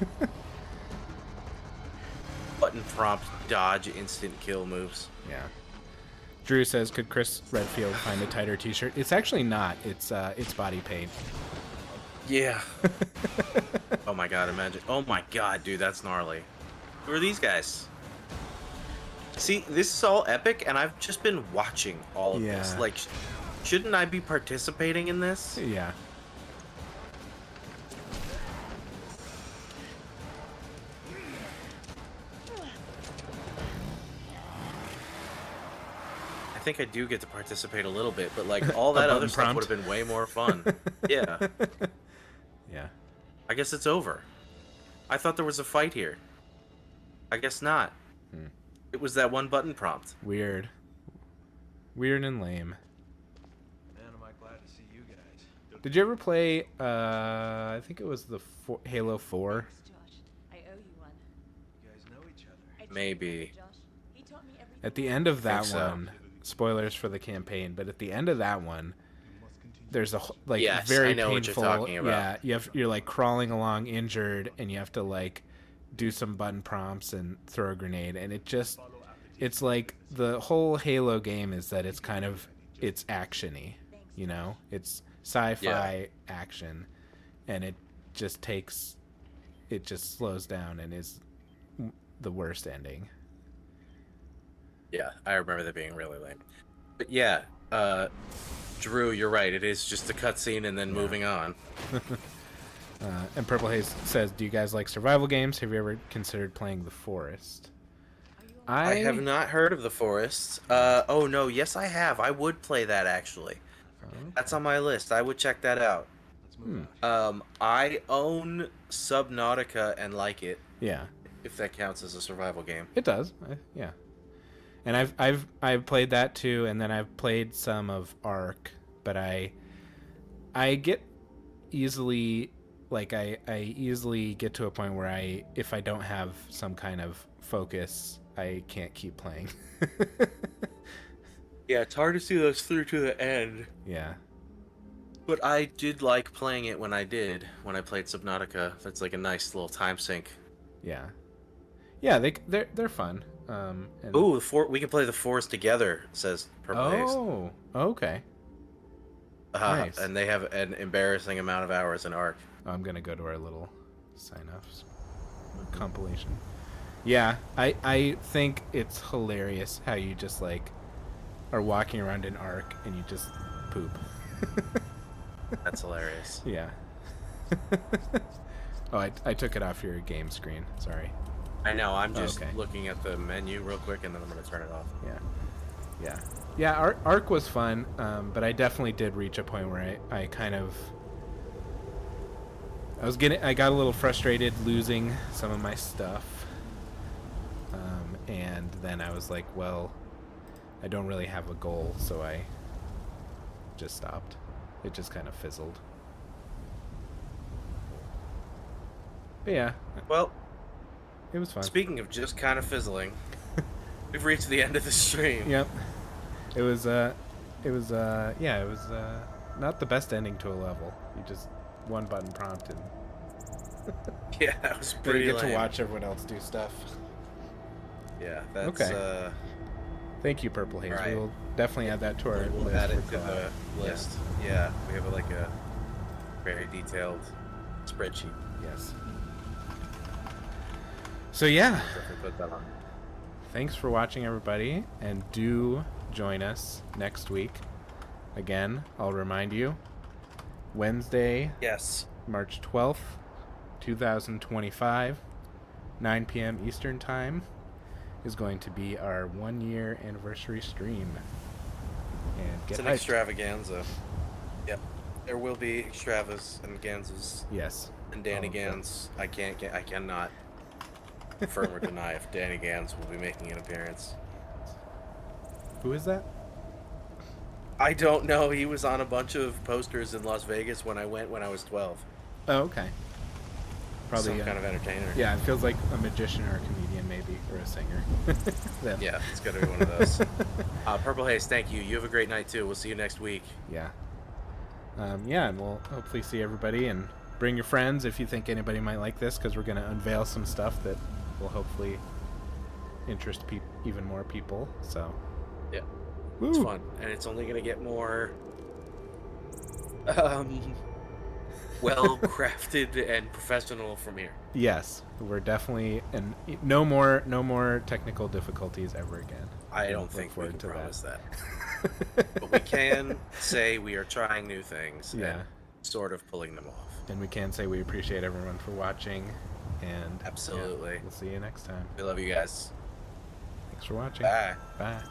button prompt dodge instant kill moves. Yeah. Drew says, could Chris Redfield find a tighter t-shirt? It's actually not. It's body paint. Yeah. Oh my god, imagine. Oh my god, dude, that's gnarly. Who are these guys? See, this is all epic, and I've just been watching all of this. Yeah. Like, shouldn't I be participating in this? Yeah. I think I do get to participate a little bit, but like all A that other button stuff prompt? would have been way more fun. Yeah. Yeah. I guess it's over. I thought there was a fight here. I guess not. It was that one button prompt. Weird. Weird and lame. Man, am I glad to see you guys. Did you ever play, I think it was the Halo 4? Thanks, Josh. I owe you one. You guys know each other. I trust Maybe. Josh. He taught me everything. At the end of that Think so. one, spoilers for the campaign, but at the end of that one, there's a like Yes, very I know what you're painful. talking about. Yeah, you're like crawling along injured, and you have to like do some button prompts and throw a grenade, and it's like the whole Halo game is that it's actiony, you know, it's sci-fi action, and it just slows down and is the worst ending. Yeah, I remember that being really lame. But yeah, Drew, you're right. It is just a cutscene and then moving on. And Purple Haze says, do you guys like survival games? Have you ever considered playing The Forest? I have not heard of The Forest. Oh no, yes I have. I would play that actually. That's on my list. I would check that out. Let's move out. I own Subnautica and like it, Yeah, if that counts as a survival game. it does. Yeah. And I've played that too, and then I've played some of Ark, but I get easily I easily get to a point where if I don't have some kind of focus, I can't keep playing. Yeah, it's hard to see those through to the end. Yeah. But I did like playing it when I played Subnautica. That's like a nice little time sink. Yeah. Yeah, they're fun. And, Ooh, we can play The Forest together, says Purple Haze. oh, okay. Nice. And they have an embarrassing amount of hours in Ark. I'm gonna go to our little sign-offs compilation. Yeah, I think it's hilarious how you just like are walking around in Ark and you just poop. That's hilarious. Yeah. Oh, I took it off your game screen. Sorry. I know, I'm just Okay. looking at the menu real quick and then I'm going to turn it off. Yeah. Ark was fun, but I definitely did reach a point where I got a little frustrated losing some of my stuff, and then I was like, well, I don't really have a goal, so I just stopped. It just kind of fizzled. But yeah, Well, it was fun. speaking of just kind of fizzling, we've reached the end of the stream. Yep. It was not the best ending to a level. You just one button prompt and Yeah, that was then pretty you get lame. to watch everyone else do stuff. Yeah, that's Okay. Thank you, Purple Haze. Alright. We'll definitely add that to our we'll list. add it for to collab. the list. Yeah, we have like a very detailed spreadsheet. Yes. So yeah, Definitely put that on. thanks for watching, everybody, and do join us next week. Again, I'll remind you, Wednesday, Yes. March 12th, 2025, 9 p.m. Eastern Time, is going to be our 1-year anniversary stream. And get It's an hyped. extravaganza. Yep. There will be extravas and Gansas Yes. and Danny all of them. Gans. I cannot confirm or deny if Danny Gans will be making an appearance. Who is that? I don't know. He was on a bunch of posters in Las Vegas when I went when I was 12. Oh, okay. Probably Some kind of entertainer. Yeah, it feels like a magician or a comedian, maybe, or a singer. Them. Yeah, it's gonna be one of those. Purple Haze, thank you. You have a great night too. We'll see you next week. Yeah. Yeah, and we'll hopefully see everybody, and bring your friends if you think anybody might like this, because we're going to unveil some stuff that will hopefully interest even more people. So Yeah, Woo. it's fun, and it's only gonna get more well crafted and professional from here. Yes, we're definitely, and no more technical difficulties ever again. I We'll don't look think we forward can to promise that. But we can say we are trying new things Yeah. and sort of pulling them off. And we can say we appreciate everyone for watching, and Absolutely. yeah, we'll see you next time. We love you guys. Thanks for watching. Bye. Bye.